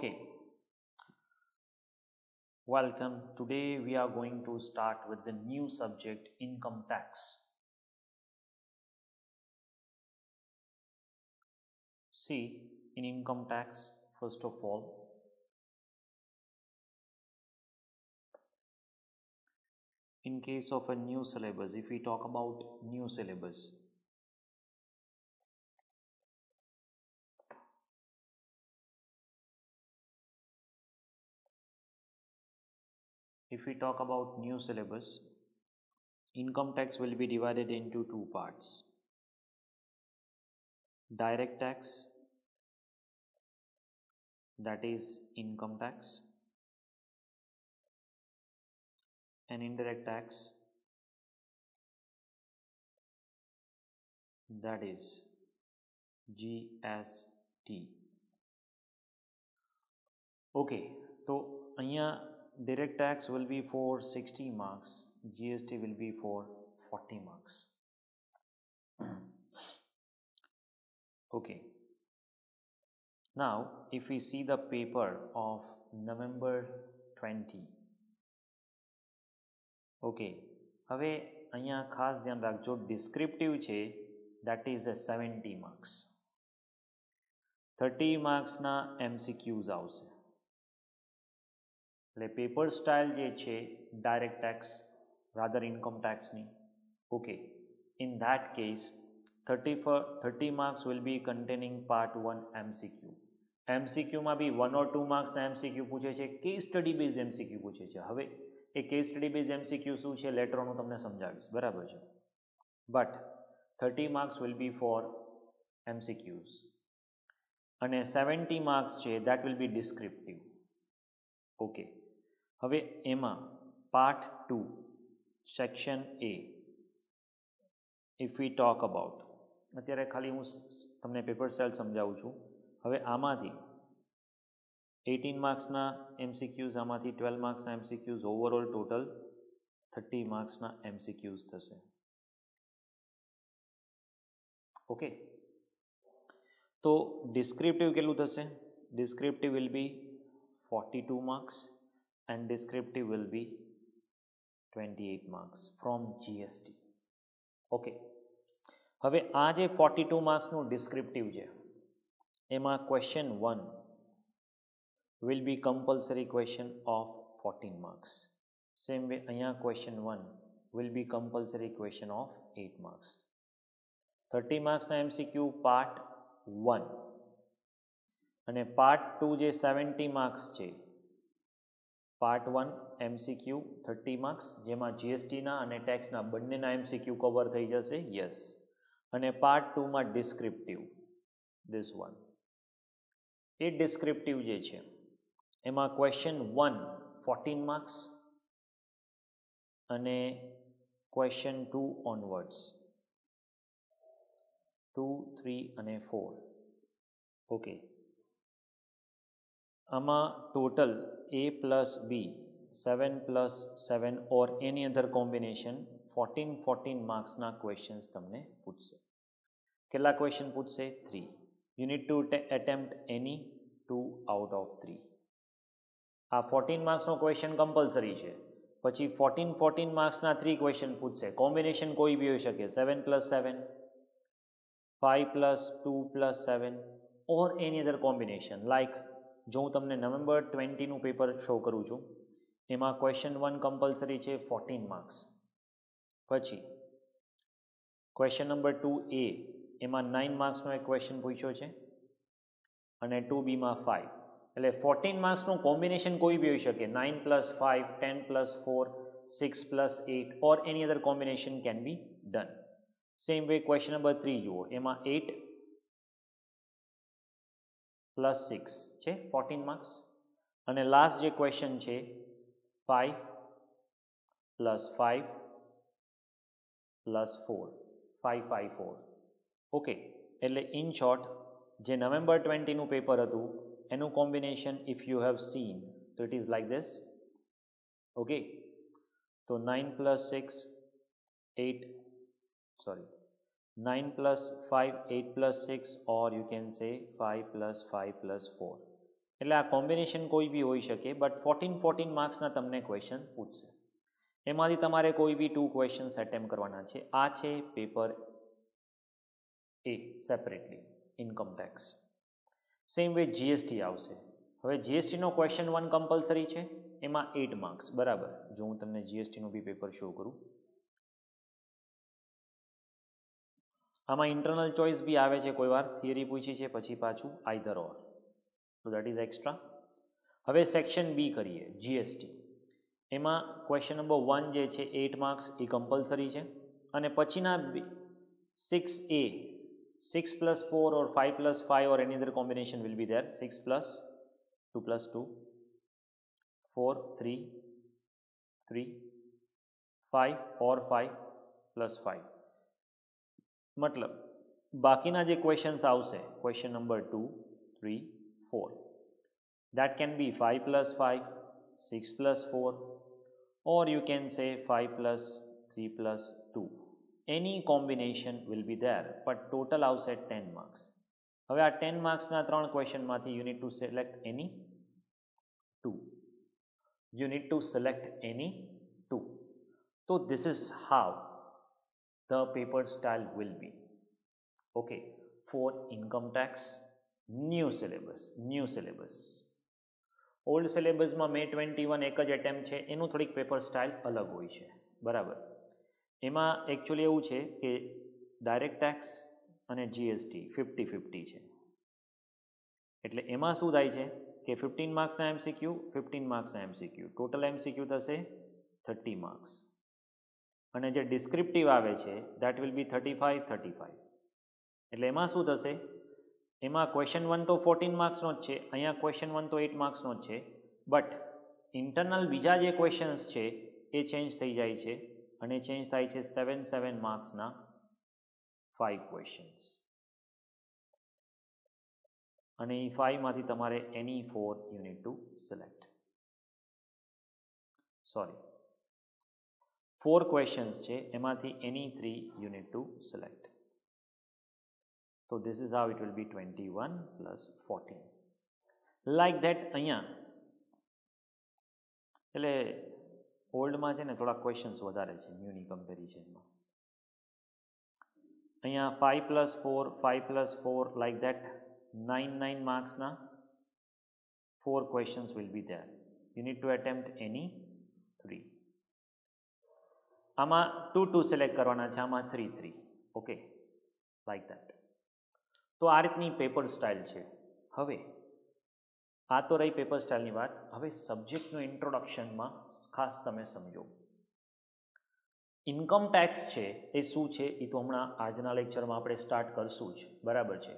Okay, welcome. Today we are going to start with the new subject income tax. See, in income tax, first of all, in case of a new syllabus, if we talk about new syllabus, income tax will be divided into two parts: direct tax, that is income tax, and indirect tax, that is GST. Okay, so અહીંયા direct tax will be for 60 marks, GST will be for 40 marks. Okay, now if we see the paper of November 20, okay, હવે અહીંયા ખાસ ધ્યાન રાખજો, descriptive છે, that is a 70 marks. 30 marks ના MCQs આવશે. એટલે પેપર સ્ટાઇલ જે છે ડાયરેક્ટ ટેક્સ રાધર ઇન્કમ ટેક્સની. Okay, in that case 30 marks will be containing part 1 MCQ. MCQમાં બી 1 or 2 માર્ક્સના MCQ પૂછે છે, કેસ સ્ટડી બેઝ MCQ પૂછે છે. હવે એ કેસ સ્ટડી બેઝ MCQ શું છે લેટર ઓન હું તમને સમજાવીશ, બરાબર છે. But 30 marks will be for MCQs અને 70 marks છે that will be descriptive. Okay, હવે એમાં part 2 section A, if V talk about, અત્યારે ખાલી હું તમને પેપર સ્ટાઇલ સમજાવું છું. હવે આમાંથી 18 માર્ક્સના MCQs, આમાંથી 12 માર્ક્સના MCQs, ઓવરઓલ ટોટલ 30 માર્ક્સના MCQs થશે. ઓકે, તો ડિસ્ક્રિપ્ટિવ કેટલું થશે? Descriptive will be 42 marks and descriptive will be 28 marks from GST. Okay, હવે આ જે 42 માર્ક્સનું ડિસ્ક્રિપ્ટિવ છે એમાં question 1 will be compulsory question of 14 marks. Same way અહીંયા question 1 will be compulsory question of 8 marks. 30 માર્ક્સના MCQ part 1 અને part 2 જે 70 marks છે, પાર્ટ 1 MCQ 30 માર્ક્સ, જેમાં જીએસટીના અને ટેક્સના બંનેના MCQ કવર થઈ જશે, યસ. અને પાર્ટ 2માં ડિસ્ક્રિપ્ટિવ, ધીસ વન. એ ડિસ્ક્રિપ્ટિવ જે છે એમાં ક્વેશ્ચન 1 14 માર્ક્સ અને ક્વેશ્ચન 2 ઓનવર્ડ્સ 2, 3 અને 4. ઓકે, આમાં total A plus B 7 plus 7 or any other combination 14 માર્ક્સના questions તમને પૂછશે. કેટલા ક્વેશ્ચન પૂછશે? 3. You need to attempt any 2 out of 3. આ 14 માર્ક્સનો ક્વેશ્ચન કમ્પલસરી છે. પછી 14 માર્ક્સના 3 ક્વેશ્ચન પૂછશે. કોમ્બિનેશન કોઈ બી હોઈ શકે, 7 plus 7, 5 plus 2 plus 7 or any other combination. Like જો હું તમને નવેમ્બર 20નું પેપર શો કરું છું, એમાં ક્વેશ્ચન 1 કમ્પલસરી છે 14 માર્ક્સ. પછી ક્વેશ્ચન નંબર 2A, એમાં 9 માર્ક્સનો એક ક્વેશ્ચન પૂછ્યો છે અને 2Bમાં 5. એટલે 14 માર્ક્સનું કોમ્બિનેશન કોઈ બી હોઈ શકે, 9 plus 5, 10 plus 4, 6 plus 8 or any other combination can be done. Same way question number 3 જુઓ, એમાં 8 plus 6 છે 14 માર્ક્સ અને લાસ્ટ જે ક્વેશ્ચન છે 5 plus 5 plus 4, 5, 5, 4. ઓકે, એટલે ઇન શોર્ટ જે નવેમ્બર 20નું પેપર હતું એનું combination if you have seen તો it is like this. Okay, તો 9 plus 6 8 sorry 9 plus 5 8 plus 6 or you can say 5 plus 5 plus 4. એટલે આ કોમ્બિનેશન કોઈ બી હોઈ શકે, બટ 14 માર્ક્સના તમને ક્વેશ્ચન પૂછશે. એમાંથી તમારે કોઈ બી 2 ક્વેશ્ચન્સ એટેમ્પ કરવાના છે. આ છે પેપર એ separately income tax. Same way GST આવશે. હવે જીએસટીનો ક્વેશ્ચન 1 કમ્પલસરી છે, એમાં 8 માર્ક્સ, બરાબર. જો હું તમને જીએસટીનું બી પેપર શો કરું, આમાં ઇન્ટરનલ ચોઇસ બી આવે છે, કોઈ વાર થિયરી પૂછી છે, પછી પાછું આઈધર ઓર, તો દેટ ઇઝ એક્સ્ટ્રા. હવે સેક્શન બી કરીએ, જીએસટી. એમાં ક્વેશ્ચન નંબર 1 જે છે 8 માર્ક્સ એ કમ્પલસરી છે, અને પછીના 6A, 6 + 4 or 5 + 5 or any other combination will be there. 6 + 2 + 2, 4, 3, 3, 5 or 5 + 5. મતલબ બાકીના જે ક્વેશ્ચન્સ આવશે, question number 2, 3, 4, that can be 5 + 5, 6 + 4, or you can say 5 + 3 + 2. Any combination will be there, but total આવશે 10 marks. હવે આ 10 માર્ક્સના 3 ક્વેશ્ચનમાંથી you need to select any 2. You need to select any 2. So this is how the paper style will be. Okay, for income tax, new syllabus. Old સિલેબસમાં May 21 એક જ attempt છે, એનું થોડીક paper style અલગ હોય છે, બરાબર. એમાં એકચ્યુઅલી એવું છે કે ડાયરેક્ટ ટેક્સ અને જીએસટી 50-50 છે. એટલે એમાં શું થાય છે કે 15 માર્ક્સના એમસીક્યુ, 15 માર્ક્સના એમસીક્યુ, ટોટલ એમસીક્યુ થશે 30 માર્ક્સ. અને જે ડિસ્ક્રિપ્ટિવ આવે છે દેટ વિલ બી 35. એટલે એમાં શું થશે, એમાં ક્વેશ્ચન 1 તો 14 માર્ક્સનો જ છે, અહીંયા ક્વેશ્ચન 1 તો 8 માર્ક્સનો જ છે, બટ ઇન્ટરનલ બીજા જે ક્વેશ્ચન્સ છે એ ચેન્જ થઈ જાય છે, અને ચેન્જ થાય છે 7 માર્ક્સના 5 ક્વેશ્ચન્સ. અને એ 5માંથી તમારે એની 4 you need two select. Sorry, 4 questions છે, એમાંથી એની 3 you need two select. So this is how it will be 21 + 14. Like that અહીંયા એટલે ઓલ્ડમાં છે ને થોડા ક્વેશ્ચન્સ વધારે છે ન્યૂની કમ્પેરિઝનમાં. અહીંયા 5 + 4, 5 + 4, like that 9 માર્ક્સના 4 questions will be there. You need to attempt any 3. આમાં 2 સિલેક્ટ કરવાના છે, આમાં 3. Okay, like that. તો આ રીતની પેપર સ્ટાઇલ છે. હવે આ તો રહી પેપર સ્ટાઇલની વાત. હવે સબ્જેક્ટનું ઇન્ટ્રોડક્શનમાં ખાસ તમે સમજો. ઇન્કમ ટેક્સ છે એ શું છે એ તો હમણાં આજના લેક્ચરમાં આપણે સ્ટાર્ટ કરશું જ, બરાબર છે.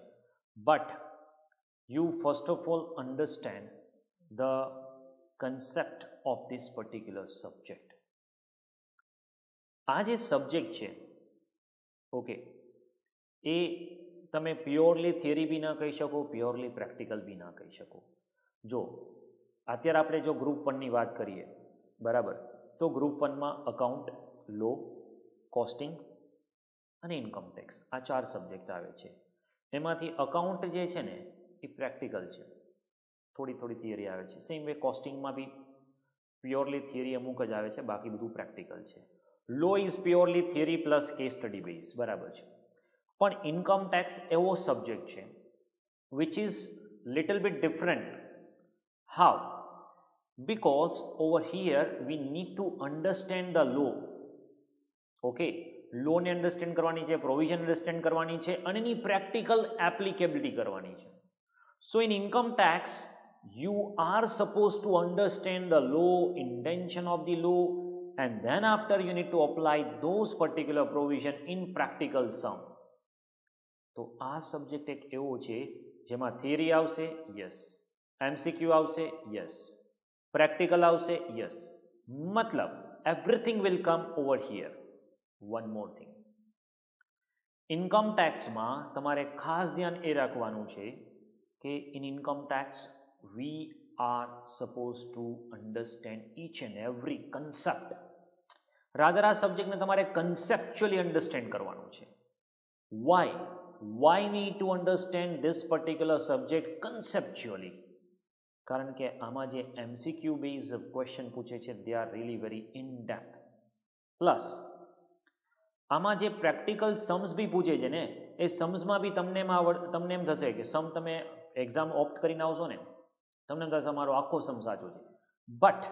But you first of all understand the concept of this particular subject. આ જે સબ્જેક્ટ છે, ઓકે, એ તમે પ્યોરલી થિયરી બી ના કહી શકો, પ્યોરલી પ્રેક્ટિકલ બી ના કહી શકો. જો અત્યારે આપણે જો ગ્રુપ 1ની વાત કરીએ, બરાબર, તો ગ્રુપ 1માં અકાઉન્ટ, લો, કોસ્ટિંગ અને ઇન્કમ ટેક્સ, આ 4 સબ્જેક્ટ આવે છે. એમાંથી અકાઉન્ટ જે છે ને એ પ્રેક્ટિકલ છે, થોડી થિયરી આવે છે. સેમ વે કોસ્ટિંગમાં બી પ્યોરલી થિયરી અમુક જ આવે છે, બાકી બધું પ્રેક્ટિકલ છે. Law is purely theory plus case study base, બરાબર છે. પણ ઇન્કમ ટેક્સ એવો સબ્જેક્ટ છે which is little bit different. How? Because over here we need to understand the law. Okay, લોને અન્ડરસ્ટેન્ડ કરવાની છે, પ્રોવિઝન અન્ડરસ્ટેન્ડ કરવાની છે, અને એની પ્રેક્ટિકલ એપ્લિકેબિલિટી કરવાની છે. સો in income tax you are supposed to understand the law, intention of the law, and then after you need to apply those particular provision in practical sum. તો આ subject એક એવો છે જેમાં થિયરી આવશે, યસ, એમસીક્યુ આવશે, yes, practical આવશે, yes, મતલબ everything will come over here. One more thing, income ટેક્સમાં તમારે ખાસ ધ્યાન એ રાખવાનું છે કે in income tax we are suppose to understand each and every concept. Rather આ સબ્જેક્ટને તમારે કન્સેપ્ચ્યુઅલી અન્ડરસ્ટેન્ડ કરવાનું છે. Why need to understand this particular subject conceptually? કારણ કે આમાં જે MCQ બેઝ ક્વેશ્ચન પૂછે છે they are really very in depth. Plus આમાં જે પ્રેક્ટિકલ सम्स બી પૂછે છે ને એ सम्सમાં બી તમને એમ થશે કે સમ તમે એક્ઝામ ઓપ્ટ કરીને આવશો ને તમને એમ થશે મારો આખો સમ સાચો છે, બટ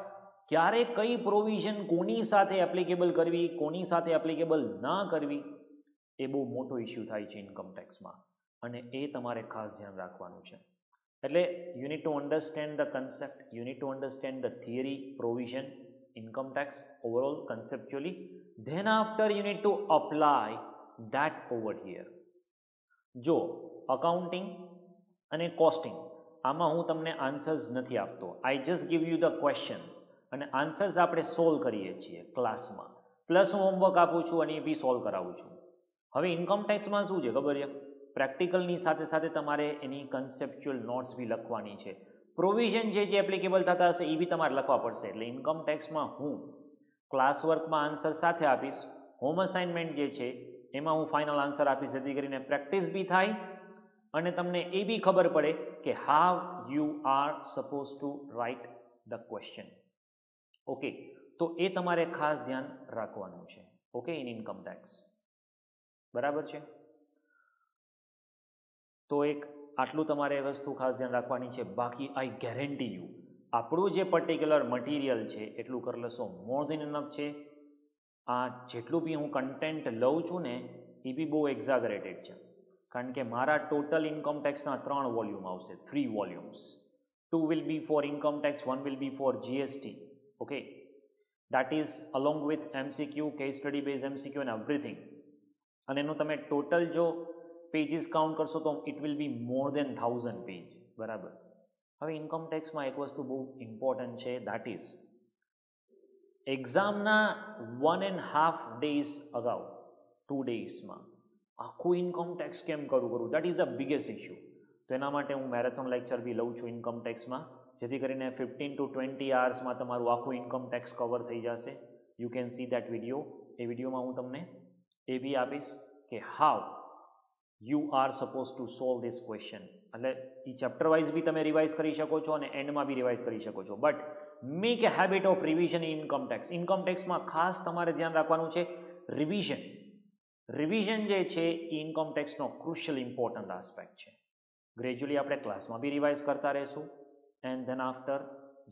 ક્યારે કઈ પ્રોવિઝન કોની સાથે એપ્લિકેબલ કરવી, કોની સાથે એપ્લિકેબલ ના કરવી, એ બહુ મોટો ઇસ્યુ થાય છે ઇન્કમ ટેક્સમાં, અને એ તમારે ખાસ ધ્યાન રાખવાનું છે. એટલે you need to understand the concept, you need to understand the theory, provision, income tax overall conceptually, then after you need to apply that over here. જો અકાઉન્ટિંગ અને કોસ્ટિંગ આમાં હું તમને આન્સર્સ નથી આપતો, I just give you the questions અને answers આપણે solve કરીએ છીએ ક્લાસમાં, પ્લસ હું હોમવર્ક આપું છું અને એ બી સોલ્વ કરાવું છું. હવે ઇન્કમ ટેક્સમાં શું છે ખબર છે, પ્રેક્ટિકલની સાથે સાથે તમારે એની કન્સેપ્ચ્યુઅલ નોટ્સ બી લખવાની છે, પ્રોવિઝન જે એપ્લિકેબલ થતા હશે એ બી તમારે લખવા પડશે. એટલે ઇન્કમ ટેક્સમાં હું ક્લાસ વર્કમાં આન્સર સાથે આપીશ, હોમ અસાઇનમેન્ટ જે છે એમાં હું ફાઇનલ આન્સર આપીશ, જેથી કરીને પ્રેક્ટિસ બી થાય અને તમને એ બી ખબર પડે કે how you are suppose two write the question. Okay, તો એ તમારે ખાસ ધ્યાન રાખવાનું છે. Okay, in income tax. બરાબર છે? તો એક આટલું તમારે વસ્તુ ખાસ ધ્યાન રાખવાની છે. બાકી આઈ ગેરંટી યુ આપણું જે પર્ટિક્યુલર મટીરિયલ છે એટલું કરી લેશો મોર દેન ઇનફ છે. આ જેટલું બી હું કન્ટેન્ટ લઉં છું ને એ બી બહુ એક્ઝાગરેટેડ છે, કારણ કે મારા ટોટલ ઇન્કમ ટેક્સના 3 વોલ્યુમ આવશે, 3 volumes. 2 will be for income tax, 1 will be for GST. Okay, that is along with MCQ, case study based MCQ and everything. અને એનું તમે ટોટલ જો પેજીસ કાઉન્ટ કરશો તો it will be more than 1000 page. બરાબર. હવે income ટેક્સમાં એક વસ્તુ બહુ ઇમ્પોર્ટન્ટ છે, દેટ ઇઝ એક્ઝામના 1.5 days અગાઉ 2 daysમાં આખું ઇન્કમ ટેક્સ કેમ કરું that is a biggest issue. તો એના માટે હું મેરેથોન લેક્ચર બી લઉં છું ઇન્કમ ટેક્સમાં, જેથી કરીને 15 to 20 hours તમારું આખું ઇન્કમ ટેક્સ કવર થઈ જશે. You can see that video. એ વિડીયોમાં હું તમને એ બી આપીશ કે how you are suppose to solve this question. એટલે એ ચેપ્ટર વાઇઝ બી તમે રિવાઇઝ કરી શકો છો અને એન્ડમાં બી રિવાઇઝ કરી શકો છો. But make a habit of revision in income tax. Income ટેક્સમાં ખાસ તમારે ધ્યાન રાખવાનું છે રિવિઝન. રિવિઝન જે છે એ ઇન્કમ ટેક્સનો ક્રુશિયલ ઇમ્પોર્ટન્ટ આસ્પેક્ટ છે. ગ્રેજ્યુઅલી આપણે ક્લાસમાં બી રિવાઇઝ કરતા રહેશું એન્ડ ધેન આફ્ટર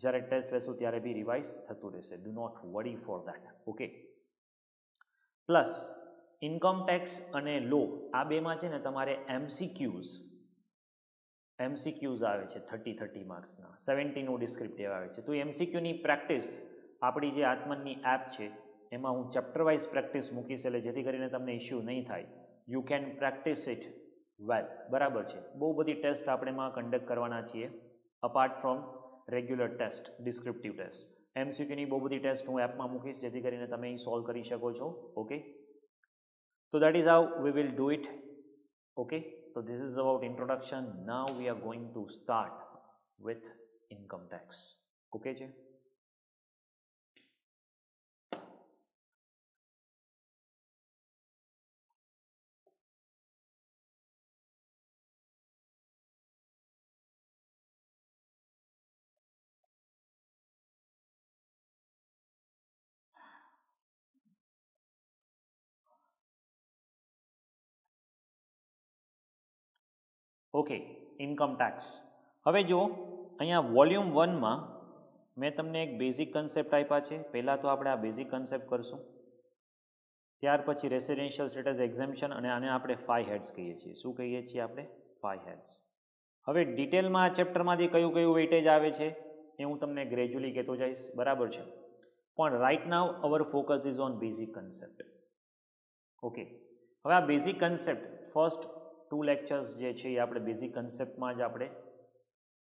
જ્યારે ટેસ્ટ લેશું ત્યારે બી રિવાઇઝ થતું રહેશે. Do not worry for that. Okay. Plus income tax અને લો આ બેમાં છે ને તમારે MCQs આવે છે 30 માર્ક્સના, 70નું ડિસ્ક્રિપ્ટિવ આવે છે. તો MCQની પ્રેક્ટિસ આપણી જે આત્મનની એપ છે એમાં હું ચેપ્ટર વાઇઝ પ્રેક્ટિસ મૂકીશ, એટલે જેથી કરીને તમને ઇશ્યુ નહીં થાય. યુ કેન પ્રેક્ટિસ ઇટ વેલ. બરાબર છે. બહુ બધી ટેસ્ટ આપણે એમાં કન્ડક્ટ કરવાના છીએ apart from regular test, descriptive test. MCQની બહુ બધી ટેસ્ટ હું એપમાં મૂકીશ, જેથી કરીને તમે એ સોલ્વ કરી શકો છો. Okay, so that is how we will do it. Okay, so this is about introduction. Now we are going to start with income tax. Okay ji. Okay, income tax. હવે જો અહીંયા વોલ્યુમ 1માં મેં તમને એક basic concept આપ્યા છે. પહેલાં તો આપણે આ બેઝિક કન્સેપ્ટ કરશું, ત્યાર પછી રેસિડેન્શિયલ સ્ટેટસ એક્ઝેમ્પશન, અને આને આપણે 5 હેડ્સ કહીએ છીએ. શું કહીએ છીએ આપણે? 5 હેડ્સ. હવે ડિટેલમાં આ ચેપ્ટરમાંથી કયું કયું વેઇટેજ આવે છે એ હું તમને ગ્રેજ્યુઅલી કહેતો જઈશ. બરાબર છે. પણ right now our focus is on basic concept. Okay, હવે આ બેઝિક કન્સેપ્ટ ફર્સ્ટ 2 લેક્ચર્સ જે છે એ આપણે બેઝિક કન્સેપ્ટમાં જ આપણે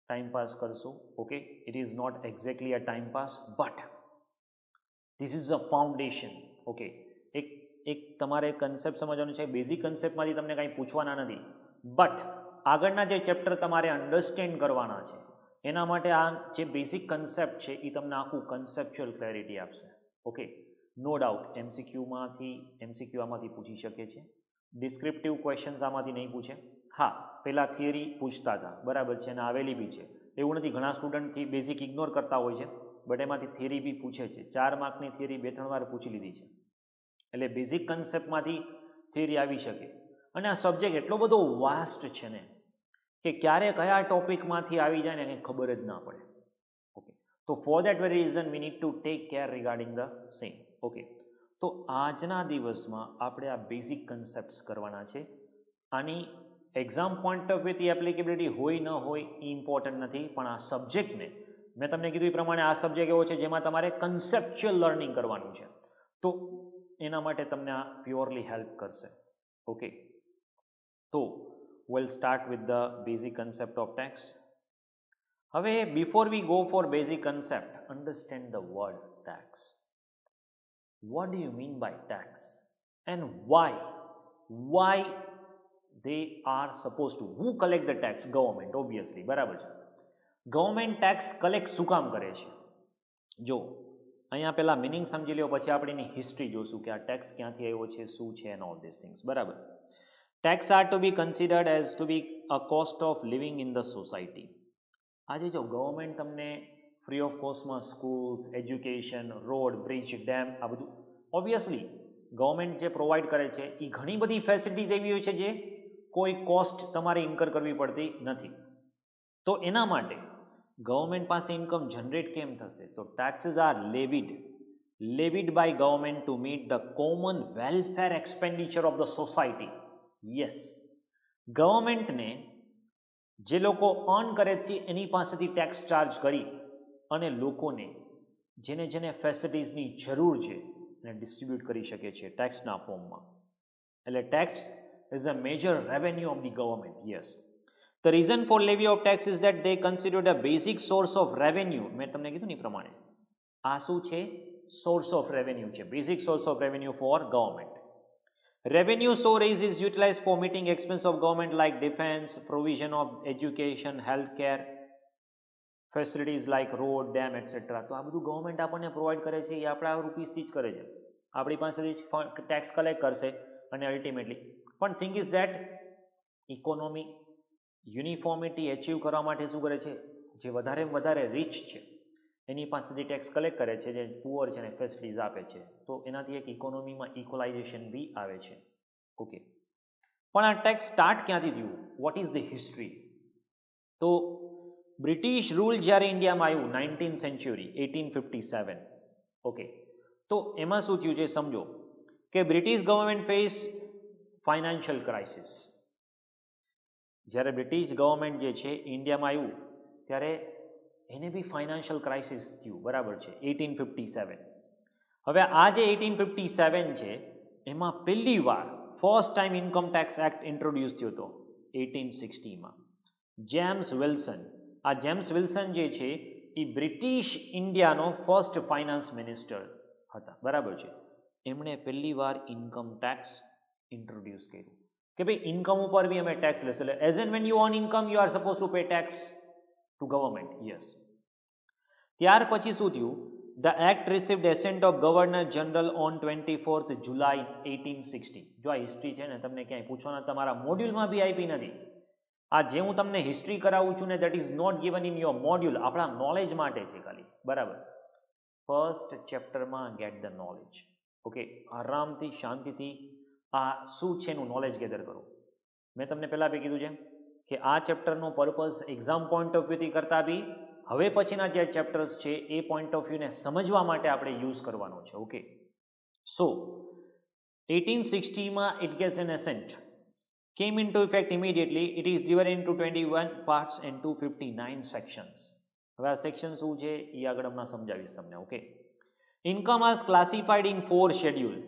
ટાઈમ પાસ કરશું. Okay, it is not exactly a time pass, but this is a foundation. Okay, એક તમારે કન્સેપ્ટ સમજવાનું છે. બેઝિક કન્સેપ્ટમાંથી તમને કાંઈ પૂછવાના નથી, બટ આગળના જે ચેપ્ટર તમારે અન્ડરસ્ટેન્ડ કરવાના છે એના માટે આ જે બેઝિક કન્સેપ્ટ છે એ તમને આખું કન્સેપ્ચ્યુઅલ ક્લેરિટી આપશે. ઓકે, નો ડાઉટ MCQ આમાંથી પૂછી શકે છે. ડિસ્ક્રિપ્ટિવ ક્વેશ્ચન્સ આમાંથી નહીં પૂછે. હા, પહેલાં થિયરી પૂછતા હતા, બરાબર છે, અને આવેલી બી છે, એવું નથી, ઘણા સ્ટુડન્ટથી બેઝિક ઇગ્નોર કરતા હોય છે, બટ એમાંથી થિયરી બી પૂછે છે. 4 માર્કની થિયરી 2-3 વાર પૂછી લીધી છે. એટલે બેઝિક કન્સેપ્ટમાંથી થિયરી આવી શકે. અને આ સબ્જેક્ટ એટલો બધો વાસ્ટ છે ને કે ક્યારે કયા ટોપિકમાંથી આવી જાય ને એને ખબર જ ના પડે. ઓકે, તો for that very reason we need to take care regarding the same. Okay, તો આજના દિવસમાં આપણે આ બેઝિક કન્સેપ્ટ્સ કરવાના છે. આની એક્ઝામ પોઈન્ટ ઓફ વ્યૂથી એપ્લિકેબિલિટી હોય ન હોય એ ઇમ્પોર્ટન્ટ નથી, પણ આ સબ્જેક્ટને મેં તમને કીધું એ પ્રમાણે આ સબ્જેક્ટ એવો છે જેમાં તમારે કન્સેપ્ચ્યુઅલ લર્નિંગ કરવાનું છે, તો એના માટે તમને આ પ્યોરલી હેલ્પ કરશે. ઓકે, તો we'll start with the basic concept of tax. હવે before we go for basic concept, understand the word tax. What do you mean by tax and why they are supposed to? Who collect the tax? Government, obviously. બરાબર છે. Government tax collect શું કામ કરે છે? જો અહીંયા પહેલા meaning સમજી લો, પછી આપણે એની હિસ્ટ્રી જોશું કે આ ટેક્સ ક્યાંથી આવ્યો છે, શું છે, એન્ડ ઓલ ધીસ થિંગ્સ. બરાબર. Tax are to be considered as to be a cost of living in the society. આજે જો ગવર્મેન્ટ તમને ફ્રી ઓફ કોસ્ટમાં schools, education, road, bridge, dam આ બધું ઓબ્વિયસલી ગવર્મેન્ટ જે પ્રોવાઈડ કરે છે એ ઘણી બધી ફેસિલિટીઝ એવી હોય છે જે કોઈ કોસ્ટ તમારે ઇન્કર કરવી પડતી નથી. તો એના માટે ગવર્મેન્ટ પાસે ઇન્કમ જનરેટ કેમ થશે? તો taxes are levied by government to meet the common welfare expenditure of the society. Yes, ગવર્મેન્ટને જે લોકો અર્ન કરે છે એની પાસેથી ટેક્સ ચાર્જ કરી અને લોકોને જેને જેને ફેસિલિટીઝની જરૂર છે એને ડિસ્ટ્રીબ્યુટ કરી શકે છે ટેક્સના ફોર્મમાં. એટલે tax is a major revenue of the government. Yes, the reason for levy of tax is that they consider the basic source of revenue. મેં તમને કીધું ને એ પ્રમાણે આ શું છે? સોર્સ ઓફ રેવન્યુ છે, basic source of revenue for government. Revenue source is utilized for meeting expense of government like defense, provision of education, healthcare, facilities like road, dam, etc. તો આ બધું ગવર્મેન્ટ આપણને પ્રોવાઈડ કરે છે, એ આપણા રૂપીસથી જ કરે છે, આપણી પાસેથી ટેક્સ કલેક્ટ કરશે. અને અલ્ટિમેટલી પણ thing is that economy uniformity achieve કરવા માટે શું કરે છે? જે વધારે રીચ છે એની પાસેથી ટેક્સ કલેક્ટ કરે છે, જે પુઅર છે એને ફેસિલિટીઝ આપે છે. તો એનાથી એક ઇકોનોમીમાં ઇક્વલાઇઝેશન બી આવે છે. ઓકે, પણ આ ટેક્સ સ્ટાર્ટ ક્યાંથી થયું? What is the history? તો બ્રિટિશ રૂલ જ્યારે ઇન્ડિયામાં આવ્યું 19th સેન્ચુરી 1857. ઓકે, તો એમાં શું થયું છે સમજો કે British government face financial crisis. જ્યારે બ્રિટિશ ગવર્મેન્ટ જે છે ઇન્ડિયામાં આવ્યું ત્યારે એને બી ફાઇનાન્શિયલ ક્રાઇસિસ થયું. બરાબર છે, 1857. હવે આ જે 1857 છે એમાં પહેલી વાર first time income tax act introduce થયો હતો 1860માં. જેમ્સ વિલ્સન, આ જેમ્સ વિલ્સન જે છે એ બ્રિટિશ ઇન્ડિયાનો ફર્સ્ટ ફાઇનાન્સ મિનિસ્ટર હતા. બરાબર છે, એમણે પહેલી વાર ઇન્કમ ટેક્સ ઇન્ટ્રોડ્યુસ કર્યું કે ભાઈ ઇન્કમ ઉપર બી અમે ટેક્સ લેશું. એટલે as and when you earn income you are suppose to pay tax to government. Yes, ત્યાર પછી શું થયું? The act received assent of governor general on 24th July 1860. જો આ હિસ્ટ્રી છે ને તમને ક્યાંય પૂછવાના તમારા મોડ્યુલમાં બી આપી નથી. આ જે હું તમને હિસ્ટ્રી કરાવું છું ને that is not given in your module, આપણા નોલેજ માટે છે ખાલી. બરાબર, ફર્સ્ટ ચેપ્ટરમાં ગેટ ધ નોલેજ. ઓકે, આરામથી શાંતિથી આ શું છે એનું નોલેજ ગેધર કરો. મેં તમને પહેલાં બી કીધું છે કે આ ચેપ્ટરનો પર્પઝ એક્ઝામ પોઈન્ટ ઓફ વ્યૂથી કરતાં બી હવે પછીના જે ચેપ્ટર્સ છે એ પોઈન્ટ ઓફ વ્યૂને સમજવા માટે આપણે યુઝ કરવાનો છે. ઓકે, સો 1860માં it gets an assent, came into effect immediately. It is divided into 21 parts and 259 sections. હવે આ સેક્શન શું છે એ આગળ હમણાં સમજાવીશ તમને. Okay, income આઝ classified in 4 schedule.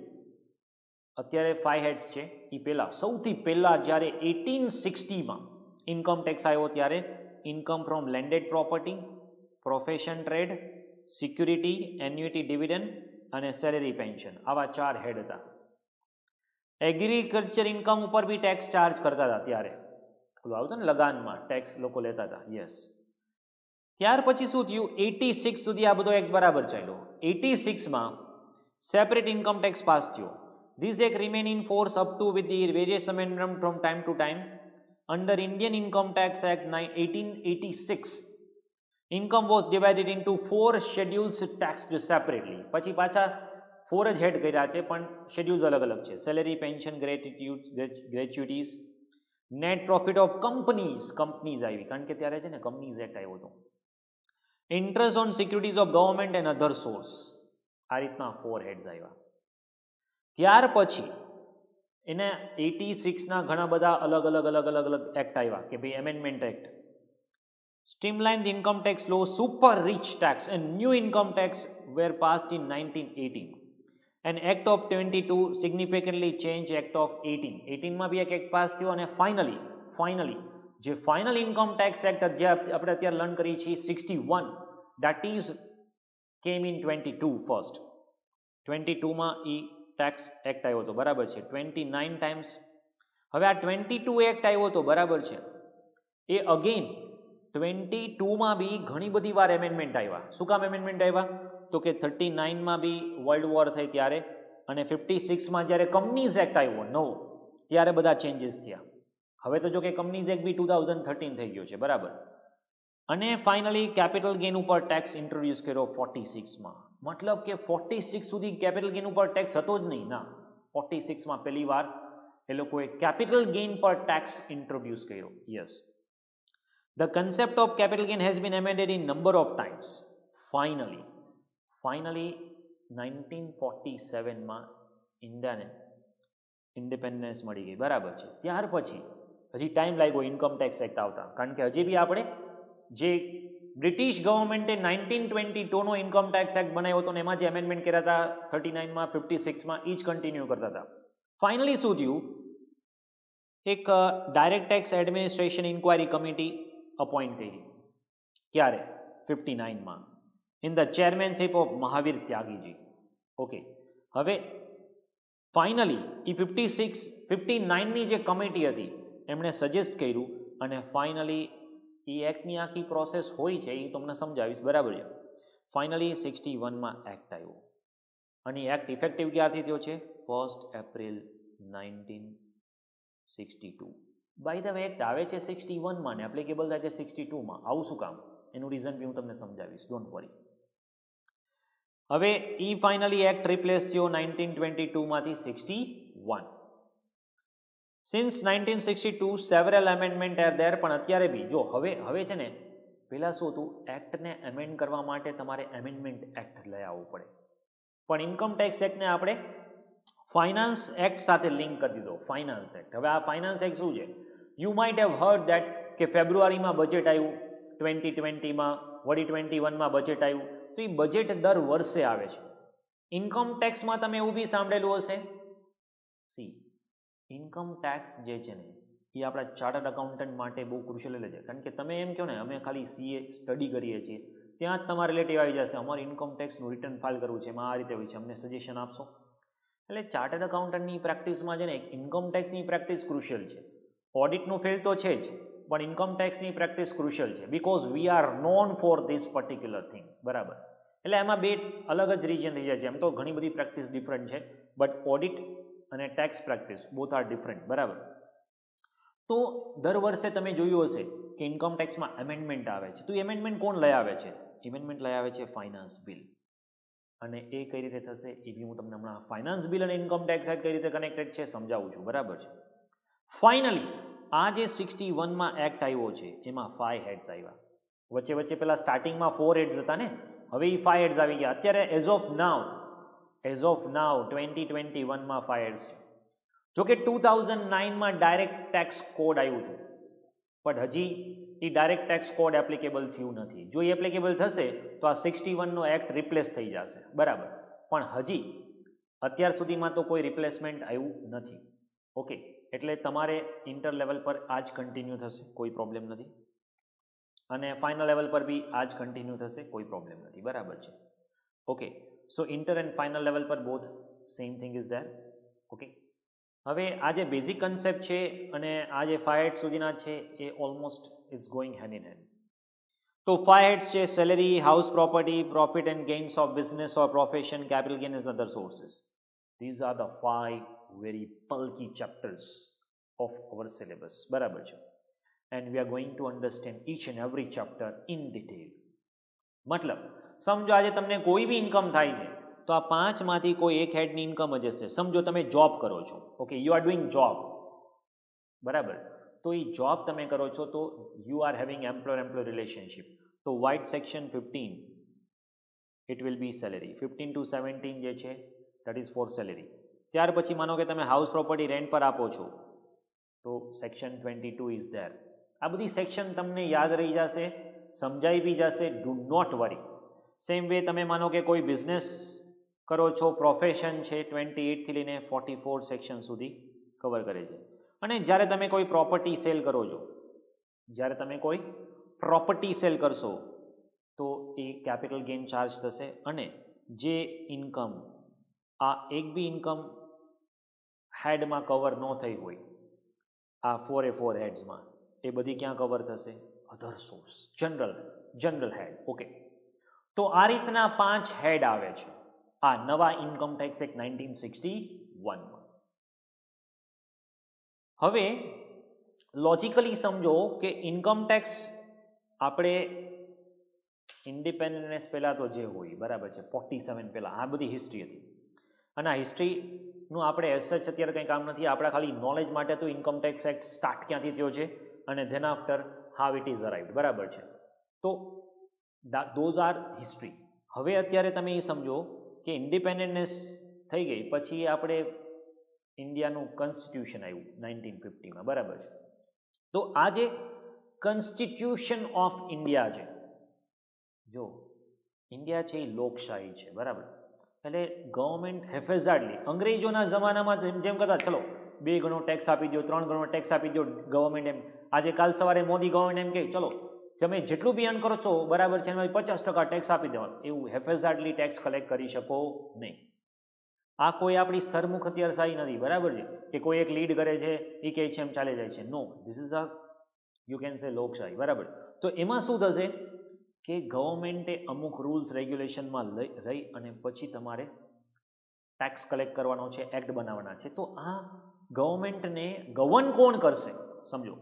અત્યારે 5 હેડ્સ છે. એ પહેલાં સૌથી પહેલાં જ્યારે 1860માં ઇન્કમ ટેક્સ આવ્યો ત્યારે income from landed property, profession trade, security, annuity dividend અને સેલેરી પેન્શન, આવા 4 હેડ હતા. એગ્રીકલ્ચર ઇન્કમ ઉપર બી ટેક્સ ચાર્જ કરતા હતા ત્યારે, પેલું આવતું ને લગાનમાં ટેક્સ લોકો લેતા હતા. યસ, ત્યાર પછી શું થયું? 86 સુધી આ બધો એક બરાબર ચાલ્યો. 86માં સેપરેટ ઇન્કમ ટેક્સ પાસ થયો. This act remain in force up to with the various amendment from time to time. Under Indian income tax act 1886 income was divided into 4 schedules taxed separately. પછી પાછા 4 જ હેડ કર્યા છે પણ schedules અલગ અલગ છે. Salary, pension, gratuities, net profit of companies આવી કારણ કે ત્યારે છે ને કંપનીઝ એક્ટ આવ્યો હતો. Interest on securities of government and other source. આ રીતના 4 હેડ્સ આવ્યા. ત્યાર પછી એને 86ના ઘણા બધા અલગ અલગ એક્ટ આવ્યા કે ભાઈ amendment act. Streamline the income tax law, super rich tax and new income tax were passed in 1918. And act of 22 significantly change act of 18. 18માં બી એક એક્ટ પાસ થયો અને ફાઇનલી જે ફાઇનલ ઇન્કમ ટેક્સ એક્ટ જે આપણે અત્યારે learn કરી છીએ 61 that is came in 22 first. 22માં એ ટેક્સ એક્ટ આવ્યો હતો બરાબર છે 29 ટાઈમ્સ. હવે આ 22 એક્ટ આવ્યો હતો બરાબર છે એ અગેન 22માં બી ઘણી બધી વાર એમેન્ડમેન્ટ આવ્યા. શું કામ એમેન્ડમેન્ટ આવ્યા? તો કે 39માં બી વર્લ્ડ વોર થઈ ત્યારે અને 56માં જ્યારે કંપનીઝ એક્ટ આવ્યો નવો ત્યારે બધા ચેન્જીસ થયા. હવે તો જો કે કંપનીઝ એક્ટ બી 2013 થઈ ગયો છે બરાબર. અને ફાઇનલી કેપિટલ ગેઇન ઉપર ટેક્સ ઇન્ટ્રોડ્યુસ કર્યો 46માં. મતલબ કે 46 સુધી કેપિટલ ગેઇન ઉપર ટેક્સ હતો જ નહીં ના. 46માં પહેલી વાર એ લોકોએ કેપિટલ ગેઇન પર ટેક્સ ઇન્ટ્રોડ્યુસ કર્યો. Yes, the concept of capital gain has been amended in number of times. Finally 1947માં ઇન્ડિયાને ઇન્ડિપેન્ડન્સ મળી ગઈ બરાબર છે. ત્યાર પછી હજી ટાઈમ લાગ્યો ઇન્કમ ટેક્સ એક્ટ આવતા કારણ કે હજી બી આપણે જે બ્રિટિશ ગવર્મેન્ટે 1922નો ઇન્કમ ટેક્સ એક્ટ બનાવ્યો હતો ને એમાં જે એમેન્ડમેન્ટ કર્યા હતા 39માં 56માં એ જ કન્ટિન્યુ કરતા હતા. ફાઇનલી શું થયું, એક direct tax administration inquiry committee appoint કરી. ક્યારે? 59માં in the chairmanship of Mahavir Tyagiji. Okay, હવે ફાઇનલી એ 59ની જે કમિટી હતી એમણે સજેસ્ટ કર્યું અને ફાઇનલી એ એક્ટની આખી પ્રોસેસ હોય છે એ તમને સમજાવીશ બરાબર છે. ફાઇનલી 61માં એક્ટ આવ્યો અને એક્ટ ઇફેક્ટિવ ક્યારથી થયો છે? 1 April 1962. By the way act આવે છે 61માં ને એપ્લિકેબલ થાય છે 62માં. આવું શું કામ? એનું રીઝન બી હું તમને સમજાવીશ, ડોન્ટ વરી. હવે એ ફાઇનલી એક્ટ રિપ્લેસ થયો 1922માંથી 61. Since 1962 several amendment are there. પણ અત્યારે બી જો હવે છે ને પહેલાં શું હતું, એક્ટને એમેન્ડ કરવા માટે તમારે એમેન્ડમેન્ટ એક્ટ લઈ આવવું પડે. પણ ઇન્કમ ટેક્સ એક્ટને આપણે ફાઇનાન્સ એક્ટ સાથે લિંક કરી દીધો. Finance act. હવે આ ફાઇનાન્સ એક્ટ શું છે? You might have hard that કે ફેબ્રુઆરીમાં બજેટ આવ્યું 2020માં, વળી 21માં બજેટ આવ્યું. તો એ બજેટ દર વર્ષે આવે છે. ઇન્કમ ટેક્સમાં તમે એવું બી સાંભળેલું હશે, સી ઇન્કમ ટેક્સ જે છે ને એ આપણા ચાર્ટર્ડ એકાઉન્ટન્ટ માટે બહુ ક્રુશિયલ છે. કારણ કે તમે એમ કહો ને અમે ખાલી સીએ સ્ટડી કરીએ છીએ, ત્યાં જ તમારા રિલેટિવ આવી જશે અમારે ઇન્કમ ટેક્સનું રિટર્ન ફાઇલ કરવું છે, એમાં આ રીતે હોય છે, અમને સજેશન આપશો. એટલે ચાર્ટર્ડ એકાઉન્ટન્ટની પ્રેક્ટિસમાં છે ને ઇન્કમ ટેક્સની પ્રેક્ટિસ ક્રુશિયલ છે. ઓડિટનું ફિલ્ડ તો છે જ પણ ઇન્કમ ટેક્સની પ્રેક્ટિસ ક્રુશિયલ છે because we are known for this particular thing બરાબર. એટલે એમાં બે અલગ જ રીજન થઈ જાય છે. એમ તો ઘણી બધી પ્રેક્ટિસ ડિફરન્ટ છે બટ ઓડિટ અને tax practice both are different બરાબર. તો દર વર્ષે તમે જોયું હશે કે ઇન્કમ ટેક્સમાં એમેન્ડમેન્ટ આવે છે. તો એમેન્ડમેન્ટ કોણ લઈ આવે છે? એમેન્ડમેન્ટ લઈ આવે છે ફાઇનાન્સ બિલ. અને એ કઈ રીતે થશે એ બી હું તમને હમણાં ફાઇનાન્સ બિલ અને ઇન્કમ ટેક્સ એક્ટ કઈ રીતે કનેક્ટેડ છે સમજાવું છું બરાબર છે. ફાઇનલી આ જે 61માં એક્ટ આવ્યો છે એમાં 5 હેડ્સ આવ્યા. વચ્ચે પેલા સ્ટાર્ટિંગમાં 4 હેડ્સ હતા ને, હવે એ 5 હેડ્સ આવી ગયા. અત્યારે એઝ ઓફ નાવ 2021માં 5 હેડ્સ છે. જોકે 2009માં ડાયરેક્ટ ટેક્સ કોડ આવ્યું હતું પણ હજી એ ડાયરેક્ટ ટેક્સ કોડ એપ્લિકેબલ થયું નથી. જો એ એપ્લિકેબલ થશે તો આ 61નો એક્ટ રિપ્લેસ થઈ જશે બરાબર. પણ હજી અત્યાર સુધીમાં તો કોઈ રિપ્લેસમેન્ટ આવ્યું નથી. ઓકે, એટલે તમારે ઇન્ટર લેવલ પર આ જ કન્ટિન્યુ થશે, કોઈ પ્રોબ્લેમ નથી. અને ફાઇનલ લેવલ પર બી આ જ કન્ટિન્યુ થશે, કોઈ પ્રોબ્લેમ નથી બરાબર છે. Okay, so inter and final level પર both same thing is there. Okay, હવે આ જે બેઝિક કન્સેપ્ટ છે અને આ જે 5 હેડ્સ સુધીના છે એ almost it's going hand in hand. તો 5 હેડ્સ છે salary, house property, profit and gains of business or profession, capital gain and other sources. These are the 5 very bulky chapters of our syllabus બરાબર છે. And we are going to understand each and every chapter in detail. મતલબ સમજો આજે તમને કોઈ બી income થાય છે તો આ પાંચમાંથી કોઈ એક હેડની ઇન્કમ જ હશે. સમજો તમે જોબ કરો છો, okay, you are doing job, બરાબર, તો એ જોબ તમે કરો છો તો you are having employer relationship, તો white section 15 it will be salary. 15 to 17 જે છે દેટ ઇઝ ફોર સેલેરી. ત્યાર પછી માનો કે તમે હાઉસ પ્રોપર્ટી રેન્ટ પર આપો છો તો સેક્શન 22 ઇઝ ધેર. આ બધી સેક્શન તમને યાદ રહી જશે, સમજાઈ બી જશે, do not worry. Same way તમે માનો કે કોઈ બિઝનેસ કરો છો, પ્રોફેશન છે, 28 થી લઈને 44 સેક્શન સુધી કવર કરે છે. અને જ્યારે તમે કોઈ પ્રોપર્ટી સેલ કરો છો, જ્યારે તમે કોઈ પ્રોપર્ટી સેલ કરશો તો એ કેપિટલ ગેઇન ચાર્જ થશે. અને જે ઇન્કમ આ એક બી ઇન્કમ હેડમાં કવર ન થઈ હોય, આ 4 હેડ્સમાં, એ બધી ક્યાં કવર થશે? અધર સોર્સ, જનરલ હેડ. ઓકે, તો આ રીતના 5 હેડ આવે છે આ નવા ઇન્કમ ટેક્સ એક્ટ 1961. હવે લોજિકલી સમજો કે ઇન્કમ ટેક્સ આપણે ઇન્ડિપેન્ડન્સ પહેલાં તો જે હોય, બરાબર છે, 47 પહેલાં આ બધી હિસ્ટ્રી હતી. અને આ હિસ્ટ્રીનું આપણે એઝ સચ અત્યારે કંઈ કામ નથી. આપણા ખાલી નોલેજ માટે તો ઇન્કમ ટેક્સ એક્ટ સ્ટાર્ટ ક્યાંથી થયો છે અને then after how it is arrived, બરાબર છે. તો ધોઝ આર હિસ્ટ્રી. હવે અત્યારે તમે એ સમજો કે ઇન્ડિપેન્ડન્સ થઈ ગઈ પછી આપણે ઇન્ડિયાનું કોન્સ્ટિટ્યુશન આવ્યું 1950માં, બરાબર છે. તો આ જે કોન્સ્ટિટ્યુશન ઓફ ઇન્ડિયા છે, જો ઇન્ડિયા છે એ લોકશાહી છે, બરાબર. એટલે ગવર્મેન્ટ હેફેઝાર્ડલી અંગ્રેજોના જમાનામાં જેમ કરતા, ચલો 2 ગણો ટેક્સ આપી દો, 3 ગણો ટેક્સ આપી દો ગવર્મેન્ટ, એમ આજે કાલ સવારે મોદી ગવર્મેન્ટ એમ કહે ચલો તમે જેટલું બી અર્ન કરો છો, બરાબર છે, એમાં 50% ટેક્સ આપી દેવાનું. એવું હેફેઝાર્ડલી ટેક્સ કલેક્ટ કરી શકો નહીં. આ કોઈ આપણી સરમુખ અત્યારશાહી નથી, બરાબર છે, કે કોઈ એક લીડ કરે છે એ કહે છે એમ ચાલે જાય છે. No, this is a you can say લોકશાહી, બરાબર. તો એમાં શું થશે કે ગવર્મેન્ટે અમુક રૂલ્સ રેગ્યુલેશનમાં રહી અને પછી તમારે ટેક્સ કલેક્ટ કરવાનો છે, એક્ટ બનાવવાના છે. તો આ ગવર્મેન્ટને ગવર્ન કોણ કરશે? સમજો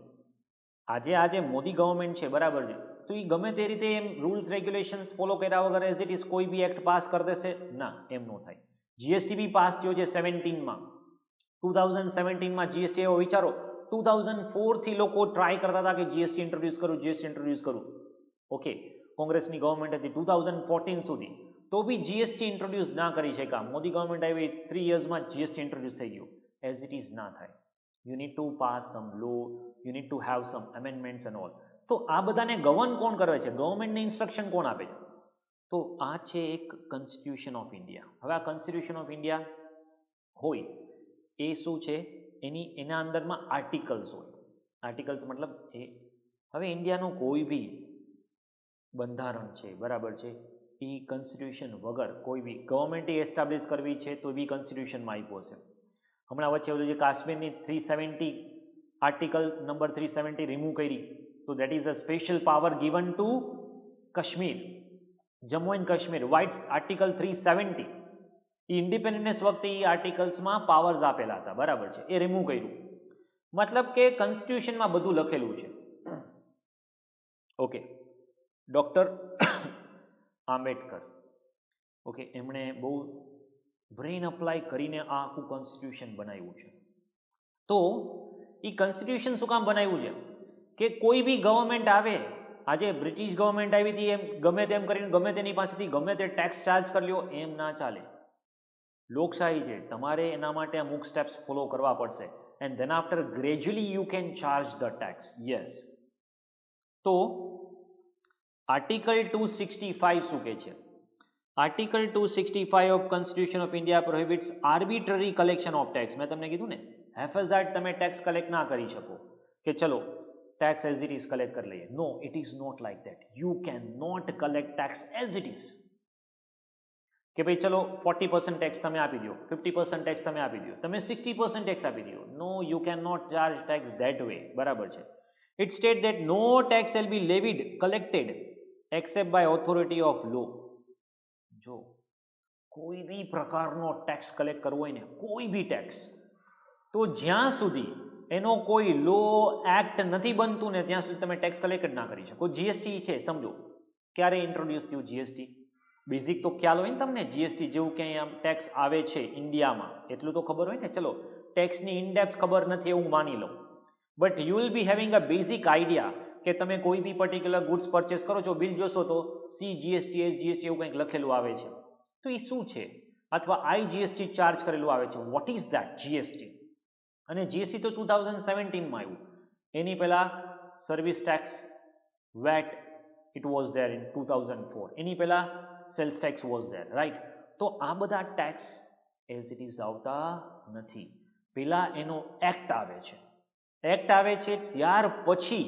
આજે મોદી ગવર્મેન્ટ છે, બરાબર છે, તો એ ગમે તે રીતે એમ રૂલ્સ રેગ્યુલેશન્સ ફોલો કર્યા વગર એઝ ઇટ ઇઝ કોઈ બી એક્ટ પાસ કરી દેશે? ના, એમ ન થાય. જીએસટી બી પાસ થયો છે 2017માં જીએસટી એવો વિચારો 2004થી લોકો ટ્રાય કરતા હતા કે જીએસટી ઇન્ટ્રોડ્યુસ કરું. ઓકે, કોંગ્રેસની ગવર્મેન્ટ હતી 2014 સુધી, તો બી જીએસટી ઇન્ટ્રોડ્યુસ ના કરી શક્યા. મોદી ગવર્મેન્ટ આવી 3 યર્સમાં જીએસટી ઇન્ટ્રોડ્યુસ થઈ ગયું. એઝ ઇટ ઇઝ ના થાય. You need to pass some law, you need to have some amendments and all. તો આ બધાને ગવર્ન કોણ કરે છે? ગવર્મેન્ટને ઇન્સ્ટ્રક્શન કોણ આપે છે? તો આ છે એક કોન્સ્ટિટ્યુશન ઓફ ઇન્ડિયા. હવે આ કોન્સ્ટિટ્યુશન ઓફ ઇન્ડિયા હોય એ શું છે? એના અંદરમાં આર્ટિકલ્સ હોય. આર્ટિકલ્સ મતલબ એ હવે ઇન્ડિયાનું કોઈ બી બંધારણ છે, બરાબર છે, એ કોન્સ્ટિટ્યુશન વગર કોઈ બી ગવર્મેન્ટે એસ્ટાબ્લિશ કરવી છે તો બી કોન્સ્ટિટ્યુશનમાં આપ્યો છે. હમણાં વચ્ચે જે કાશ્મીરની 370 આર્ટિકલ નંબર 370 રિમૂવ કરી, તો that is a special power given to Kashmir, Jammu and Kashmir. White article 370 A independence વખતે એ આર્ટિકલ્સમાં પાવર્સ આપેલા હતા, બરાબર છે, એ રિમૂવ કર્યું. મતલબ કે કોન્સ્ટિટ્યુશનમાં બધું લખેલું છે. ઓકે, ડૉક્ટર આંબેડકર, ઓકે, એમણે બહુ બ્રેઇન અપ્લાય કરીને આ આખું કોન્સ્ટિટ્યુશન બનાવ્યું છે. તો એ કોન્સ્ટિટ્યુશન શું કામ બનાવ્યું છે કે કોઈ બી ગવર્મેન્ટ આવે, આજે બ્રિટિશ ગવર્મેન્ટ આવી હતી એમ ગમે તેમ કરીને ગમે તેની પાસેથી ગમે તે ટેક્સ ચાર્જ કરી લ્યો, એમ ના ચાલે. લોકશાહી છે, તમારે એના માટે અમુક સ્ટેપ્સ ફોલો કરવા પડશે and then after gradually you can charge the tax. Yes. તો આર્ટિકલ 265 શું કહે છે? Article 265 of constitution of India prohibits arbitrary collection of tax. મેં તમને કીધું ને, હેફેઝાર્ડ તમે ટેક્સ કલેક્ટ ના કરી શકો કે ચલો tax as it is collect કરી લઈએ. No, it is not like that. You can not collect tax as it is કે ભાઈ ચલો 40% ટેક્સ તમે આપી દો, 50% ટેક્સ તમે આપી દો, તમે 60% ટેક્સ આપી દો. No, you can not charge tax that way, બરાબર છે. It state that no tax will be levied collected except by authority of law. જો કોઈ બી પ્રકારનો ટેક્સ કલેક્ટ કરવો હોય ને, કોઈ બી ટેક્સ, તો જ્યાં સુધી એનો કોઈ લો એક્ટ નથી બનતું ને ત્યાં સુધી તમે ટેક્સ કલેક્ટ જ ના કરી શકો. જીએસટી છે, સમજો ક્યારે ઇન્ટ્રોડ્યુસ થયું જીએસટી? બેઝિક તો ખ્યાલ હોય ને તમને, જીએસટી જેવું ક્યાંય આમ ટેક્સ આવે છે ઇન્ડિયામાં એટલું તો ખબર હોય ને. ચલો ટેક્સની ઇનડેપ્થ ખબર નથી એવું માની લો, but you will be having a basic idea કે તમે કોઈ બી પર્ટિક્યુલર ગુડ્સ પરચેસ કરો છો, બિલ જોશો તો સી જીએસટી એસ જીએસટી એવું કંઈક લખેલું આવે છે, તો એ શું છે? અથવા આઈ જીએસટી ચાર્જ કરેલું આવે છે. What is that GST? અને જીએસટી તો 2017માં આવ્યું, એની પહેલા service tax VAT it was there in 2004, એની પહેલા sales tax was there, right? તો આ બધા ટેક્સ એઝ ઇટ ઇઝ આવતા નથી, પહેલા એનો એક્ટ આવે છે. એક્ટ આવે છે ત્યાર પછી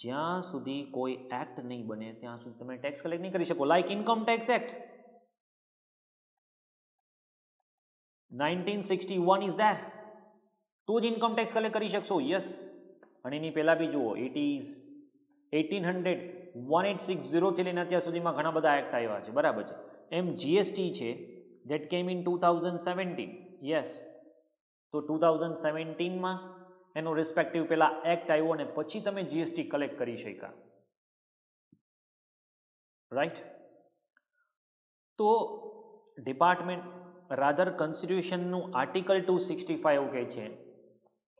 જ્યાં સુધી કોઈ એક્ટ નહીં બને ત્યાં સુધી તમે ટેક્સ કલેક્ટ નહીં કરી શકો. Like income tax act 1961 is there, તો જ ઇન્કમ ટેક્સ કલેક્ટ કરી શકશો. યસ. અને એની પહેલા બી જુઓ, ઇટ ઇઝ 1860 થી લઈને અત્યાર સુધીમાં ઘણા બધા એક્ટ આવ્યા છે, બરાબર છે. એમ જીએસટી છે ધેટ કેમ ઇન 2017. યસ. તો 2017માં એનો રિસ્પેક્ટિવ પેલા એક્ટ આવ્યો અને પછી તમે જીએસટી કલેક્ટ કરી શક્યા, રાઈટ? તો ડિપાર્ટમેન્ટ રાધર કોન્સ્ટિટ્યુશનનું આર્ટિકલ 265 એવું કહે છે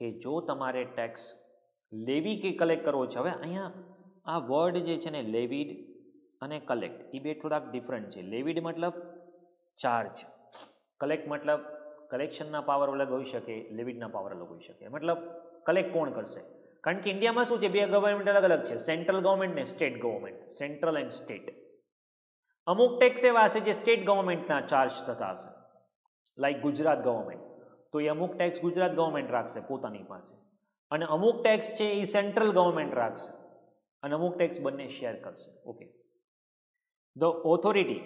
કે જો તમારે ટેક્સ લેવી કે કલેક્ટ કરવો છે. હવે અહીંયા આ વર્ડ જે છે ને, લેવિડ અને કલેક્ટ, એ બે થોડાક ડિફરન્ટ છે. લેવિડ મતલબ ચાર્જ, કલેક્ટ મતલબ કલેક્શનના પાવર અલગ હોઈ શકે, લેવિડના પાવર અલગ હોઈ શકે. મતલબ કલેક્ટ કોણ કરશે? કારણ કે ઇન્ડિયામાં શું છે, બે ગવર્મેન્ટ અલગ અલગ છે, સેન્ટ્રલ ગવર્મેન્ટ ને state government, central and state. અમુક ટેક્સ એવા હશે જે સ્ટેટ ગવર્મેન્ટના ચાર્જ થતા હશે, લાઈક ગુજરાત ગવર્મેન્ટ, તો એ અમુક ટેક્સ ગુજરાત ગવર્મેન્ટ રાખશે પોતાની પાસે, અને અમુક ટેક્સ છે એ સેન્ટ્રલ ગવર્મેન્ટ રાખશે, અને અમુક ટેક્સ બંને શેર કરશે. Okay. The authority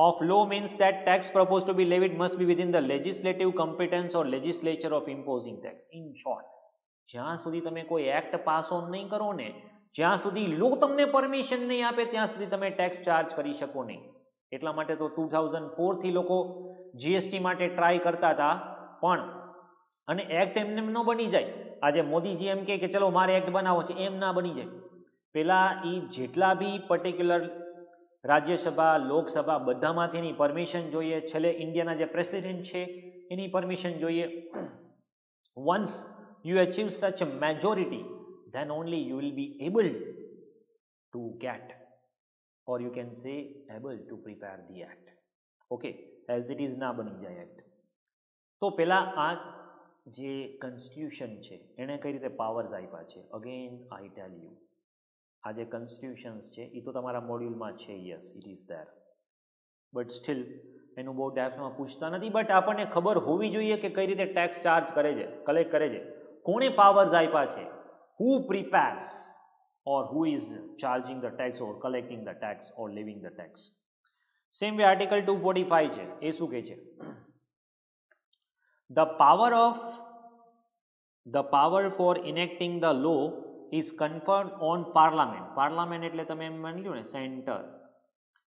of law means that tax proposed to be levied must be within the legislative competence or legislature of imposing tax. In short, જ્યાં સુધી તમે કોઈ એક્ટ પાસ ઓન નહીં કરો ને, જ્યાં સુધી લો તમને પરમિશન નહીં આપે ત્યાં સુધી તમે ટેક્સ ચાર્જ કરી શકો નહીં. એટલા માટે તો 2004 થી લોકો જીએસટી માટે ટ્રાય કરતા હતા, પણ અને એક્ટ એમને ન બની જાય. આજે મોદીજી એમ કે ચલો મારે એક્ટ બનાવો છે, એમ ના બની જાય. પેલા એ જેટલા બી પર્ટિક્યુલર રાજ્યસભા, લોકસભા બધામાંથી એની પરમિશન જોઈએ, છેલ્લે ઇન્ડિયાના જે પ્રેસિડેન્ટ છે એની પરમિશન જોઈએ. Once you achieve such a majority, then only you will be able to get, or you can say able to prepare the act. Okay, as it is ના બની જાય એક્ટ. તો પેલા આ જે કોન્સ્ટિટ્યુશન છે એને કઈ રીતે પાવર્સ આપ્યા છે, અગેન આઈ ટેલ યુ. આ જે કોન્સ્ટિટ્યુશન્સ છે એ તો તમારા મોડ્યુલમાં છે, yes it is there, but still એનું બહુ ડેપ્થમાં પૂછતા નથી. બટ આપણને ખબર હોવી જોઈએ કે કઈ રીતે ટેક્સ ચાર્જ કરે છે, કલેક્ટ કરે છે, કોણે પાવર્સ આપ્યા છે, હુ prepares or who is charging the tax or collecting the tax or levying the tax. Same way article 245 છે, એ શું કહે છે? The power for enacting the law is conferred on parliament. Parliament એટલે તમે એમ માની લ્યો ને,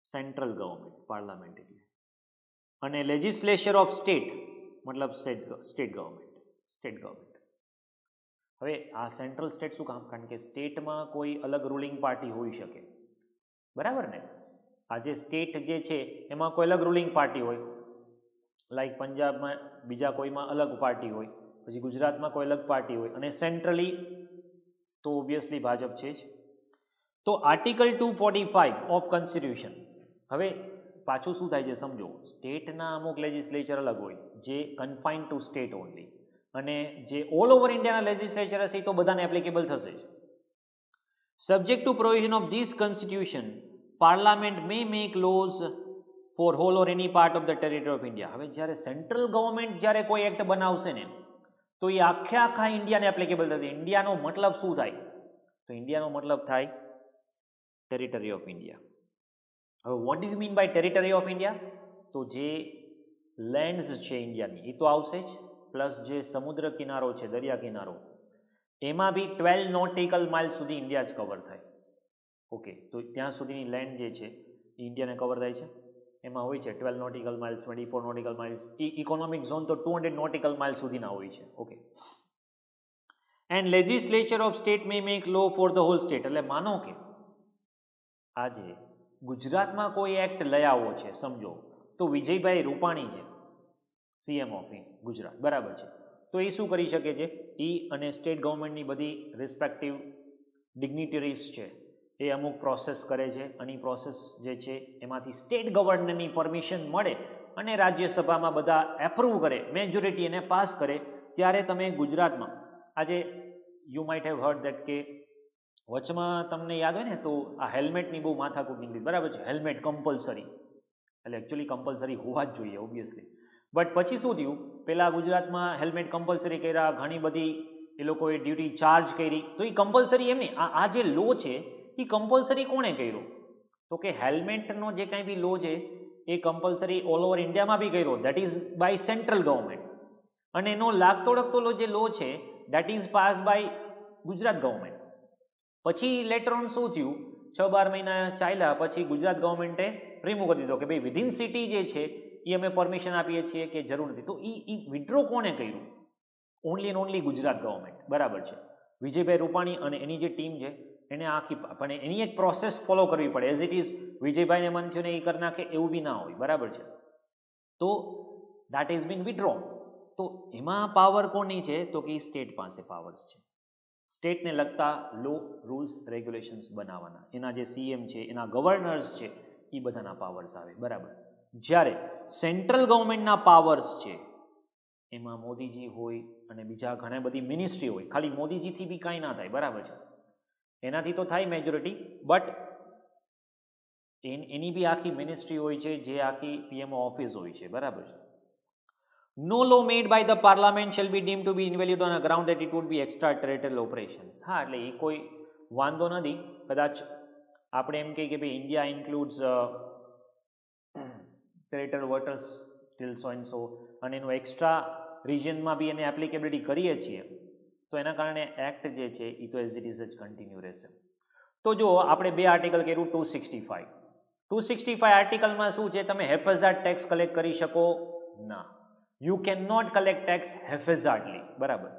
સેન્ટ્રલ ગવર્મેન્ટ, પાર્લામેન્ટ એટલે, અને લેજિસ્લેચર ઓફ સ્ટેટ મતલબ સ્ટેટ ગવર્મેન્ટ. હવે આ સેન્ટ્રલ સ્ટેટ શું કામ? કારણ કે સ્ટેટમાં કોઈ અલગ રૂલિંગ પાર્ટી હોઈ શકે, બરાબર ને? આ જે સ્ટેટ જે છે એમાં કોઈ અલગ રૂલિંગ પાર્ટી હોય, લાઈક પંજાબમાં બીજા કોઈમાં અલગ પાર્ટી હોય, પછી ગુજરાતમાં કોઈ અલગ પાર્ટી હોય, અને સેન્ટ્રલી તો ઓબ્વિયસલી ભાજપ છે જ. તો આર્ટિકલ 245 ઓફ કોન્સ્ટિટ્યુશન, હવે પાછું શું થાય છે સમજો, સ્ટેટના અમુક લેજિસ્લેચર અલગ હોય જે કન્ફાઇન ટુ સ્ટેટ ઓનલી, અને જે ઓલ ઓવર ઇન્ડિયાના લેજિસ્લેચર હશે એ તો બધાને એપ્લિકેબલ થશે જ. Subject to provision of this constitution, parliament may make laws for whole or any part of the territory of India. હવે જ્યારે સેન્ટ્રલ ગવર્મેન્ટ જ્યારે કોઈ એક્ટ બનાવશે ને, તો એ આખા ઇન્ડિયાને એપ્લિકેબલ થશે. ઇન્ડિયાનો મતલબ શું થાય? તો ઇન્ડિયાનો મતલબ થાય ટેરિટરી ઓફ ઇન્ડિયા. હવે what do you mean by territory of India? તો જે લેન્ડ્સ છે ઇન્ડિયાની એ તો આવશે જ, પ્લસ જે સમુદ્ર કિનારો છે, દરિયા કિનારો, એમાં બી 12 નોટિકલ માઇલ સુધી ઇન્ડિયા જ કવર થાય. ઓકે, તો ત્યાં સુધીની લેન્ડ જે છે એ ઇન્ડિયાને કવર થાય છે. એમાં હોય છે 12 nautical miles, 24 nautical miles, economic zone તો 200 નોટિકલ માઇલ સુધીના હોય છે. Okay. And legislature of state may make law for the whole state. એટલે માનો કે આજે ગુજરાતમાં કોઈ એક્ટ લઈ આવવો છે સમજો તો વિજયભાઈ રૂપાણી છે સીએમ ઓફ ગુજરાત, બરાબર છે, તો એ શું કરી શકે છે, એ અને સ્ટેટ ગવર્મેન્ટની બધી રિસ્પેક્ટિવ ડિગ્નિટરીઝ છે એ અમુક પ્રોસેસ કરે છે અને પ્રોસેસ જે છે એમાંથી સ્ટેટ ગવર્નરની પરમિશન મળે અને રાજ્યસભામાં બધા એપ્રૂવ કરે, મેજોરિટી એને પાસ કરે, ત્યારે તમે ગુજરાતમાં આજે you might have hard that કે વચમાં તમને યાદ હોય ને તો આ હેલ્મેટની બહુ માથાકૂટ નીકળી, બરાબર છે, હેલ્મેટ કમ્પલસરી, એટલે એકચ્યુઅલી કમ્પલસરી હોવા જ જોઈએ ઓબ્વિયસલી, બટ પછી શું થયું, પહેલાં ગુજરાતમાં હેલ્મેટ કમ્પલસરી કર્યા, ઘણી બધી એ લોકોએ ડ્યુટી ચાર્જ કરી, તો એ કમ્પલસરી એમ નહીં, આ જે લો છે એ કમ્પલસરી કોણે કર્યો, તો કે હેલ્મેટનો જે કાંઈ બી લો છે એ કમ્પલસરી ઓલ ઓવર ઇન્ડિયામાં બી કર્યો, that is by central government, અને એનો લાગતો વળગતો જે લો છે that is pass by Gujarat government. પછી લેટર ઓન શું થયું, 6-12 મહિના ચાલ્યા પછી ગુજરાત ગવર્મેન્ટે રિમૂવ કરી દીધો કે ભાઈ વિધિન સિટી જે છે એ અમે પરમિશન આપીએ છીએ કે જરૂર નથી, તો એ વિડ્રો કોણે કર્યું, only and only Gujarat government, બરાબર છે, વિજયભાઈ રૂપાણી અને એની જે ટીમ છે એને આખી, પણ એની એક પ્રોસેસ ફોલો કરવી પડે, એઝ ઇટ ઇઝ વિજયભાઈને મન થયું ને એ કરી નાખે એવું બી ના હોય, બરાબર છે, તો દેટ ઇઝ બીન વિડ્રોન. તો એમાં પાવર કોની છે, તો કે સ્ટેટ પાસે પાવર્સ છે, સ્ટેટને લગતા લો રૂલ્સ રેગ્યુલેશન્સ બનાવવાના, એના જે સીએમ છે, એના ગવર્નર્સ છે, એ બધાના પાવર્સ આવે, બરાબર. જ્યારે સેન્ટ્રલ ગવર્મેન્ટના પાવર્સ છે એમાં મોદીજી હોય અને બીજા ઘણા બધી મિનિસ્ટ્રી હોય, ખાલી મોદીજીથી બી કાંઈ ના થાય, બરાબર છે, એનાથી તો થાય મેજોરિટી, બટ એની બી આખી મિનિસ્ટ્રી હોય છે, જે આખી પીએમઓ ઓફિસ હોય છે, બરાબર છે. No law made by the parliament shall be deemed to be invalid on a ground that it would be extra territorial operations. હા, એટલે એ કોઈ વાંધો નથી, કદાચ આપણે એમ કહીએ કે ભાઈ India includes territorial waters till so and so, અને એનું એક્સ્ટ્રા રિજનમાં બી એને એપ્લિકેબિલિટી કરીએ છીએ, તો એના કારણે એક્ટ જે છે એ તો એઝ ઇટ ઇઝ જ કન્ટિન્યુ રહેશે. તો જો આપણે 2 આર્ટિકલ કર્યું, 265 આર્ટિકલમાં શું છે, તમે હેફેઝાર્ડ ટેક્સ કલેક્ટ કરી શકો ના, you can not collect tax haphazardly, બરાબર.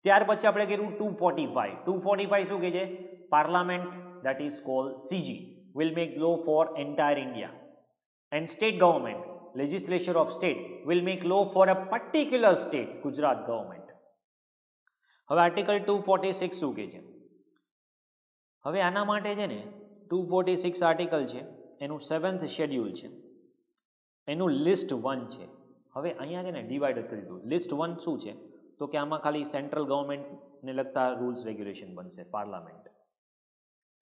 ત્યાર પછી આપણે કર્યું 245 શું કહે છે, parliament that is called CG will make law for entire India and state government legislature of state will make law for a particular state, Gujarat government. હવે article 246 શું કહે છે, હવે આના માટે છે ને 246 આર્ટિકલ છે, એનું 7th શેડ્યુલ છે, એનું લિસ્ટ 1 છે. હવે અહીંયા છે ને ડિવાઈડ કરી દીધું, લિસ્ટ 1 શું છે, તો કે આમાં ખાલી સેન્ટ્રલ ગવર્મેન્ટને લગતા રૂલ્સ રેગ્યુલેશન બનશે, પાર્લામેન્ટ.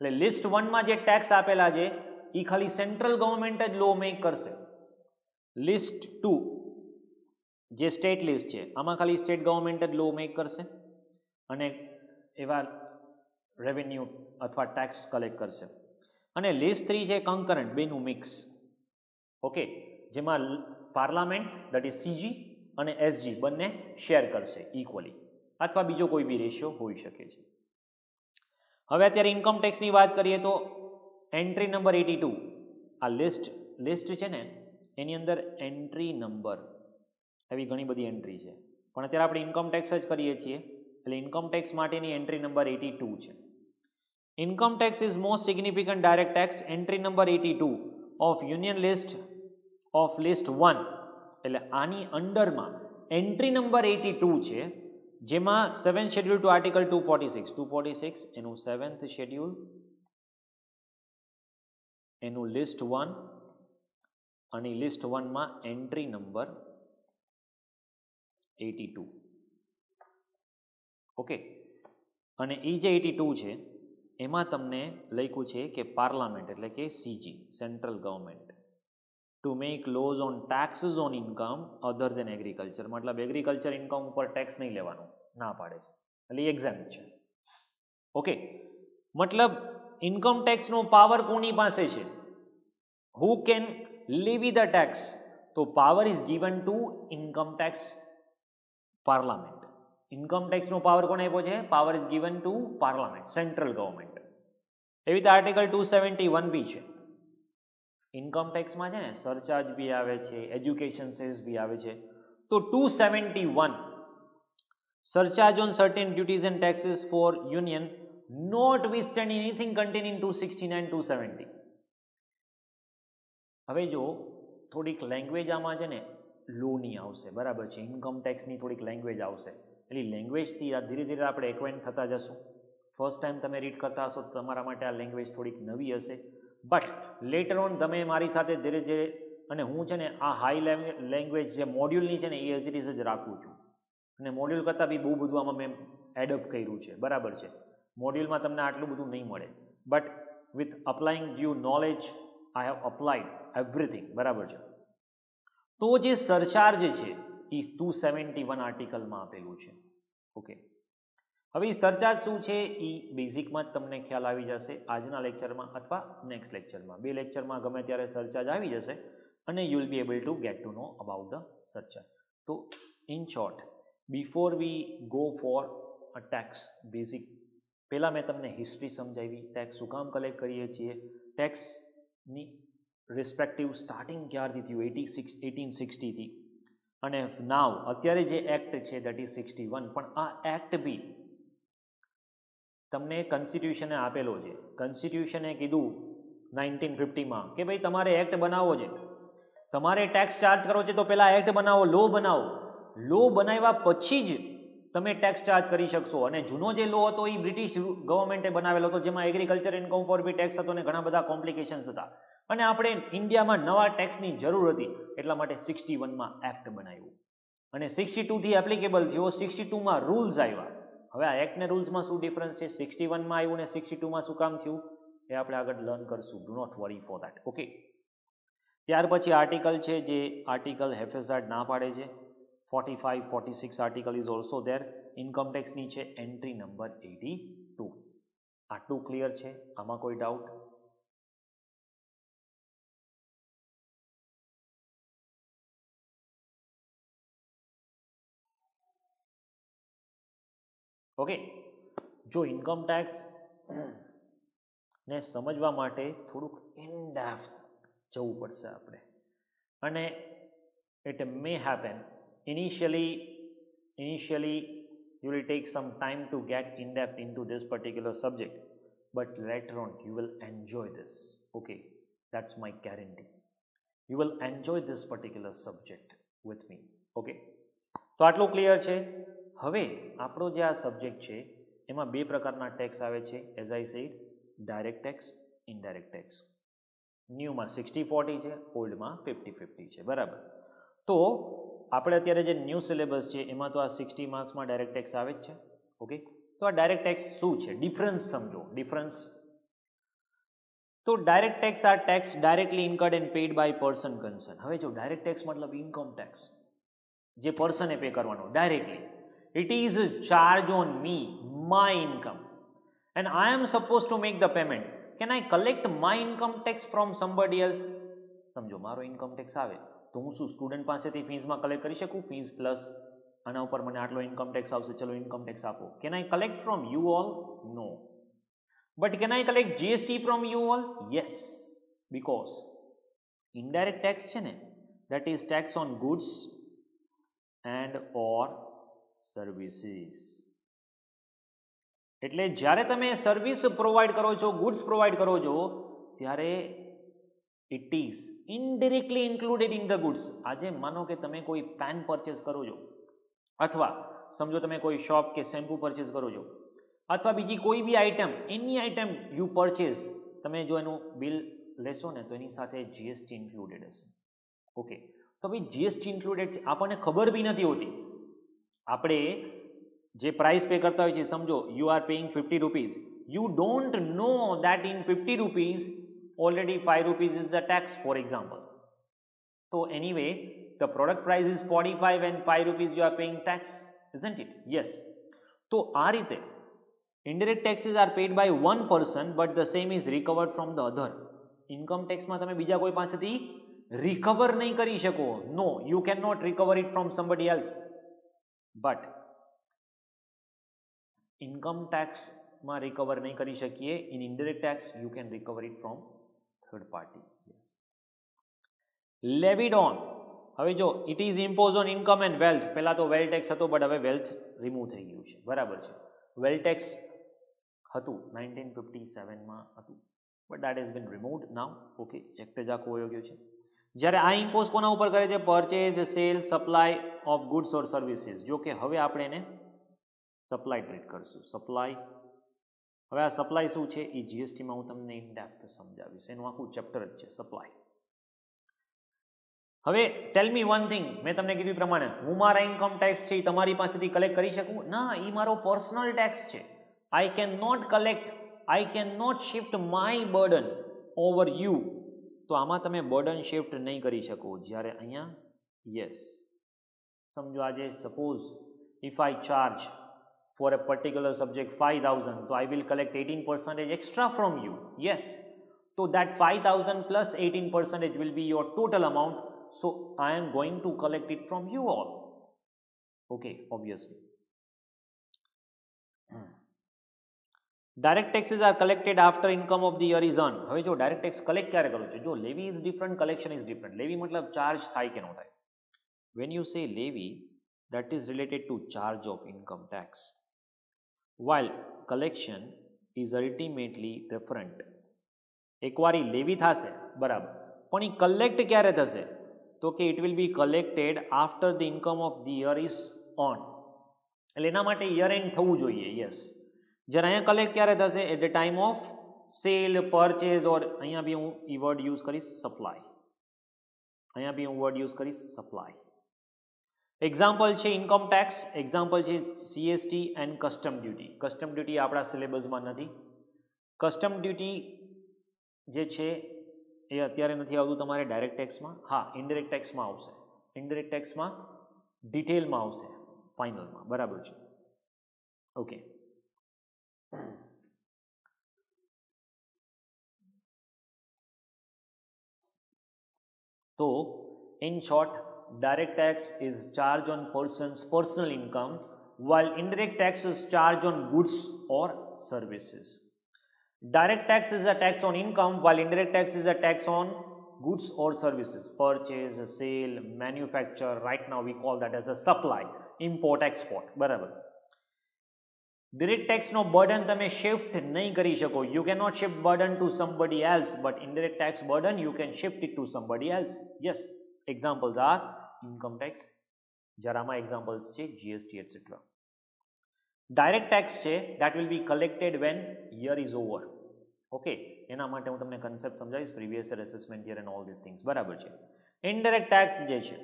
એટલે લિસ્ટ 1માં જે ટેક્સ આપેલા છે એ ખાલી સેન્ટ્રલ ગવર્મેન્ટ જ લો મેક કરશે. લિસ્ટ 2 જે સ્ટેટ લિસ્ટ છે આમાં ખાલી સ્ટેટ ગવર્મેન્ટ જ લો મેક કરશે અને એવા રેવન્યુ અથવા ટેક્સ કલેક્ટ કરશે. અને લિસ્ટ 3 છે કન્કરન્ટ, બેનું મિક્સ, ઓકે, જેમાં પાર્લામેન્ટ દેટ ઇઝ સીજી અને એસજી બંને શેર કરશે ઇક્વલી, અથવા બીજો કોઈ બી રેશિયો હોઈ શકે છે. હવે અત્યારે ઇન્કમ ટેક્સની વાત કરીએ તો એન્ટ્રી નંબર 82, આ લિસ્ટ છે ને એની અંદર એન્ટ્રી નંબર એવી ઘણી બધી એન્ટ્રી છે, પણ અત્યારે આપણે ઇન્કમ ટેક્સ જ કરીએ છીએ એટલે ઇન્કમ ટેક્સ માટેની એન્ટ્રી નંબર 82 છે. Income tax is most significant direct tax. Entry number 82 of union list of list 1, એટલે આની અંડરમાં એન્ટ્રી નંબર 82 છે, જેમાં 7th શેડ્યુલ ટુ આર્ટિકલ 246 એનું 7th શેડ્યુલ, એનું લિસ્ટ 1 અને લિસ્ટ 1માં એન્ટ્રી નંબર 82, ઓકે. અને એ જે 82 છે એમાં તમને લખ્યું છે કે પાર્લામેન્ટ એટલે કે CG central government to make laws on taxes on income other than agriculture, મતલબ એગ્રીકલ્ચર ઇન્કમ ઉપર ટેક્સ નહીં લેવાનું, ના પાડે છે, એટલે એક્ઝેમ્પ્ટ છે, ઓકે. મતલબ ઇન્કમ ટેક્સનો પાવર કોની પાસે છે, who can levy the tax, તો power is given to income tax parliament. Income ટેક્સનો પાવર કોને આપ્યો છે, power is given to parliament, central government. એવી રીતે આર્ટિકલ 271 બી છે. ઇન્કમ ટેક્સમાં છે ને સરચાર્જ બી આવે છે, એજ્યુકેશન સેસ બી આવે છે. તો 271 surcharge on certain duties and taxes for union notwithstanding anything contained in 269, 270. હવે જો થોડીક લેંગ્વેજ આમાં છે ને લોની આવશે, બરાબર છે, ઇન્કમ ટેક્સની થોડીક લેંગ્વેજ આવશે, એટલે લેંગ્વેજથી આ ધીરે ધીરે આપણે એક્વાઇન્ટ થતા જશું. ફર્સ્ટ ટાઈમ તમે રીડ કરતા હશો તો તમારા માટે આ લેંગ્વેજ થોડીક નવી હશે, બટ લેટર ઓન તમે મારી સાથે ધીરે ધીરે, અને હું છે ને આ હાઈ લેંગ્વેજ જે મોડ્યુલની છે ને એ એઝ ઇટ ઇઝ જ રાખું છું, અને મોડ્યુલ કરતાં બી બહુ બધું આમાં મેં એડઅપ કર્યું છે, બરાબર છે. મોડ્યુલમાં તમને આટલું બધું નહીં મળે, but with applying due knowledge I have applied everything, બરાબર છે. તો જે સરચાર્જ છે એ 271 આર્ટિકલમાં આપેલું છે. ઓકે, હવે એ સરચાર્જ શું છે એ બેઝિકમાં જ તમને ખ્યાલ આવી જશે આજના લેક્ચરમાં અથવા નેક્સ્ટ લેક્ચરમાં. બે લેક્ચરમાં ગમે ત્યારે સરચાર્જ આવી જશે અને you will be able to get to know about the surcharge. તો in short, before we go for a tax basic, પહેલાં મેં તમને હિસ્ટ્રી સમજાવી, ટેક્સ શું કામ કલેક્ટ કરીએ છીએ, ટેક્સની રિસ્પેક્ટિવ સ્ટાર્ટિંગ ક્યારથી થયું, 1860થી, અને નાવ અત્યારે જે એક્ટ છે દેટ ઇઝ 61. પણ આ એક્ટ બી તમને કોન્સ્ટિટ્યુશને આપેલો છે. કોન્સ્ટિટ્યુશને કીધું 1950માં કે ભાઈ તમારે એક્ટ બનાવવો છે, તમારે ટેક્સ ચાર્જ કરવો છે તો પહેલાં એક્ટ બનાવો, લો બનાવો, લો બનાવ્યા પછી જ તમે ટેક્સ ચાર્જ કરી શકશો. અને જૂનો જે લો હતો એ બ્રિટિશ ગવર્મેન્ટે બનાવેલો હતો, જેમાં એગ્રીકલ્ચર ઇન્કમ ફોર બી ટેક્સ હતો અને ઘણા બધા કોમ્પ્લિકેશન્સ હતા, અને આપણે ઇન્ડિયામાં નવા ટેક્સની જરૂર હતી, એટલા માટે 61માં એક્ટ બનાવ્યું, અને 62થી એપ્લિકેબલ થયો, 62માં રૂલ્સ આવ્યા. હવે આ એક્ટ ને રૂલ્સમાં શું ડિફરન્સ છે, 61માં આવ્યું ને 62માં શું કામ થયું એ આપણે આગળ લર્ન કરશું. Do not worry for that. Okay, ત્યાર પછી આર્ટિકલ છે જે આર્ટિકલ હેફેઝાર્ડ ના પાડે છે, 45, 46 article is also there. Income ટેક્સની છે એન્ટ્રી નંબર 82. આટલું ક્લિયર છે? આમાં કોઈ ડાઉટ? ઓકે, જો ઇન્કમ ટેક્સ ને સમજવા માટે થોડુંક ઇન ડેપ્થ જવું પડશે આપણે, અને it may happen initially you will take some time to get in depth into this particular subject, but later on you will enjoy this. Okay, that's my guarantee. You will enjoy this particular subject with me. Okay, તો આટલું clear છે. હવે આપણો જે આ subject છે એમાં બે પ્રકારના ટેક્સ આવે છે, as I said, direct tax, indirect tax. ન્યૂમાં 60-40 છે, ઓલ્ડમાં 50-50 છે, બરાબર. તો આપણે અત્યારે જે ન્યૂ સિલેબસ છે એમાં તો આ 60 માર્ક્સમાં ડાયરેક્ટ ટેક્સ આવે જ છે. ઓકે, તો આ ડાયરેક્ટ ટેક્સ શું છે, ડિફરન્સ સમજો. ડિફરન્સ, તો direct tax are tax directly incurred and paid by person concern. હવે જો ડાયરેક્ટ ટેક્સ મતલબ ઇન્કમ ટેક્સ જે પર્સને પે કરવાનો directly. It is a charge on me, my income, and I am supposed to make the payment. Can I collect my income tax from somebody else? સમજો, મારો income tax આવે તો હું શું student પાસેથી ફીસમાં કલેક્ટ કરી શકું? ફીસ પ્લસ આના ઉપર મને આટલો ઇન્કમ ટેક્સ આવશે, ચલો ઇન્કમ ટેક્સ આપો. Can I collect from you all? No. But can I collect GST from you all? Yes, because indirect tax છે ને, that is tax on goods and or services. એટલે જ્યારે તમે service provide કરો છો, goods provide કરો છો, ત્યારે it is indirectly included in the goods. આજે માનો કે તમે કોઈ પેન પરચેસ કરો છો, અથવા સમજો તમે કોઈ શોપ કે શેમ્પુ પરચેસ કરો છો, અથવા બીજી કોઈ બી આઈટમ, એની આઈટમ યુ પરચેસ, તમે જો એનું બિલ લેશો ને તો એની સાથે જીએસટી ઇન્ક્લુડેડ હશે. ઓકે, તો ભાઈ જીએસટી ઇન્ક્લુડેડ છે, આપણને ખબર બી નથી હોતી. આપણે જે પ્રાઇસ પે કરતા હોય છે, સમજો you are paying 50 rupees, you don't know that in 50 rupees already 5 rupees is the tax, for example. So anyway, the product price is 45 and 5 rupees you are paying tax, isn't it? Yes. So આ રીતે indirect taxes are paid by one person but the same is recovered from the other. Income tax માં તમે બીજા કોઈ પાસેથી recover નહીં કરી શકો. No, you cannot recover it from somebody else. But income tax માં recover નહીં કરી શકીએ. In indirect tax you can recover it from third party. Yes. Levied on. હવે જો it is imposed on income and wealth. પહેલા તો wealth tax હતો, but હવે વેલ્થ રિમૂવ થઈ ગયું છે, બરાબર છે. વેલ્થ ટેક્સ હતું 1957માં હતું, but that is been removed now. Okay, act જ આખો વયો ગયો છે. જ્યારે આ ઇમ્પોઝ કોના ઉપર કરે છે? Purchase, cell, supply of goods or services. જો કે હવે આપણે એને સપ્લાય ટ્રીટ કરશું. સપ્લાય. હવે આ સપ્લાય શું છે એ જીએસટીમાં હું તમને ઇન ડેપ્થ સમજાવીશ. એનું આખું ચેપ્ટર જ છે સપ્લાય. હવે ટેલ મી વન થિંગ, મેં તમને કીધું પ્રમાણે હું મારા ઇન્કમ ટેક્સ છે એ તમારી પાસેથી કલેક્ટ કરી શકું? ના, એ મારો પર્સનલ ટેક્સ છે. I can not collect, I can not shift my burden over you. તો આમાં તમે બર્ડન શિફ્ટ નહીં કરી શકો. જ્યારે અહીંયા યસ, સમજો આજે suppose if I charge for a particular subject 5,000, so I will collect 18% extra from you. Yes, so that 5,000 plus 18% will be your total amount. So I am going to collect it from you all. Okay, obviously. Direct taxes are collected after income of the year is earned. હવે જો direct tax collect ક્યારે કરવું છે? જો levy is different, collection is different. levy મતલબ charge થાય કે ન થાય. When you say levy, that is related to charge of income tax, while collection is ultimately different. એકવાર એ લેવી થશે બરાબર, પણ એ કલેક્ટ ક્યારે થશે? તો કે it will B collected after the income of the year is on. એટલે એના માટે યર એન્ડ થવું જોઈએ. યસ, જ્યારે અહીંયા કલેક્ટ ક્યારે થશે? At the time of sale, purchase, or અહીંયા બી હું એ વર્ડ યુઝ કરીશ સપ્લાય. અહીંયા બી હું વર્ડ યુઝ કરીશ સપ્લાય. એક્ઝામ્પલ છે ઇન્કમ ટેક્સ, એક્ઝામ્પલ છે CST and custom duty. Custom duty આપણા સિલેબસમાં નથી. કસ્ટમ ડ્યુટી જે છે એ અત્યારે નથી આવતું તમારે ડાયરેક્ટ ટેક્સમાં. હા, ઇનડાયરેક્ટ ટેક્સમાં આવશે. ઇનડાયરેક્ટ ટેક્સમાં ડિટેલમાં આવશે ફાઇનલમાં. બરાબર છે. ઓકે, તો in short, direct tax is charged on person's personal income, while indirect tax is charged on goods or services. Direct tax is a tax on income, while indirect tax is a tax on goods or services. Purchase, sale, manufacture. Right now we call that as a supply, import, export. બરાબર. Direct tax નો burden તમે shift નહીં કરી શકો. You cannot shift burden to somebody else, but indirect tax burden you can shift it to somebody else. Yes, examples are income tax, જરામાં examples છે GST etc. Direct tax છે that will be collected when year is over. Okay, એના માટે હું તમને concept સમજાવીશ, previous year assessment year and all these things. બરાબર છે. Indirect tax જે છે,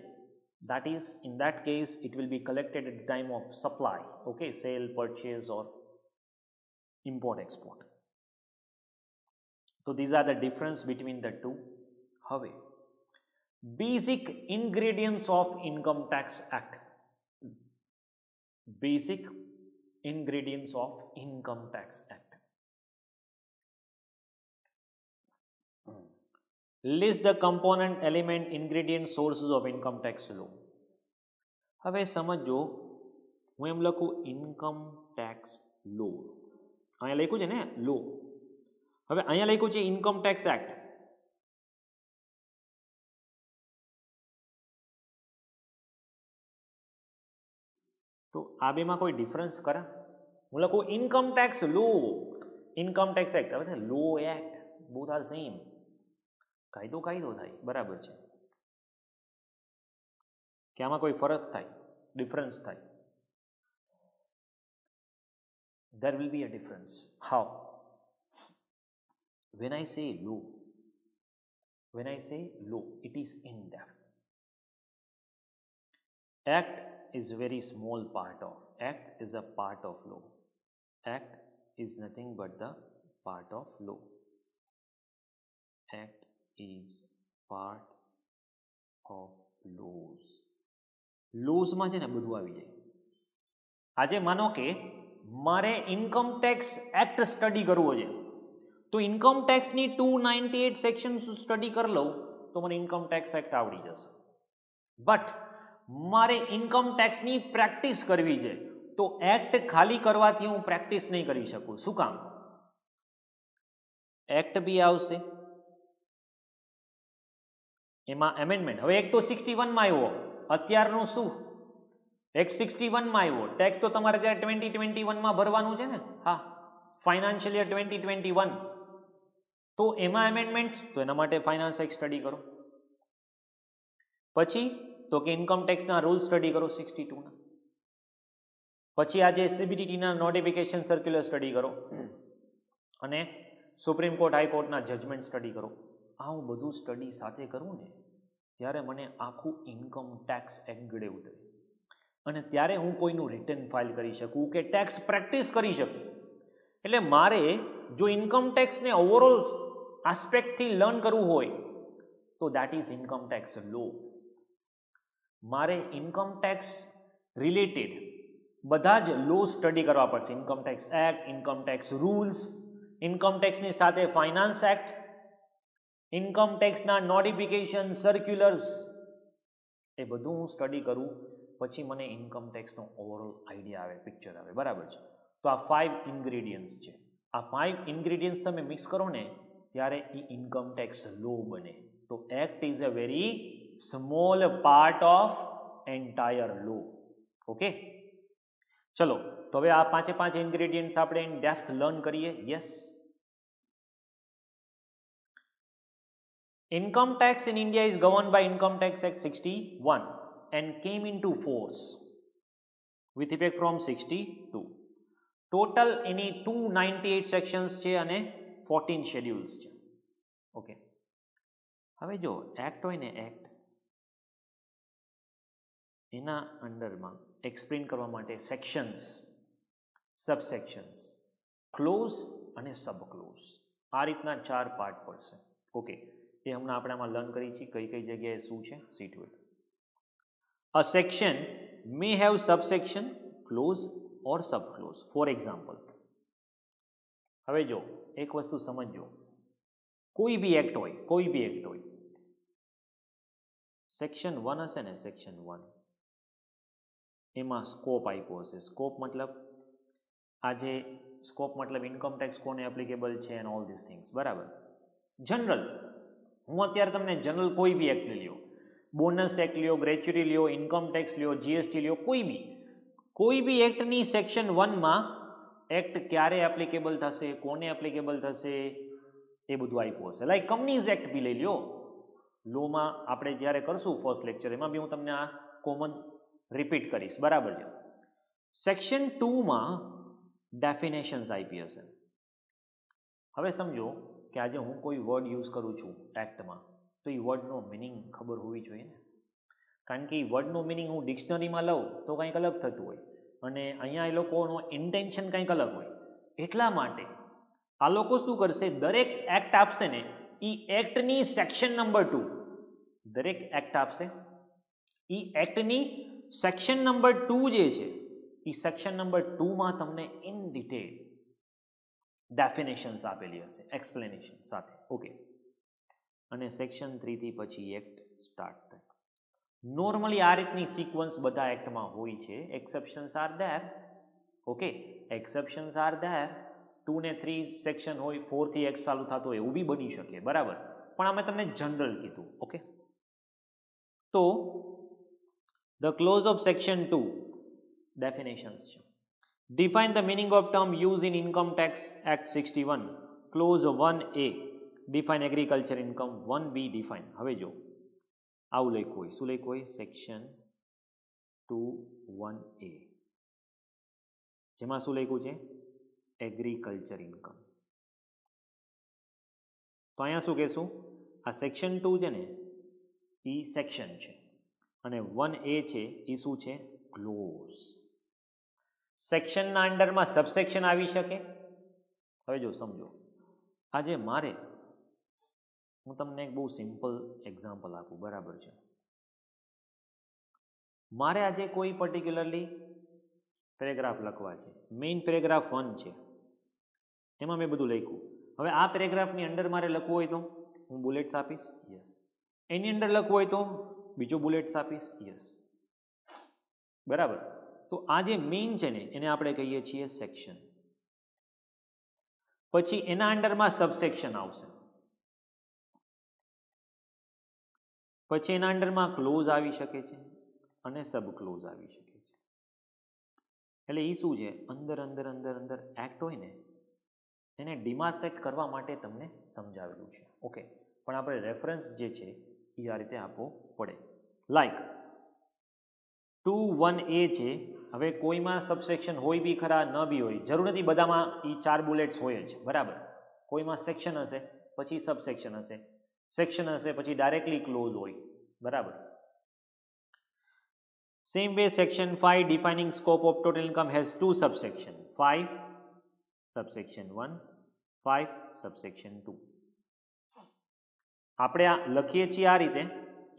that is, in that case it will be collected at the time of supply. Okay, sale, purchase or import, export. So these are the difference between the two. હવે basic ingredients of Income Tax Act. Basic ingredients of Income Tax Act. List the component, element, ingredient, sources of income tax law. હવે સમજો, હું એમ લખું income tax લો. અહીંયા લખ્યું છે ને લો. હવે અહીંયા લખ્યું છે ઇન્કમ ટેક્સ એક્ટ. તો આ બેમાં કોઈ ડિફરન્સ ખરા? હું લખું ઇન્કમ ટેક્સ લો, ઇન્કમ ટેક્સ એક્ટ. હવે ને લો એક્ટ, બોથ આર સેમ. કાયદો કાયદો થાય. બરાબર છે કે આમાં કોઈ ફરક થાય, ડિફરન્સ થાય? There will be a difference. How? When I say law, it is in depth. Act is very small part of. Act is a part of law. Act is nothing but the part of law. Act is part of laws. Laws માં છે ને બધું આવી જાય. આજે માનો કે મારે ઇન્કમ ટેક્સ એક્ટ સ્ટડી કરવો છે, તો ઇન્કમ ટેક્સની 298 સેક્શન સ્ટડી કરી લઉં તો મને ઇન્કમ ટેક્સ એક્ટ આવડી જશે. બટ મારે ઇન્કમ ટેક્સની પ્રેક્ટિસ કરવી છે, તો એક્ટ ખાલી કરવાથી હું પ્રેક્ટિસ નહીં કરી શકું. શું કામ? એક્ટ બી આવશે, એમાં એમેન્ડમેન્ટ. હવે એક તો 61માં આવ્યો, અત્યારનું શું? એક્ટ 61માં આવ્યો. ટેક્સ તો તમારે ત્યારે 2021માં ભરવાનું છે ને. હા, ફાઇનાન્શિયલ યર 2021, તો એમાં એમેન્ડમેન્ટ્સ, તો એના માટે ફાઇનાન્સ એક્ટ સ્ટડી કરો. પછી તો કે ઇન્કમ ટેક્સના રૂલ સ્ટડી કરો 62ના. પછી આજે સીબીડીટીના નોટિફિકેશન સર્ક્યુલર સ્ટડી કરો અને સુપ્રીમ કોર્ટ હાઈકોર્ટના જજમેન્ટ સ્ટડી કરો. આ હું બધું સ્ટડી સાથે કરું ને ત્યારે મને આખું ઇન્કમ ટેક્સ એક્ટ ગળે ઉતરે અને ત્યારે હું કોઈનું રિટર્ન ફાઇલ કરી શકું કે ટેક્સ પ્રેક્ટિસ કરી શકું. એટલે મારે જો ઇન્કમ ટેક્સને ઓવરઓલ આસ્પેક્ટથી લર્ન કરવું હોય તો દેટ ઇઝ ઇન્કમ ટેક્સ લો. મારે ઇન્કમ ટેક્સ રિલેટેડ બધા જ લો સ્ટડી કરવા પડશે. Income tax act, income tax rules, income ટેક્સની સાથે ફાઇનાન્સ એક્ટ, ઇન્કમ ટેક્સના નોટિફિકેશન સર્ક્યુલર્સ, એ બધું હું સ્ટડી કરું પછી મને ઇન્કમ ટેક્સનો ઓવરઓલ આઈડિયા આવે, પિક્ચર આવે. બરાબર છે. તો આ 5 ઇન્ગ્રેડિયન્ટ્સ છે. આ 5 ઇન્ગ્રેડિયન્ટ્સ તમે મિક્સ કરો ને ત્યારે એ ઇન્કમ ટેક્સ લો બને. તો act is a very small part of entire law. Okay, ચલો તો હવે આ 5 ઇન્ગ્રેડિયન્ટ્સ આપણે ઇન ડેપ્થ લર્ન કરીએ. Yes, income tax in India is governed by Income Tax Act 61 and came into force with effect from 62. Total any 298 sections છે અને 14 schedules છે. Okay, હવે જો એક્ટ હોય ને એક્ટ, એના અંડરમાં એક્સપ્લેન કરવા માટે સેક્શન્સ, સબસેક્શન્સ, ક્લોઝ અને સબ ક્લોઝ, આ રીતના 4 પાર્ટ પડશે. ઓકે, એ હમણાં આપણે આમાં લર્ન કરી છીએ કઈ કઈ જગ્યાએ શું છે. See to it. A section may have subsection, clause or sub clause. For example, હવે જો એક વસ્તુ સમજજો, કોઈ બી એક્ટ હોય, સેક્શન 1 હશે ને, સેક્શન 1 એમાં સ્કોપ આપ્યો હશે. સ્કોપ મતલબ આજે સ્કોપ મતલબ ઇન્કમ ટેક્સ કોને એપ્લિકેબલ છે એન્ડ ઓલ ધીસ થિંગ્સ. બરાબર. જનરલ, હું અત્યારે તમને જનરલ કોઈ બી એક્ટ લઈ લ્યો, બોનસ એક્ટ લ્યો, ગ્રેચ્યુટી લ્યો, ઇન્કમ ટેક્સ લ્યો, જીએસટી લ્યો, કોઈ બી એક્ટની સેક્શન 1માં એક્ટ ક્યારે એપ્લિકેબલ થશે, કોને એપ્લિકેબલ થશે, એ બધું આપ્યું હશે. લાઈક કંપનીઝ એક્ટ બી લઈ લ્યો, લોમાં આપણે જ્યારે કરશું ફર્સ્ટ લેક્ચર એમાં બી હું તમને આ કોમન રિપીટ કરીશ. બરાબર છે. સેક્શન 2માં ડેફિનેશન્સ આપી હશે. હવે સમજો કે આજે હું કોઈ વર્ડ યુઝ કરું છું એક્ટમાં, તો એ વર્ડનો મિનિંગ ખબર હોવી જોઈએ ને, કારણ કે એ વર્ડનો મિનિંગ હું ડિક્શનરીમાં લઉં તો કંઈક અલગ થતું હોય અને અહીંયા એ લોકોનો ઇન્ટેન્શન કંઈક અલગ હોય. એટલા માટે આ લોકો શું કરશે, દરેક એક્ટ આપશે ને એ એક્ટની સેક્શન નંબર 2, દરેક એક્ટ આપશે એ એક્ટની સેક્શન નંબર 2 જે છે એ સેક્શન નંબર 2માં તમને ઇન ડિટેલ ડેફિનેશન્સ આપેલી હશે, એક્સપ્લેનેશન સાથે. ઓકે, અને સેક્શન 3 થી પછી એક્ટ સ્ટાર્ટ થાય. નોર્મલી આ રીતની સિક્વન્સ બધા એક્ટમાં હોય છે. Exceptions are there. Okay, exceptions are there. 2 ને 3 સેક્શન હોય, 4 થી એક્ટ ચાલુ થતો હોય એવું બી બની શકે. બરાબર, પણ અમે તમને જનરલ કીધું. ઓકે, તો the clause of section 2 definitions છે. Define the meaning of term used in Income Tax Act 61. Clause 1A. Define agriculture income. 1B. Define. હવે જો આવું લખ્યું હોય, શું લખ્યું હોય, સેક્શન 2(1)A, જેમાં શું લખ્યું છે, એગ્રીકલ્ચર ઇન્કમ. તો અહીંયા શું કહેશું, આ સેક્શન 2 છે ને એ સેક્શન છે અને 1A છે એ શું છે, ક્લોઝ. સેક્શનના અંડરમાં સબસેક્શન આવી શકે. હવે જો સમજો, આજે મારે, હું તમને એક બહુ સિમ્પલ એક્ઝામ્પલ આપું. બરાબર છે, મારે આજે કોઈ પર્ટિક્યુલરલી પેરેગ્રાફ લખવા છે. મેઇન પેરેગ્રાફ 1 છે, એમાં મેં બધું લખ્યું. હવે આ પેરેગ્રાફની અંદર મારે લખવું હોય તો હું બુલેટ્સ આપીશ. યસ. એની અંદર લખવું હોય તો બીજો બુલેટ્સ આપીશ. યસ. બરાબર. તો આ જે મેઇન છે ને એને આપણે કહીએ છીએ સેક્શન. પછી એના અંડરમાં સબસેક્શન આવશે, પછી એના અંડરમાં ક્લોઝ આવી શકે છે અને સબ ક્લોઝ આવી શકે છે. એટલે એ શું છે, અંદર અંદર અંદર અંદર એક્ટ હોય ને એને ડિમાર્કેટ કરવા માટે તમને સમજાવેલું છે. ઓકે, પણ આપણે રેફરન્સ જે છે એ આ રીતે આપવો પડે. લાઈક 2(1)A છે. હવે કોઈમાં સબસેક્શન હોય બી ખરા, ન બી હોય, જરૂર નથી બધામાં એ 4 બુલેટ્સ હોય જ, બરાબર. કોઈમાં સેક્શન હશે પછી સબસેક્શન હશે, સેક્શન હશે પછી ડાયરેક્ટલી ક્લોઝ હોય, બરાબર. Same way section 5 defining scope of total income has 2 subsection, 5 subsection 1, 5 subsection 2. આપણે આ લખીએ છીએ આ રીતે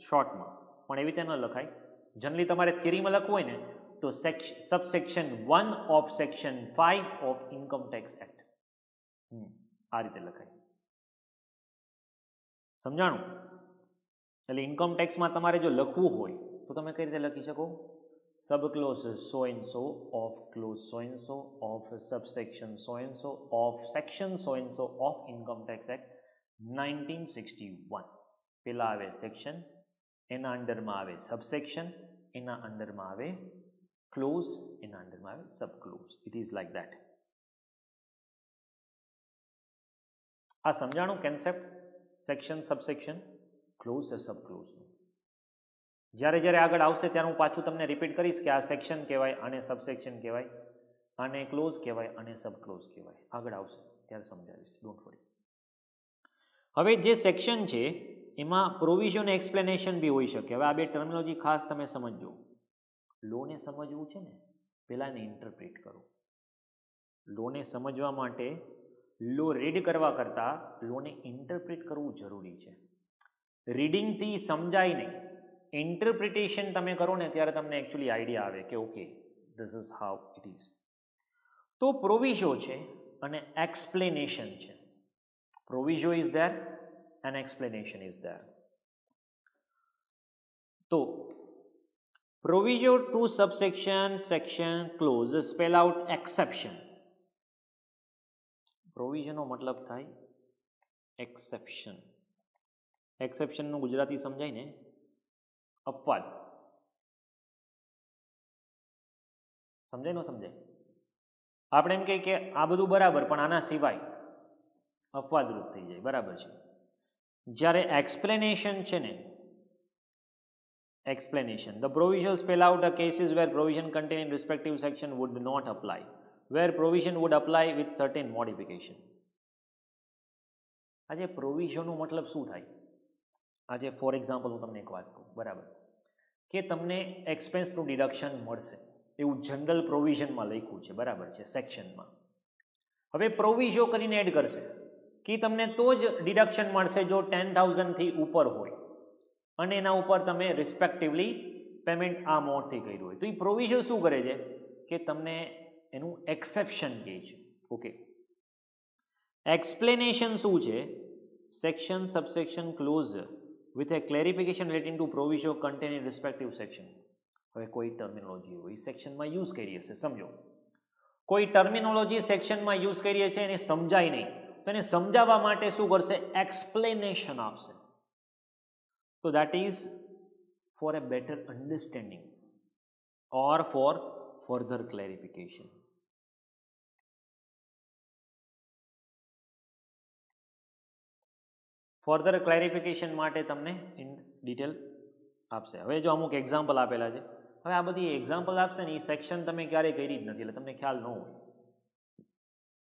શોર્ટમાં, પણ એવી રીતે ન લખાય. જનરલી તમારે થિયરીમાં લખવું હોય ને તો subsection 1 of section 5 of income tax act, આ રીતે લખાય. સમજાણું? એટલે ઇન્કમ ટેક્સમાં તમારે જો લખવું હોય તો તમે કઈ રીતે લખી શકો? Sub clause so and so of clause so and so of subsection so and so of section so and so of income tax act 1961. પેલા આવે સેક્શન, એના અંડરમાં આવે સબસેક્શન, એના અંડરમાં આવે ક્લોઝ, એના અંડરમાં આવે sub clause. It is like that. આ સમજાણું concept section, subsection, clause, sub ક્લોઝનું? જ્યારે જ્યારે આગળ આવશે ત્યારે હું પાછું તમને રિપીટ કરીશ કે આ સેક્શન કહેવાય, આને સબસેક્શન કહેવાય, આને ક્લોઝ કહેવાય, આને સબ ક્લોઝ કહેવાય. આગળ આવશે ત્યારે સમજાવીશ, ડોન્ટ વરી. હવે જે સેક્શન છે એમાં પ્રોવિઝન એક્સપ્લેનેશન બી હોઈ શકે. હવે આ બે ટર્મિનોલોજી ખાસ તમે સમજજો. લોને સમજવું છે ને પહેલાં એને ઇન્ટરપ્રિટ કરો. લોને સમજવા માટે લો રીડ કરવા કરતાં લોને ઇન્ટરપ્રિટ કરવું જરૂરી છે. રીડિંગથી સમજાય નહીં, ઇન્ટરપ્રિટેશન તમે કરો ને ત્યારે તમને એકચ્યુઅલી આઈડિયા આવે કે okay this is how it is. તો પ્રોવિઝો છે અને એક્સપ્લેનેશન છે. Proviso is there and explanation is there. તો proviso to subsection section clause spell out exception. પ્રોવિઝનનો મતલબ થાય એક્સેપ્શન. એક્સેપ્શનનું ગુજરાતી સમજાય ને? અપવાદ. સમજાય ન સમજાય? આપણે એમ કહીએ કે આ બધું બરાબર પણ આના સિવાય, અપવાદરૂપ થઈ જાય, બરાબર છે. જ્યારે એક્સપ્લેનેશન છે ને, explanation, the provision spell out the cases where provision contained in respective section would not apply, where provision would apply with certain modification. આજે પ્રોવિઝનનો મતલબ શું થાય? આજે ફોર એક્ઝામ્પલ હું તમને એક વાત કહું, બરાબર, કે તમને એક્સપેન્સનું ડિડક્શન મળશે એવું જનરલ પ્રોવિઝનમાં લખ્યું છે, બરાબર છે, સેક્શનમાં. હવે પ્રોવિઝો કરીને એડ કરશે કે તમને તો જ ડિડક્શન મળશે જો 10,000 થી ઉપર હોય અને એના ઉપર તમે રિસ્પેક્ટિવલી પેમેન્ટ આ મોડથી કર્યું હોય. તો એ પ્રોવિઝો શું કરે છે કે તમને એનું એક્સેપ્શન કહે છે. ઓકે, એક્સપ્લેનેશન શું છે? Section, subsection, clause with a clarification relating to provision contained in respective section. હવે કોઈ ટર્મિનોલોજી હોય સેક્શનમાં યુઝ કરીએ છે, સમજો કોઈ ટર્મિનોલોજી સેક્શનમાં યુઝ કરીએ છીએ એને સમજાય નહીં તો એને સમજાવવા માટે શું કરશે? એક્સપ્લેનેશન આપશે. તો that is for a better understanding or for further clarification. Further clarification માટે તમને ઇન ડિટેલ આપશે. હવે જો અમુક એક્ઝામ્પલ આપેલા છે, હવે આ બધી એક્ઝામ્પલ આપશે ને એ સેક્શન તમે ક્યારેય કરી જ નથી એટલે તમને ખ્યાલ ન હોય.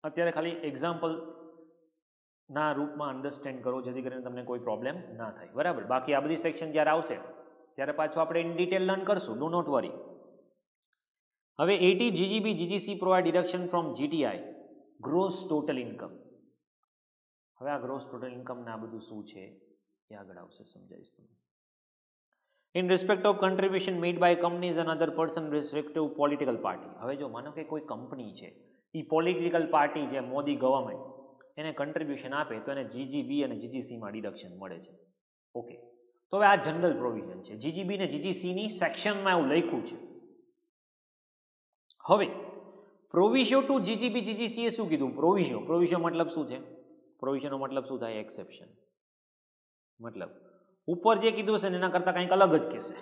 અત્યારે ખાલી એક્ઝામ્પલના રૂપમાં અન્ડરસ્ટેન્ડ કરો જેથી કરીને તમને કોઈ પ્રોબ્લેમ ના થાય, બરાબર. બાકી આ બધી સેક્શન જ્યારે આવશે ત્યારે પાછું આપણે ઇન ડિટેલ લર્ન કરશું, ડુ નોટ વરી. હવે 80 GGB GGC provide deduction from GTI gross total income. હવે આ ગ્રોસ ટોટલ ઇન્કમ ને આ બધું શું છે એ આગળ આવશે, સમજાવીશ તમને. In respect of contribution made by companies and other person respective political party. હવે જો માનો કે કોઈ કંપની છે, એ પોલિટિકલ પાર્ટી છે, મોદી ગવર્મેન્ટ, એને કન્ટ્રીબ્યુશન આપે તો એને જીજીબી અને જીજીસીમાં ડિડક્શન મળે છે. ઓકે, તો હવે આ જનરલ પ્રોવિઝન છે. જીજીબી ને જીજીસીની સેક્શનમાં એવું લખ્યું છે. હવે પ્રોવિઝો ટુ જીજીબી જીજીસી એ શું કીધું? પ્રોવિઝો. પ્રોવિઝો મતલબ શું છે? પ્રોવિઝનનો મતલબ શું થાય? એક્સેપ્શન. મતલબ ઉપર જે કીધું છે ને એના કરતાં કંઈક અલગ જ કહેશે.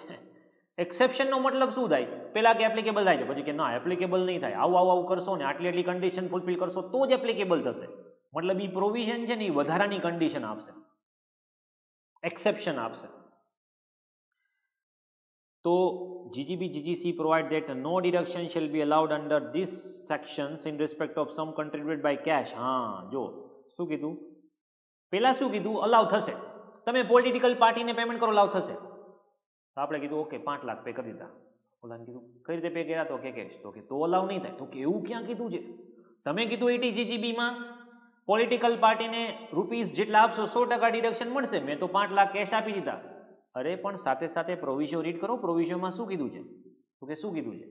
એક્સેપ્શનનો મતલબ શું થાય? પહેલા કે એપ્લિકેબલ થાય છે, પછી કે ના એપ્લિકેબલ નહીં થાય, આવું કરશો ને આટલી કન્ડિશન ફૂલફિલ કરશો તો જ એપ્લિકેબલ થશે. મતલબ એ પ્રોવિઝન છે ને એ વધારાની કન્ડિશન આપશે, એક્સેપ્શન આપશે. તો GGB GGC provide that no deduction shall be allowed under these sections in respect of sum contributed by cash. હા જો શું કીધું, પેલા શું કીધું, અલાઉ થશે, તમે પોલિટિકલ પાર્ટીને પેમેન્ટ કરો અલાઉ થશે. તો આપણે કીધું ઓકે 5 લાખ પે કરી દીધા. ઓલાને કીધું કઈ રીતે પે કર્યા, તો કે કેશ. તો કે તો અલાઉ નહીં થાય. તો કે એવું ક્યાં કીધું છે, તમે કીધું 80 GGB માં પોલિટિકલ પાર્ટીને રૂપીસ જેટલા આપશો 100% ડિડક્શન મળશે. મેં તો 5 લાખ કેશ આપી દીધા. અરે પણ સાથે સાથે પ્રોવિઝન રીડ કરો, પ્રોવિઝનમાં શું કીધું છે, તો કે શું કીધું છે,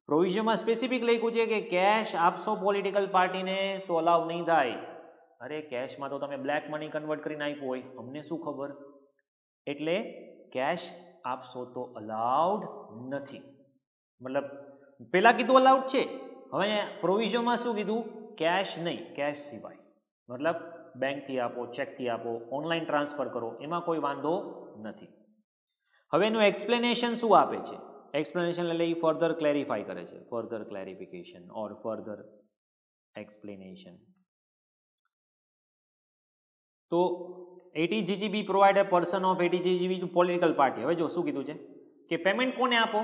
પ્રોવિઝનમાં સ્પેસિફિક લખ્યું છે કે કેશ આપશો પોલિટિકલ પાર્ટીને તો અલાઉ નહીં થાય. અરે કેશમાં તો તમે બ્લેક મની કન્વર્ટ કરીને આપ્યું હોય, અમને શું ખબર, એટલે કેશ આપશો તો અલાઉડ નથી. મતલબ પેલા કીધું અલાઉડ છે, હવે પ્રોવિઝનમાં શું કીધું, કેશ નહીં, કેશ સિવાય. મતલબ બેંકથી આપો, ચેકથી આપો, ઓનલાઈન ટ્રાન્સફર કરો, એમાં કોઈ વાંધો નથી. હવે એનું એક્સપ્લેનેશન શું આપે છે, એક્સપ્લેનેશન એટલે એ ફર્ધર ક્લેરિફાઈ કરે છે, further clarification or further explanation. તો 80 GGB provide a person of 80 GGB to political party. હવે જો શું કીધું છે કે પેમેન્ટ કોને આપો,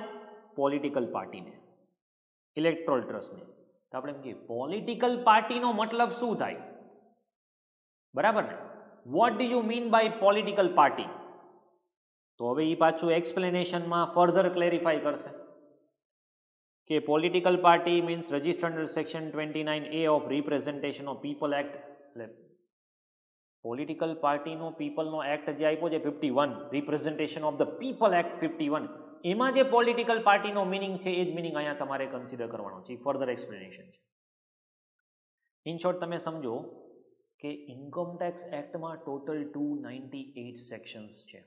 પોલિટિકલ પાર્ટીને, ઇલેક્ટોરલ ટ્રસ્ટને. તો આપણે એમ કહીએ પોલિટિકલ પાર્ટીનો મતલબ શું થાય, બરાબર ને, what do you mean by political party. તો હવે એ પાછું એક્સપ્લેનેશનમાં ફર્ધર ક્લેરિફાઈ કરશે કે political party means registered under section 29A of representation of people act. એટલે પોલિટિકલ પાર્ટીનો પીપલનો એક્ટ જે આપ્યો છે 51, representation of the people act 51, એમાં જે પોલિટિકલ પાર્ટીનો મિનિંગ છે એ જ મિનિંગ અહીંયા તમારે કન્સિડર કરવાનો છે. ફર્ધર એક્સપ્લેનેશન છે. ઇન શોર્ટ તમે સમજો કે ઇન્કમટેક્સ એક્ટમાં ટોટલ 298 સેક્શન્સ છે.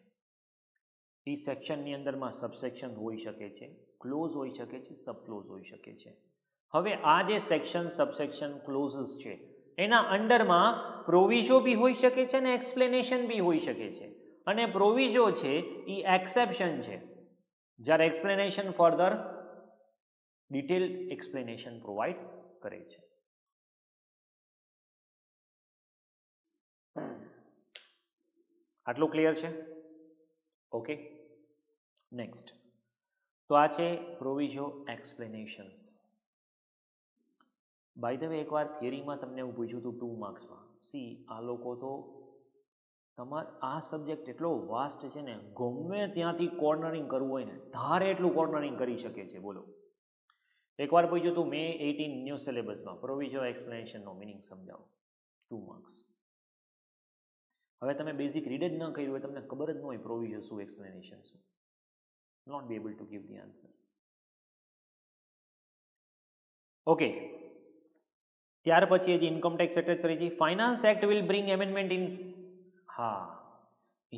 એ સેક્શનની અંદરમાં સબસેક્શન હોઈ શકે છે, ક્લોઝ હોઈ શકે છે, સબક્લોઝ હોઈ શકે છે. હવે આ જે સેક્શન, સબસેક્શન, ક્લોઝિસ છે એના અંડરમાં પ્રોવિઝો બી હોઈ શકે છે અને એક્સપ્લેનેશન બી હોઈ શકે છે. અને પ્રોવિઝો છે એ એક્સેપ્શન છે, જ્યારે explanation further detail explanation provide કરે છે. આટલું ક્લિયર છે? Okay, next. તો આ છે પ્રોવિઝો એક્સપ્લેનેશન્સ. બાય ધ વે એકવાર થિયરીમાં તમને એવું પૂછ્યું હતું 2 માર્ક્સમાં. સી આ લોકો તો તમારે આ સબ્જેક્ટ એટલો વાસ્ટ છે ને, ગમે ત્યાંથી કોર્નરિંગ કરવું હોય ને ધારે એટલું કોર્નરિંગ કરી શકે છે. બોલો, એકવાર પૂછ્યું હતું May 18 ન્યૂ સિલેબસમાં પ્રોવિઝો એક્સપ્લેનેશનનો મિનિંગ સમજાવો, 2 માર્ક્સ. હવે તમે બેઝિક રીડ જ ન કર્યું હોય, તમને ખબર જ ન હોય પ્રોવિઝો શું, એક્સપ્લેનેશન શું, not be able to give the answer. Okay, ત્યાર પછી હજી ઇન્કમટેક્સ એટેચ કરી છે. Finance act will bring amendment in. હા,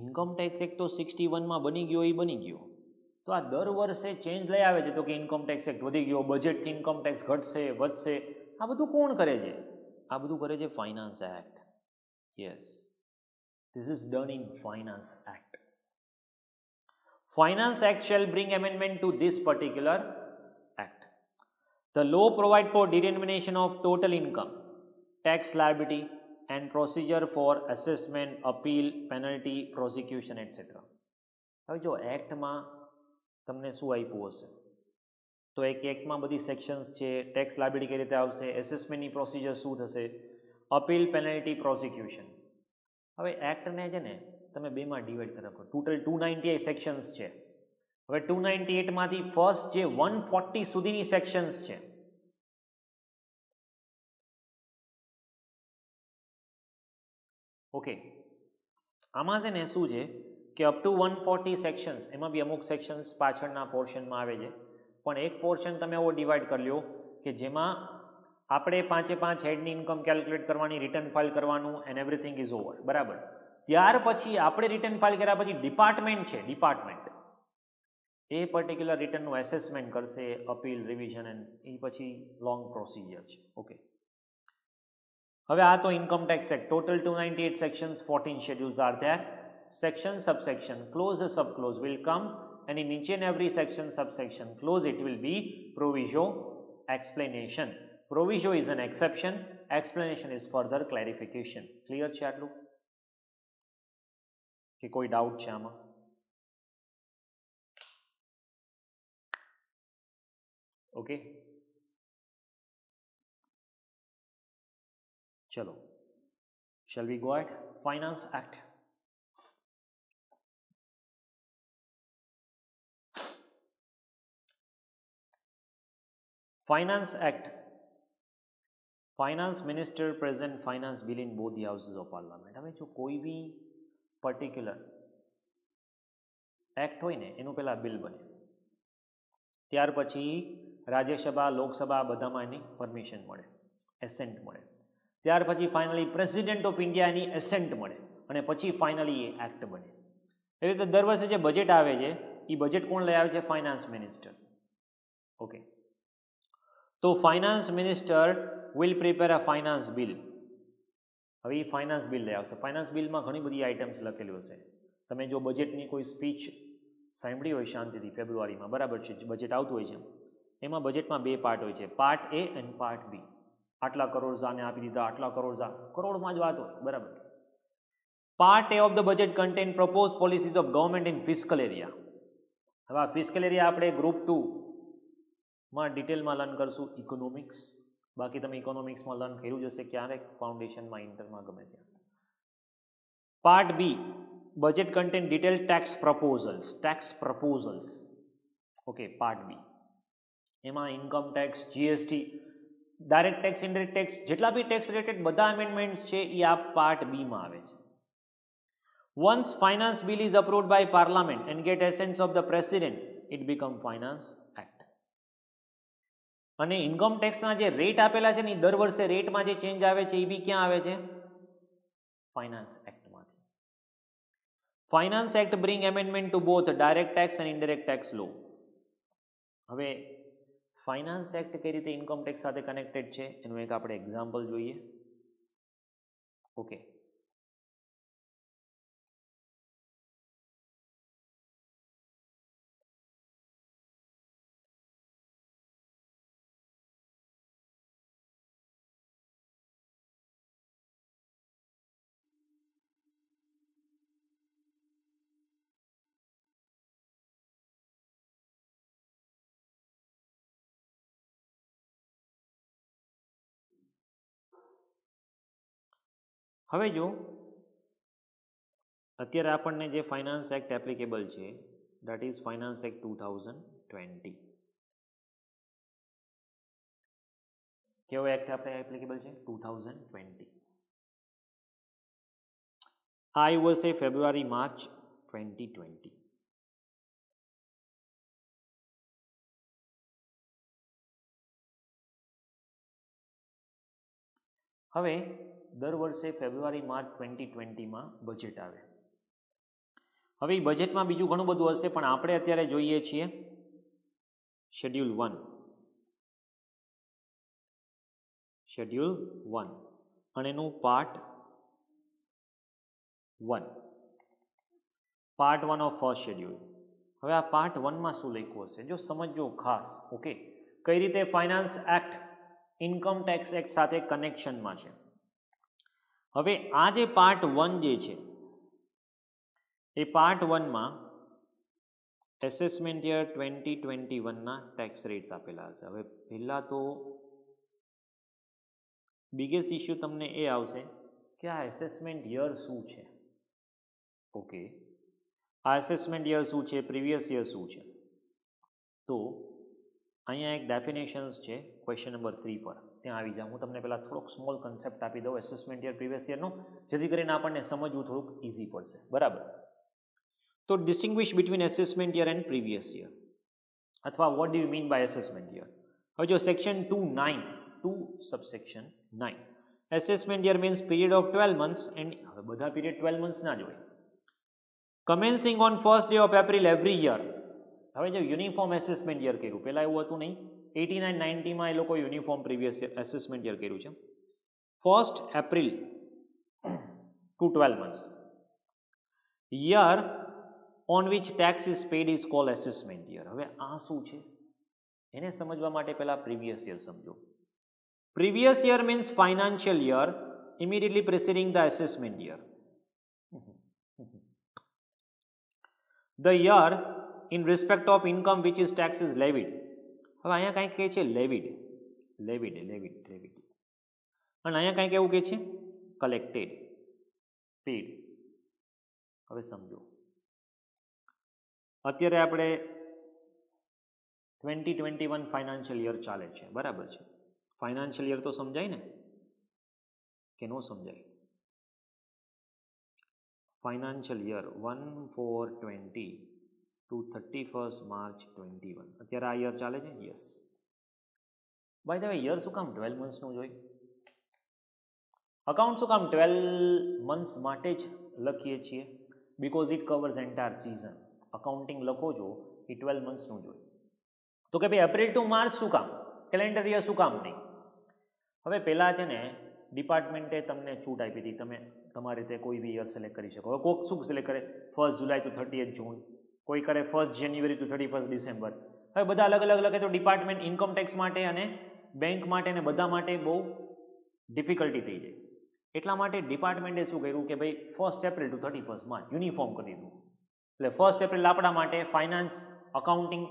ઇન્કમટેક્સ એક્ટ તો 61માં બની ગયો, એ બની ગયો. તો આ દર વર્ષે ચેન્જ લઈ આવે છે. તો કે ઇન્કમટેક્સ એક્ટ વધી ગયો, બજેટથી ઇન્કમટેક્સ ઘટશે, વધશે. આ બધું કોણ કરે છે? આ બધું કરે છે finance act. Yes, this is done in Finance Act. Finance Act shall bring amendment to this particular act. The law provide for determination of total income, tax liability and procedure for assessment, appeal, penalty, prosecution, etc. હવે જો એક્ટમાં તમને શું આપ્યું હશે, તો એક એક્ટમાં બધી sections છે. ટેક્સ લાયબિલિટી કઈ રીતે આવશે, એસેસમેન્ટની પ્રોસિજર શું થશે, અપીલ, પેનલ્ટી, પ્રોસિક્યુશન. હવે એક્ટને છે ને તમે બેમાં ડિવાઈડ કરી નાખો. ટોટલ 298 સેક્શન્સ છે. હવે 298માંથી ફર્સ્ટ જે 140 સુધીની સેક્શન્સ છે, ઓકે, આમાં છે ને શું છે કે અપ ટુ 140 સેક્શન્સ, એમાં બી અમુક સેક્શન્સ પાછળના પોર્શનમાં આવે છે. પણ એક પોર્શન તમે એવો ડિવાઈડ કરી લો કે જેમાં આપણે 5 હેડની ઇન્કમ કેલ્ક્યુલેટ કરવાની, રિટર્ન ફાઇલ કરવાનું એન્ડ એવરીથિંગ ઇઝ ઓવર, બરાબર. ત્યાર પછી આપણે રિટર્ન ફાઇલ કર્યા પછી ડિપાર્ટમેન્ટ છે, ડિપાર્ટમેન્ટ એ પર્ટિક્યુલર રિટર્નનું એસેસમેન્ટ કરશે, અપીલ, રિવિઝન એન્ડ એ પછી લોંગ પ્રોસિજર છે. ઓકે, હવે આ તો income tax act. Total 298 sections, 14 schedules are there. Section, subsection, clause, subclause will come, and in each and every section, subsection, clause, it will be proviso explanation. Proviso is an exception, explanation is further clarification. Clear છે આટલું કે કોઈ doubt છે આમાં? Okay, ચલો, shall we go ahead? Finance Act. Finance Act. Finance Minister present finance bill in both the houses of parliament. હવે જો કોઈ બી પર્ટિક્યુલર એક્ટ હોય ને એનું પહેલા બિલ બને, ત્યાર પછી રાજ્યસભા લોકસભા બધામાં એની પરમિશન મળે, એસેન્ટ મળે, ત્યાર પછી finally president of India any ascent મળે અને પછી ફાઇનલી એ એક્ટ બને. એવી રીતે દર વર્ષે જે બજેટ આવે છે એ બજેટ કોણ લઈ આવે છે? Finance minister. ઓકે, તો finance minister will prepare a finance bill. હવે એ ફાઇનાન્સ બિલ લઈ આવશે. ફાઇનાન્સ બિલમાં ઘણી બધી આઇટમ્સ લખેલી હશે. તમે જો બજેટની કોઈ સ્પીચ સાંભળી હોય શાંતિથી ફેબ્રુઆરીમાં, બરાબર છે, બજેટ આવતું હોય છે, એમાં બજેટમાં બે પાર્ટ હોય છે, પાર્ટ એ અને પાર્ટ બી. આટલા કરોડ આને આપી દીધા, આટલા કરોડમાં જ વાત હોય, બરાબર. Part A of the budget contain propose policies of government in fiscal area. હવે આ ફિસ્કલ એરિયા આપણે ગ્રુપ 2 માં ડિટેલમાં લર્ન કરશું, ઇકોનોમિક્સ. બાકી તમે ઇકોનોમિક્સમાં લર્ન કર્યું જ હશે ક્યારેક, ફાઉન્ડેશનમાં, ઇન્ટરમાં, ગમે ત્યાં. Part B, budget contain detail tax proposals. Okay, part B એમાં income tax, GST, direct tax, indirect tax, જેટલા બી ટેક્સ રિલેટેડ બધા અમેન્ડમેન્ટ્સ છે એ આ પાર્ટ બીમાં આવે છે. Once finance bill is approved by parliament and get assent of the president, it become finance act. અને income ટેક્સના જે રેટ આપેલા છે ને દર વર્ષે રેટમાં જે ચેન્જ આવે છે એ બી ક્યાં આવે છે? ફાઇનાન્સ એક્ટમાંથી. Finance act bring amendment to both direct tax અને ઇનડાયરેક્ટ ટેક્સ લો. હવે ફાઇનાન્સ એક્ટ કઈ રીતે ઇન્કમ ટેક્સ સાથે કનેક્ટેડ છે એનું એક આપણે એક્ઝામ્પલ જોઈએ. ઓકે, હવે જો અત્યારે આપણને જે ફાઇનાન્સ એક્ટ એપ્લિકેબલ છે દેટ ઇઝ ફાઇનાન્સ એક્ટ 2020. કેવો એક્ટ આપણે એપ્લિકેબલ છે? 2020. આ આવ્યું હશે ફેબ્રુઆરી માર્ચ 2020. હવે દર વર્ષે ફેબ્રુઆરી માર્ચ 2020માં બજેટ આવે. હવે એ બજેટમાં બીજું ઘણું બધું હશે પણ આપણે અત્યારે જોઈએ છીએ શેડ્યુલ 1 અને એનું પાર્ટ 1 ઓફ ફર્સ્ટ શેડ્યુલ. હવે આ પાર્ટ 1માં શું લખ્યું હશે જો સમજો ખાસ. ઓકે, કઈ રીતે finance act income tax act સાથે કનેક્શનમાં છે. હવે આ જે પાર્ટ 1 જે છે એ પાર્ટ 1માં એસેસમેન્ટ યર 2021ના ટેક્સ રેટ્સ આપેલા હશે. હવે પહેલાં તો બિગેસ્ટ ઇશ્યુ તમને એ આવશે કે આ એસેસમેન્ટ યર શું છે. ઓકે, આ એસેસમેન્ટ યર શું છે, પ્રીવિયસ યર શું છે? તો અહીંયા એક ડેફિનેશન્સ છે ક્વેશ્ચન નંબર 3 પર, ત્યાં આવી જાઉં. હું તમને પહેલાં થોડોક સ્મોલ કન્સેપ્ટ આપી દઉં એસેસમેન્ટ યર પ્રીવિયસ યરનો, જેથી કરીને આપણને સમજવું થોડુંક ઇઝી પડશે, બરાબર. તો distinguish between assessment year and previous year, અથવા what do you mean by assessment year. હવે જો section 2 subsection 9, assessment year means period of 12 months and હવે બધા પીરિયડ 12 months ના જ હોય. Commencing on first day of April every year. હવે જો યુનિફોર્મ એસેસમેન્ટ યર કર્યું, પહેલાં એવું હતું નહીં, 89-90માં એ લોકો યુનિફોર્મ પ્રીવિયસ એસેસમેન્ટ યર કર્યું છે. 1st April to 12 months. Year on which tax is paid is called assessment year. હવે આ શું છે એને સમજવા માટે પહેલાં પ્રીવિયસ યર સમજો. Previous year means financial year immediately preceding the assessment year. The year in respect of income which is tax is levied. હવે અહીંયા કંઈક કહે છે લેવિડ અને અહીંયા કંઈક એવું કહે છે કલેક્ટેડ પેડ. હવે સમજો અત્યારે આપણે 2021 ફાઇનાન્શિયલ યર ચાલે છે, બરાબર છે. ફાઇનાન્શિયલ યર તો સમજાય ને કે ન સમજાય? Financial year 1/4/20 to 31st March 21 અત્યારે આ યર ચાલે છે. Yes. By the way year શું કામ 12 મંથ્સનું જોઈએ? અકાઉન્ટ શું કામ 12 મંથ્સ માટે જ લખીએ છીએ? Because it covers entire season. Accounting લખો છો એ 12 મંથ્સનું જોઈએ. તો કે ભાઈ એપ્રિલ ટુ માર્ચ શું કામ? કેલેન્ડર યર શું કામ નહીં? હવે પહેલાં છે ને ડિપાર્ટમેન્ટે તમને છૂટ આપી હતી, તમે તમારી રીતે કોઈ બી યર સિલેક્ટ કરી શકો. હવે કોઈક શું સિલેક્ટ કરે 1 જુલાઈ to 30th જૂન, કોઈ કરે 1 જાન્યુઆરી to 31st ડિસેમ્બર. હવે બધા અલગ અલગ લખે તો ડિપાર્ટમેન્ટ ઇન્કમ ટેક્સ માટે અને બેંક માટે અને બધા માટે બહુ ડિફિકલ્ટી થઈ જાય. એટલા માટે ડિપાર્ટમેન્ટે શું કર્યું કે ભાઈ 1 April to 31st March uniform કરી દીધું. એટલે 1 એપ્રિલ આપણા માટે ફાઇનાન્સ, અકાઉન્ટિંગ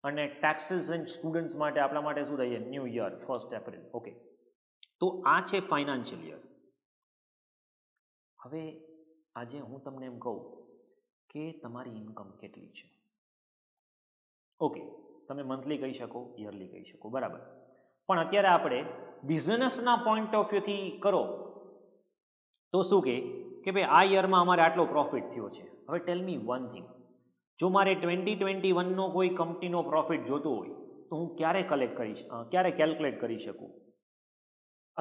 અને ટેક્સીસ એન્ડ સ્ટુડન્ટ્સ માટે આપણા માટે શું થાય? New year 1 April. ઓકે, તો આ છે ફાઇનાન્શિયલ યર. હવે આજે હું તમને એમ કહું કે તમારી ઇન્કમ કેટલી છે. ઓકે, તમે મંથલી કહી શકો, યરલી કહી શકો, બરાબર. પણ અત્યારે આપણે બિઝનેસના પોઈન્ટ ઓફ વ્યૂથી કરો તો શું કે ભાઈ આ યરમાં અમારે આટલો પ્રોફિટ થયો છે. હવે ટેલ મી વન થિંગ, જો મારે 2021નો કોઈ કંપનીનો પ્રોફિટ જોતો હોય તો હું ક્યારે ક્યારે કેલ્ક્યુલેટ કરી શકું?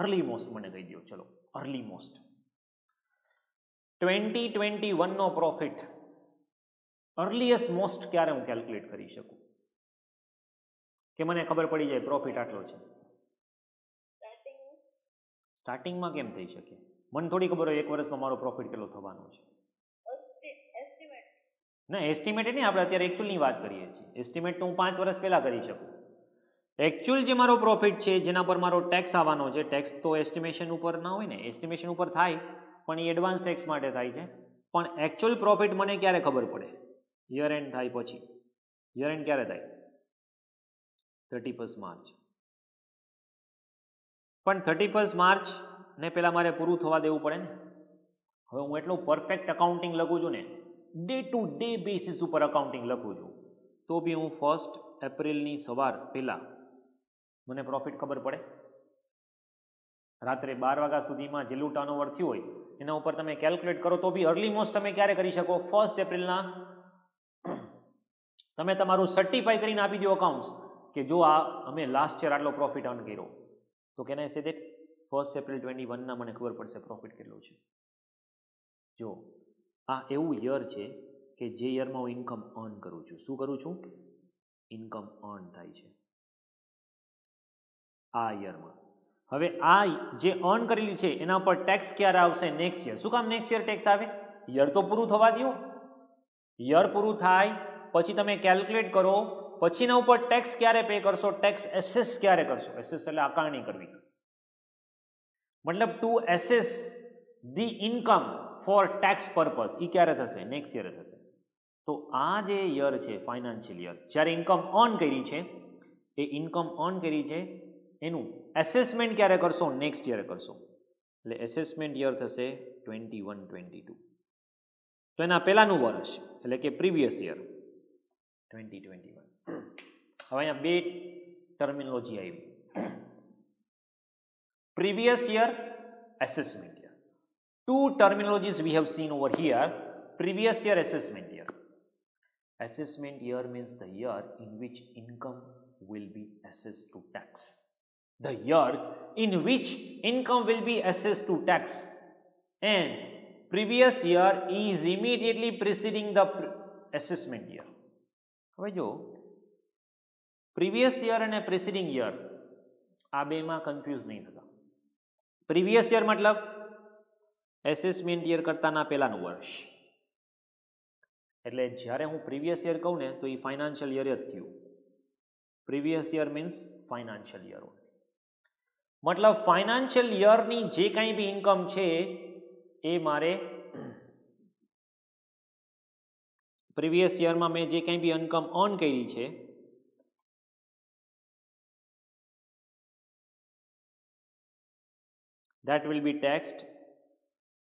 અર્લી મોસ્ટ મને કહી દો. ચલો અર્લી મોસ્ટ 2021નો પ્રોફિટ અર્લીએસ્ટ મોસ્ટ ક્યારે હું કેલ્ક્યુલેટ કરી શકું કે મને ખબર પડી જાય પ્રોફિટ આટલો છે? સ્ટાર્ટિંગમાં કેમ થઈ શકે? મને થોડી ખબર હોય એક વર્ષમાં મારો પ્રોફિટ કેટલો થવાનો છે. ના, એસ્ટિમેટેડ નહીં, આપણે અત્યારે એકચ્યુઅલની વાત કરીએ છીએ. એસ્ટિમેટ તો હું 5 વર્ષ પહેલાં કરી શકું. એકચ્યુઅલ જે મારો પ્રોફિટ છે જેના પર મારો ટેક્સ આવવાનો છે, ટેક્સ તો એસ્ટિમેશન ઉપર ના હોય ને, એસ્ટિમેશન ઉપર થાય પણ એ એડવાન્સ ટેક્સ માટે થાય છે. પણ એકચ્યુઅલ પ્રોફિટ મને ક્યારે ખબર પડે? યર એન્ડ થાય પછી. યર એન્ડ ક્યારે થાય? 31st March. પણ 31st માર્ચ ને પહેલાં મારે પૂરું થવા દેવું પડે ને. હવે હું એટલું પરફેક્ટ અકાઉન્ટિંગ લખું છું ને, ડે ટુ ડે બેસિસ ઉપર અકાઉન્ટિંગ લખું છું, તો બી હું 1 એપ્રિલની સવાર પહેલાં મને પ્રોફિટ ખબર પડે? રાત્રે 12 વાગ્યા સુધીમાં જેટલું ટર્નઓવર થયું હોય એના ઉપર તમે કેલ્ક્યુલેટ કરો તો બી અર્લી મોસ્ટ તમે ક્યારે કરી શકો? 1 એપ્રિલના તમે તમારું સર્ટિફાઈ કરીને આપી દો અકાઉન્ટ્સ કે જો આ અમે લાસ્ટ યર આટલો પ્રોફિટ અર્ન કર્યો, તો can I say that 1 April 21ના મને ખબર પડશે પ્રોફિટ કેટલો છે. જો આ એવું યર છે કે જે યરમાં હું ઇન્કમ અર્ન કરું છું. શું કરું છું? ઇન્કમ અર્ન થાય છે આ યરમાં. હવે આ જે અર્ન કરેલી છે એના પર ટેક્સ ક્યારે આવશે? Next year. શું કામ નેક્સ્ટ યર ટેક્સ આવે? યર તો પૂરું થવા દો. યર પૂરું થાય પછી તમે કેલ્ક્યુલેટ કરો, પછીના ઉપર ટેક્સ ક્યારે પે કરશો? ટેક્સ એસેસ ક્યારે કરશો? એસેસ એટલે આકારણી કરવી. મતલબ to assess the income for tax purpose, એ ક્યારે થશે? નેક્સ્ટ યર થશે. તો આ જે યર છે ફાઇનાન્શિયલ યર, જ્યારે ઇન્કમ અર્ન કરી છે એ ઇન્કમ અર્ન કરી છે એનું એસેસમેન્ટ ક્યારે કરશો? નેક્સ્ટ યર કરશો. એટલે એસેસમેન્ટ યર થશે 21-22. તો એના પહેલાનું વર્ષ એટલે કે પ્રીવિયસ યર 2021. હવે અહીંયા બે ટર્મિનોલોજી આવી, previous year, assessment year. Two terminologies we have seen over here, previous year, assessment year. Assessment year means the year in which income will be assessed to tax. The year in which income will be assessed to tax. And previous year is immediately preceding the assessment year. હવે જો previous year અને preceding year આ બેમાં confuse નહીં થતા. Previous year મતલબ assessment year કરતાના પહેલાનું વર્ષ. એટલે જ્યારે હું પ્રીવિયસ યર કહું ને તો એ ફાઇનાન્શિયલ યર જ થયું. Previous year means financial year. મતલબ ફાઇનાન્શિયલ યરની જે કંઈ બી ઇન્કમ છે એ મારે પ્રીવિયસ યરમાં મેં જે કંઈ બી ઇન્કમ અર્ન કરી છે that will be taxed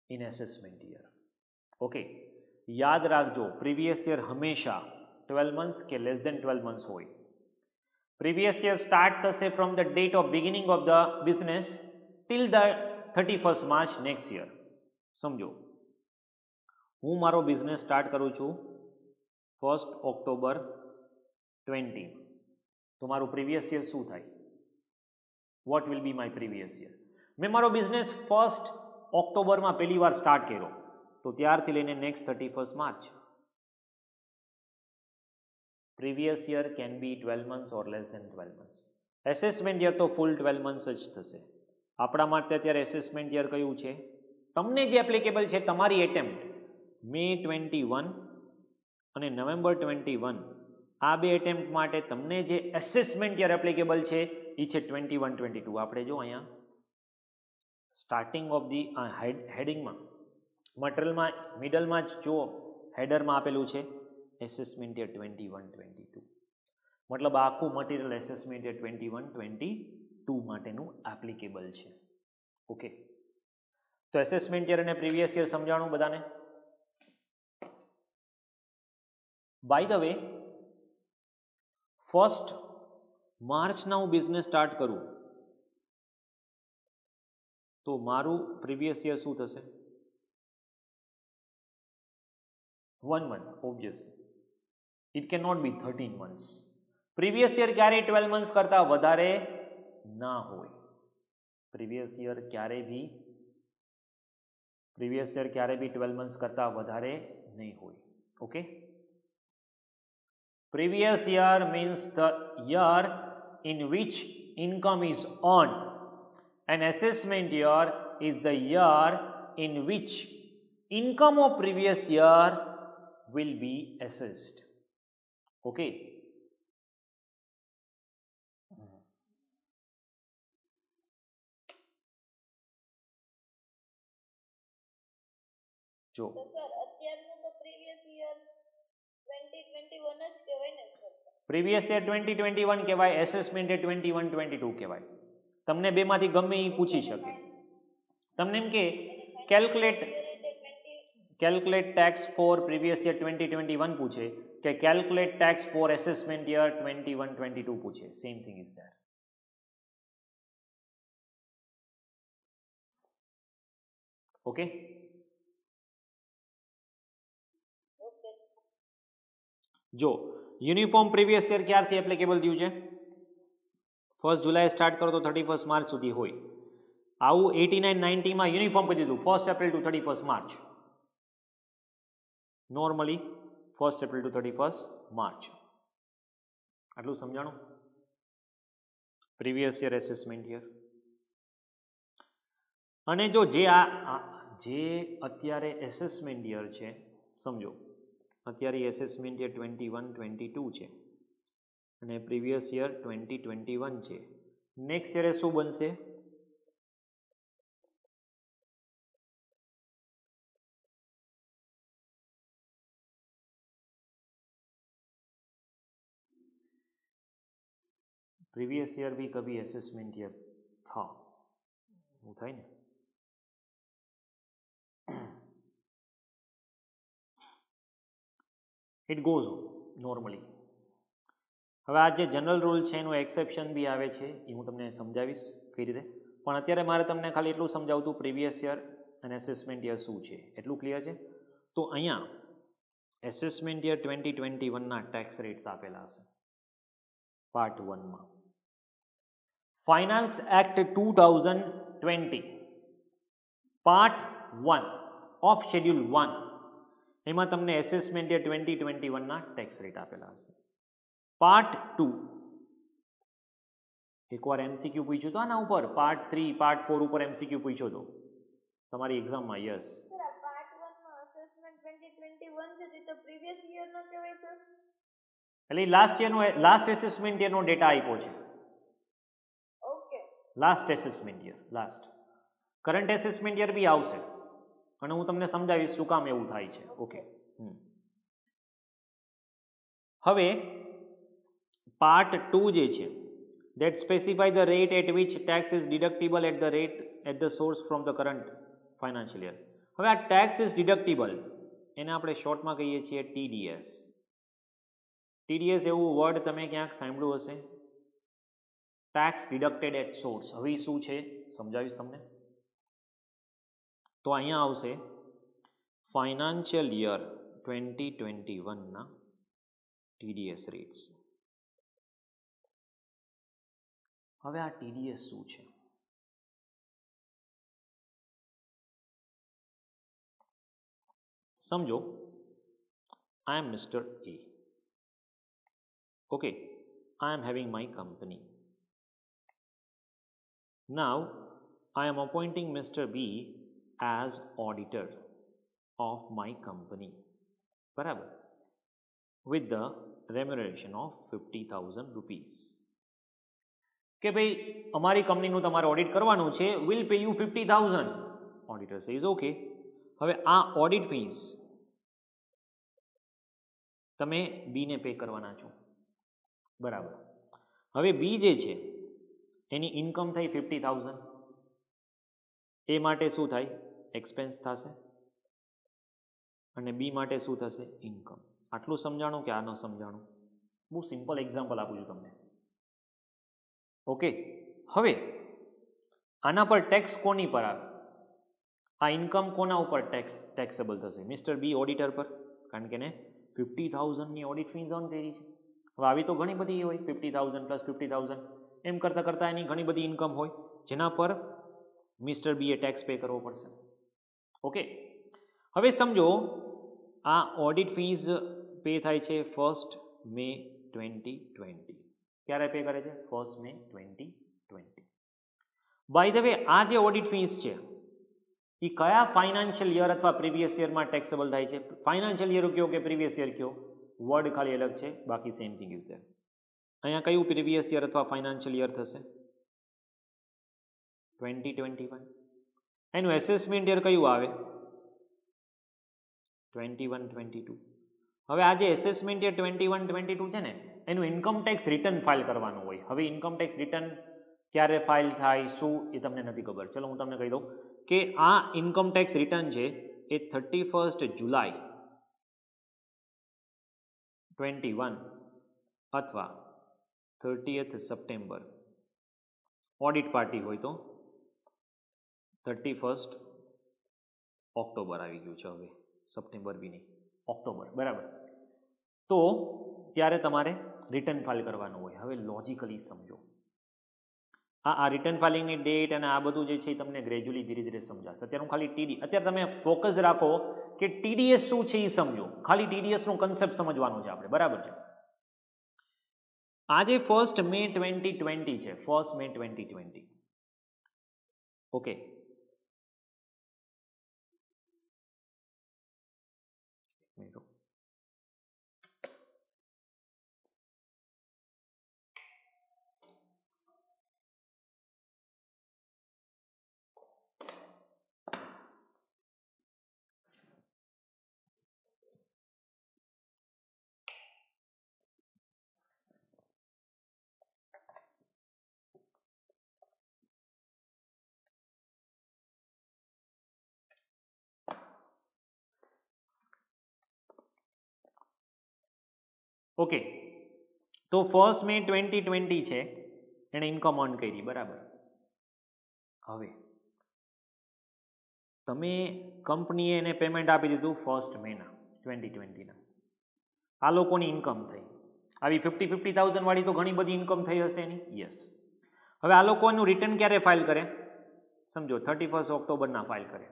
in assessment year. Okay, યાદ રાખજો પ્રીવિયસ યર હંમેશા 12 months કે લેસ દેન 12 months હોય. પ્રીવિયસ યર સ્ટાર્ટ થશે from the date of beginning of the business till the 31st March next year. સમજો, હું મારો business start કરું છું 1st October 20, તો મારું પ્રીવિયસ યર શું થાય? What will be my previous year? મેં મારો બિઝનેસ 1st ઓક્ટોબરમાં પહેલી વાર સ્ટાર્ટ કર્યો, તો ત્યારથી લઈને next 31st March. Previous year can be 12 months or less than 12 months. Assessment year તો ફૂલ 12 months જ થશે. આપણા માટે અત્યારે એસેસમેન્ટ યર કયું છે? તમને જે એપ્લિકેબલ છે તમારી એટેમ્પ્ટ મે 21 અને નવેમ્બર 21, આ બે એટેમ્પ્ટ માટે તમને જે એસેસમેન્ટ યર એપ્લિકેબલ છે એ છે 21-22. આપણે જો અહીંયા સ્ટાર્ટિંગ ઓફ ધી હેડિંગમાં મટીરિયલમાં મિડલમાં જ જો હેડરમાં આપેલું છે એસેસમેન્ટ યર 21-22, મતલબ આખું મટીરિયલ એસેસમેન્ટ યર 21-22 માટેનું એપ્લિકેબલ છે. ઓકે, તો એસેસમેન્ટ યર અને પ્રીવિયસ યર સમજાણું બધાને? બાય ધ વે, 1st માર્ચના હું બિઝનેસ સ્ટાર્ટ કરું તો મારું પ્રીવિયસ યર શું થશે? 1 month obviously. It can not be 13 months. Previous year ક્યારેય 12 months કરતા વધારે ના હોય. પ્રીવિયસ યર ક્યારે બી 12 months કરતા વધારે નહીં હોય. Okay, previous year means the year in which income is earned, and assessment year is the year in which income of previous year will be assessed. Okay, જો અત્યારનું તો પ્રીવિયસ યર 2021 જ કહેવાય ને સર? પ્રીવિયસ યર 2021 કહેવાય, assessment year 21-22 કહેવાય. તમને બેમાંથી ગમે એ પૂછી શકે. તમને એમ કે calculate tax for previous year 2021 પૂછે કે calculate tax for assessment year 21-22 પૂછે, same thing is that. Okay, જો યુનિફોર્મ પ્રીવિયસ યર ક્યારથી એપ્લિકેબલ થયું છે? 1st જુલાઈ સ્ટાર્ટ કરો તો 31st માર્ચ સુધી હોય. આવું 89-90માં યુનિફોર્મ કરી દીધું 1st April to 31st March. Normally 1st April to 31st March. આટલું સમજાણું? Previous year assessment year. અને જો જે અત્યારે એસેસમેન્ટ યર છે, સમજો અત્યારે એસેસમેન્ટ યર 21-22 છે અને પ્રીવિયસ યર 2021 છે. નેક્સ્ટ યરે શું બનશે? प्रीवियस ईयर भी कभी असेसमेंट ईयर था, वो થાય ને? It goes on normally. હવે આ જે જનરલ રૂલ છે એનું એક્સેપ્શન બી આવે છે, એ હું તમને સમજાવીશ કઈ રીતે. પણ અત્યારે મારે તમને ખાલી એટલું સમજાવતું પ્રીવિયસ યર અને એસેસમેન્ટ યર શું છે એટલું ક્લિયર છે. તો અહીંયા એસેસમેન્ટ યર 2021ના ટેક્સ રેટ્સ આપેલા હશે પાર્ટ 1માં. Finance act 2020 part 1 of schedule 1, એમાં તમને એસેસમેન્ટ યર 2021ના ટેક્સ રેટ આપેલા હશે. પાર્ટ 2 એકવાર એમસીક્યુ પૂછ્યું તો આના ઉપર, પાર્ટ 3 પાર્ટ 4 ઉપર એમસીક્યુ પૂછ્યો તો તમારી એક્ઝામમાં. યસ સર, પાર્ટ 1 માં અસેસમેન્ટ 2021 છે તો પ્રીવિયસ યર નો કહેવાય સર? એટલે લાસ્ટ યરનો લાસ્ટ એસેસમેન્ટ યરનો ડેટા આપ્યો છે. Okay, last assessment year, last. Current assessment year બી આવશે અને હું તમને સમજાવીશ શું કામ એવું થાય છે. ઓકે. હવે પાર્ટ 2 જે છે, that specify the rate at which tax is deductible at the rate at the source from the current financial year. હવે આ tax is deductible એને આપણે શોર્ટમાં કહીએ છીએ TDS. TDS એવું વર્ડ તમે ક્યાંક સાંભળ્યું હશે, tax deducted at source. હવે શું છે સમજાવીશ તમને. તો અહીંયા આવશે ફાઇનાન્શિયલ યર 2021 ના TDS રેટ્સ. હવે આ TDS શું છે? સમજો, I am Mr. A. Okay, I am having my company. Now, I am appointing Mr. B as auditor of my company. બરાબર? With the remuneration of 50,000 rupees. કે ભાઈ અમારી કંપનીનું તમારે ઓડિટ કરવાનું છે, will pay you 50,000. Auditor says okay. હવે આ ઓડિટ ફીસ તમે બી ને પે કરવાના છો. બરાબર. હવે બી જે છે એની ઇન્કમ થઈ 50,000. એ માટે શું થાય? એક્સપેન્સ થશે. અને બી માટે શું થશે? ઇન્કમ. આટલું સમજાણું કે આ ન સમજાણું? બહુ સિમ્પલ એક્ઝામ્પલ આપું છું તમને. ઓકે. હવે આના પર ટેક્સ કોની પર આવે? આ ઇન્કમ કોના ઉપર ટેક્સેબલ થશે? મિસ્ટર બી ઓડિટર પર, કારણ કે એને 50,000ની ઓડિટ ફીસ અર્ન કરી છે. હવે આવી તો ઘણી બધી હોય, 50,000 પ્લસ 50,000 એમ કરતાં કરતાં એની ઘણી બધી ઇન્કમ હોય જેના પર મિસ્ટર બીએ ટેક્સ પે કરવો પડશે. ઓકે. હવે સમજો આ ઓડિટ ફીસ પે થાય છે 1 મે 2020. ક્યારે પે કરે છે? 1 મે 2020. બાય ધ વે આ જે ઓડિટ ફીસ છે એ કયા ફાઇનાન્શિયલ યર અથવા પ્રીવિયસ યરમાં ટેક્સેબલ થાય છે? ફાઇનાન્શિયલ યર કયો કે પ્રીવિયસ યર કયો, વર્ડ ખાલી અલગ છે, બાકી સેમ થિંગ ઇઝ ધેર. અહીંયા કયું પ્રીવિયસ યર અથવા ફાઇનાન્શિયલ યર થશે? 2021. એનું એસેસમેન્ટ યર કયું આવે? 21-22. હવે આ જે એસેસમેન્ટ યર 21-22 છે ને એનું ઇન્કમ ટેક્સ રિટર્ન ફાઇલ કરવાનું હોય. હવે ઇન્કમ ટેક્સ રિટર્ન ક્યારે ફાઇલ થાય શું એ તમને નથી ખબર. ચલો હું તમને કહી દઉં કે આ ઇન્કમ ટેક્સ રિટર્ન છે એ 31 જુલાઈ 21 અથવા 30 સપ્ટેમ્બર. ઓડિટ પાર્ટી હોય તો 31 ઓક્ટોબર આવી ગયું છે, હવે સપ્ટેમ્બર બી નહીં, ઓક્ટોબર. બરાબર. તો ત્યારે તમારે રિટર્ન ફાઇલ કરવાનું હોય. હવે લોજિકલી સમજો, આ રિટર્ન ફાઇલિંગની ડેટ અને આ બધું જે છે એ તમને ગ્રેજ્યુઅલી ધીરે ધીરે સમજાશે. અત્યારે હું ખાલી ટીડી, અત્યારે તમે ફોકસ રાખો કે ટીડીએસ શું છે એ સમજો. ખાલી ટીડીએસનો કન્સેપ્ટ સમજવાનો છે આપણે. બરાબર છે? આજે 1 મે 2020 છે, 1 મે 2020. ઓકે. ઓકે. તો 1 મે 2020 છે એણે ઇન્કમ અર્ન કરી. બરાબર. હવે તમે કંપનીએ એને પેમેન્ટ આપી દીધું 1 મેના 2020ના. આ લોકોની ઇન્કમ થઈ આવી 50,000 વાળી તો ઘણી બધી ઇન્કમ થઈ હશે એની. યસ. હવે આ લોકો એનું રિટર્ન ક્યારે ફાઇલ કરે? સમજો 31 ઓક્ટોબરના ફાઇલ કરે.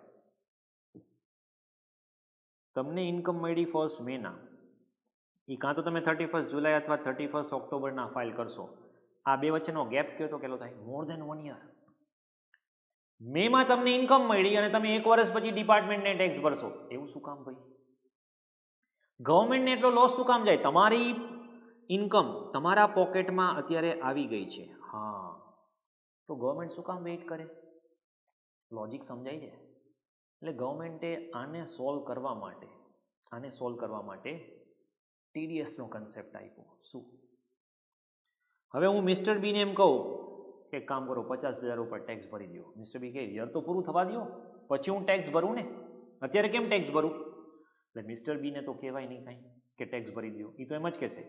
તમને ઇન્કમ મળી 1 મેના, એ કાં તો તમે 31 જુલાઈ અથવા 31 ઓક્ટોબરના ફાઇલ કરશો. આ બે વચ્ચેનો ગેપ કયો તો કેટલો થાય? મોર દેન 1 યર. મેમાં તમને ઇન્કમ મળી અને તમે 1 વર્ષ પછી ડિપાર્ટમેન્ટને ટેક્સ ભરશો. એવું શું કામ ભાઈ? ગવર્મેન્ટને એટલો લોસ શું કામ જાય? તમારી ઇન્કમ તમારા પોકેટમાં અત્યારે આવી ગઈ છે. હા, તો ગવર્મેન્ટ શું કામ વેઇટ કરે? લોજિક સમજાય છે? એટલે ગવર્મેન્ટે આને સોલ્વ કરવા માટે ટીડીએસનો કન્સેપ્ટ આપ્યો. શું? હવે હું મિસ્ટર બીને એમ કહું કે કામ કરો 50,000 ઉપર ટેક્સ ભરી દો. મિસ્ટર બી કહે યર તો પૂરું થવા દો પછી હું ટેક્સ ભરું ને, અત્યારે કેમ ટેક્સ ભરું? એટલે મિસ્ટર બીને તો કહેવાય નહીં કાંઈ કે ટેક્સ ભરી દો. એ તો એમ જ કહેશે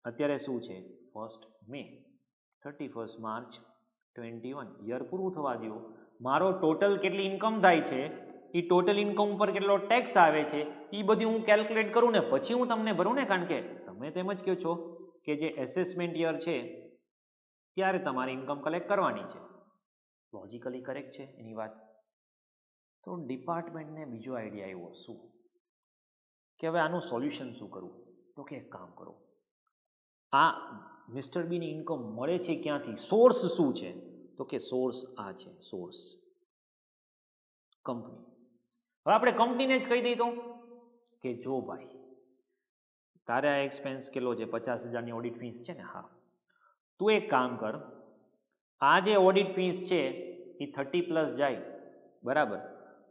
અત્યારે શું છે 1 મે 31 માર્ચ 21 યર પૂરું થવા દો, મારો ટોટલ કેટલી ઇન્કમ થાય છે એ ટોટલ ઇન્કમ ઉપર કેટલો ટેક્સ આવે છે એ બધું હું કેલ્ક્યુલેટ કરું ને પછી હું તમને ભરું ને, કારણ કે તમે તેમ જ કહો છો કે જે એસેસમેન્ટ યર છે ત્યારે તમારી ઇન્કમ કલેક્ટ કરવાની છે. લોજિકલી કરેક્ટ છે એની વાત. તો ડિપાર્ટમેન્ટને બીજો આઈડિયા આવ્યો. શું? કે હવે આનું સોલ્યુશન શું કરવું? તો કે એક કામ કરો, આ મિસ્ટર બીની ઇન્કમ મળે છે ક્યાંથી, સોર્સ શું છે? તો કે સોર્સ આ છે, સોર્સ કંપની. હવે આપણે કંપનીને જ કહી દઈ તો કે જો ભાઈ તારે આ એક્સપેન્સ કેટલો છે 50,000ની ઓડિટ ફીસ છે ને, હા તું એક કામ કર, આ જે ઓડિટ ફીસ છે એ 30+ જાય બરાબર,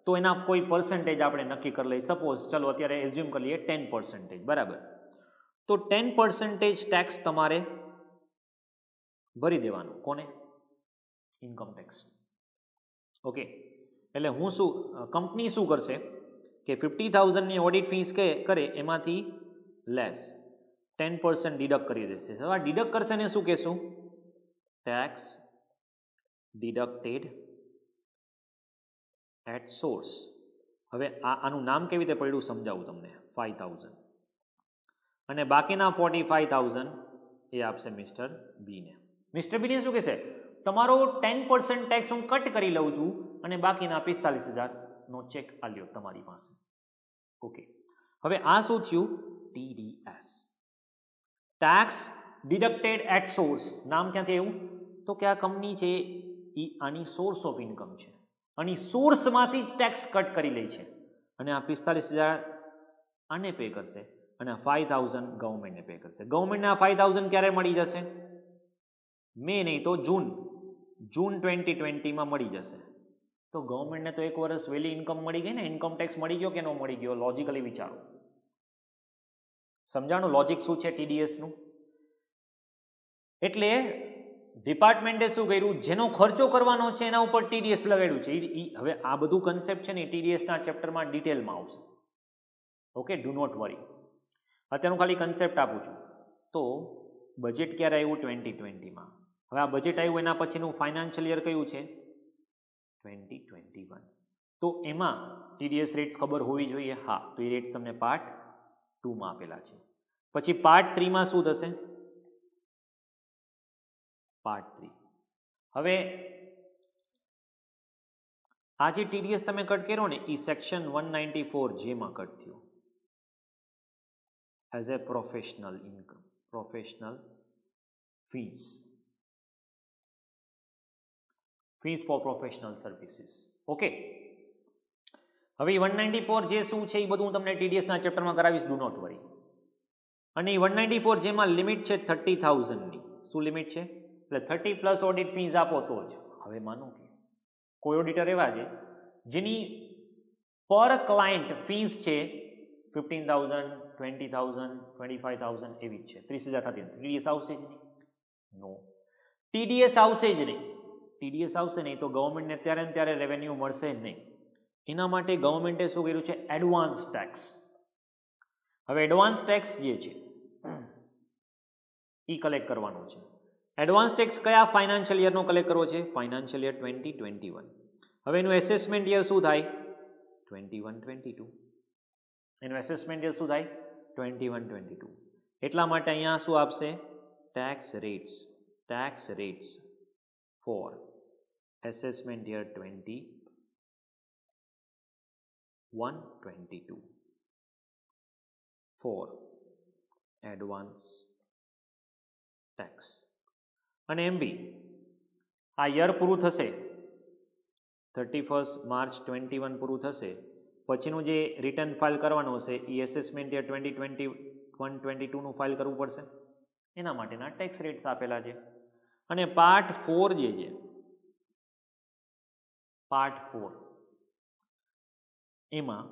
તો એના કોઈ પર્સન્ટેજ આપણે નક્કી કરી લઈએ. સપોઝ ચલો અત્યારે એઝ્યુમ કરી લઈએ 10% બરાબર, તો 10% ટેક્સ તમારે ભરી દેવાનો. કોને? Income tax. ઓકે, એટલે હું શું કંપની શું કરશે કે 50,000ની ઓડિટ ફીસ કરે એમાંથી લેસ 10% ડિડક્ટ કરી દેશે. હવે આ ડિડક્ટ કરશે ને શું કહેશું? Tax deducted at source. હવે આનું નામ કેવી રીતે પડ્યું સમજાવું તમને. 5,000 અને બાકીના 45,000 એ આપશે મિસ્ટર બીને. મિસ્ટર બીને શું કહેશે? તમારો 10% ટેક્સ હું કટ કરી લઉં છું અને બાકીના 45,000નો ચેક આલ્યો તમારી પાસે. ઓકે, હવે આ શું થયું? TDS, tax deducted at source. નામ ક્યાંથી આવ્યું? તો કે આ કંપની છે એ આની સોર્સ ઓફ ઇન્કમ છે, આની સોર્સમાંથી ટેક્સ કટ કરી લે છે અને આ 45,000 આને પે કરશે અને 5,000 ગવર્મેન્ટને પે કરશે. ગવર્મેન્ટને આ 5,000 ક્યારે મળી જશે? મે નહીં તો જૂન 2020માં મળી જશે. તો ગવર્મેન્ટને તો 1 વર્ષ વહેલી ઇન્કમ મળી ગઈ ને. ઇન્કમ ટેક્સ મળી ગયો કે ન મળી ગયો? લોજિકલી વિચારો. સમજાણું લોજિક શું છે ટીડીએસનું? એટલે ડિપાર્ટમેન્ટે શું કર્યું? જેનો ખર્ચો કરવાનો છે એના ઉપર ટીડીએસ લગાડ્યું છે. હવે આ બધું કન્સેપ્ટ છે ને ટીડીએસના ચેપ્ટરમાં ડિટેલમાં આવશે. ઓકે, ડુ નોટ વરી. અત્યારે હું ખાલી કન્સેપ્ટ આપું છું. તો બજેટ ક્યારે આવ્યું? 2020માં. હવે આ બજેટ આવ્યું એના પછીનું ફાઇનાન્શિયલ યર કયું છે? 2021. તો એમાં ટીડીએસ રેટ્સ ખબર હોવી જોઈએ. હા, તો એ રેટ્સ તમને પાર્ટ 2માં આપેલા છે. પછી પાર્ટ 3માં શું થશે? પાર્ટ 3. હવે આ જે ટીડીએસ તમે કટ કર્યો ને એ સેક્શન 194J માં કટ થયો. As a professional income, professional fees, fees four professional services. Okay, હવે 194J શું છે એ બધું હું તમને ટીડીએસના ચેપ્ટરમાં કરાવીશ, ડુ નોટ વરી. અને એ 194J માં લિમિટ છે 30,000ની. શું લિમિટ છે? એટલે 30+ ઓડિટ ફીસ આપો તો જ. હવે માનો કે કોઈ ઓડિટર એવા છે જેની પર ક્લાયન્ટ ફીસ છે 15,000, 20,000, 25,000 એવી જ છે, 30,000 થતી. ટીડીએસ આવશે જ નહીં. નો, ટીડીએસ આવશે જ નહીં. ટીડીએસ આવશે નહીં તો ગવર્મેન્ટને ત્યારે ને ત્યારે રેવન્યુ મળશે જ નહીં. એના માટે ગવર્મેન્ટે શું કર્યું છે? Advance tax. હવે એડવાન્સ ટેક્સ જે છે એ કલેક્ટ કરવાનો છે. એડવાન્સ ટેક્સ કયા ફાઇનાન્શિયલ યરનો કલેક્ટ કરવો છે? Financial year 2021. હવે એનું એસેસમેન્ટ યર શું થાય? 21-22. એનું એસેસમેન્ટ યર શું થાય? 21-22. એટલા માટે અહીંયા શું આપશે? Tax rates for assessment year 21-22 for advance tax. અને એમ બી આ યર પૂરું થશે 31 માર્ચ 21 પૂરું થશે પછીનું જે રિટર્ન ફાઇલ કરવાનું હશે એ એસેસમેન્ટ યર 2021-22નું ફાઇલ કરવું પડશે. એના માટેના ટેક્સ રેટ્સ આપેલા છે. અને પાર્ટ 4 જે છે પાર્ટ 4 એમાં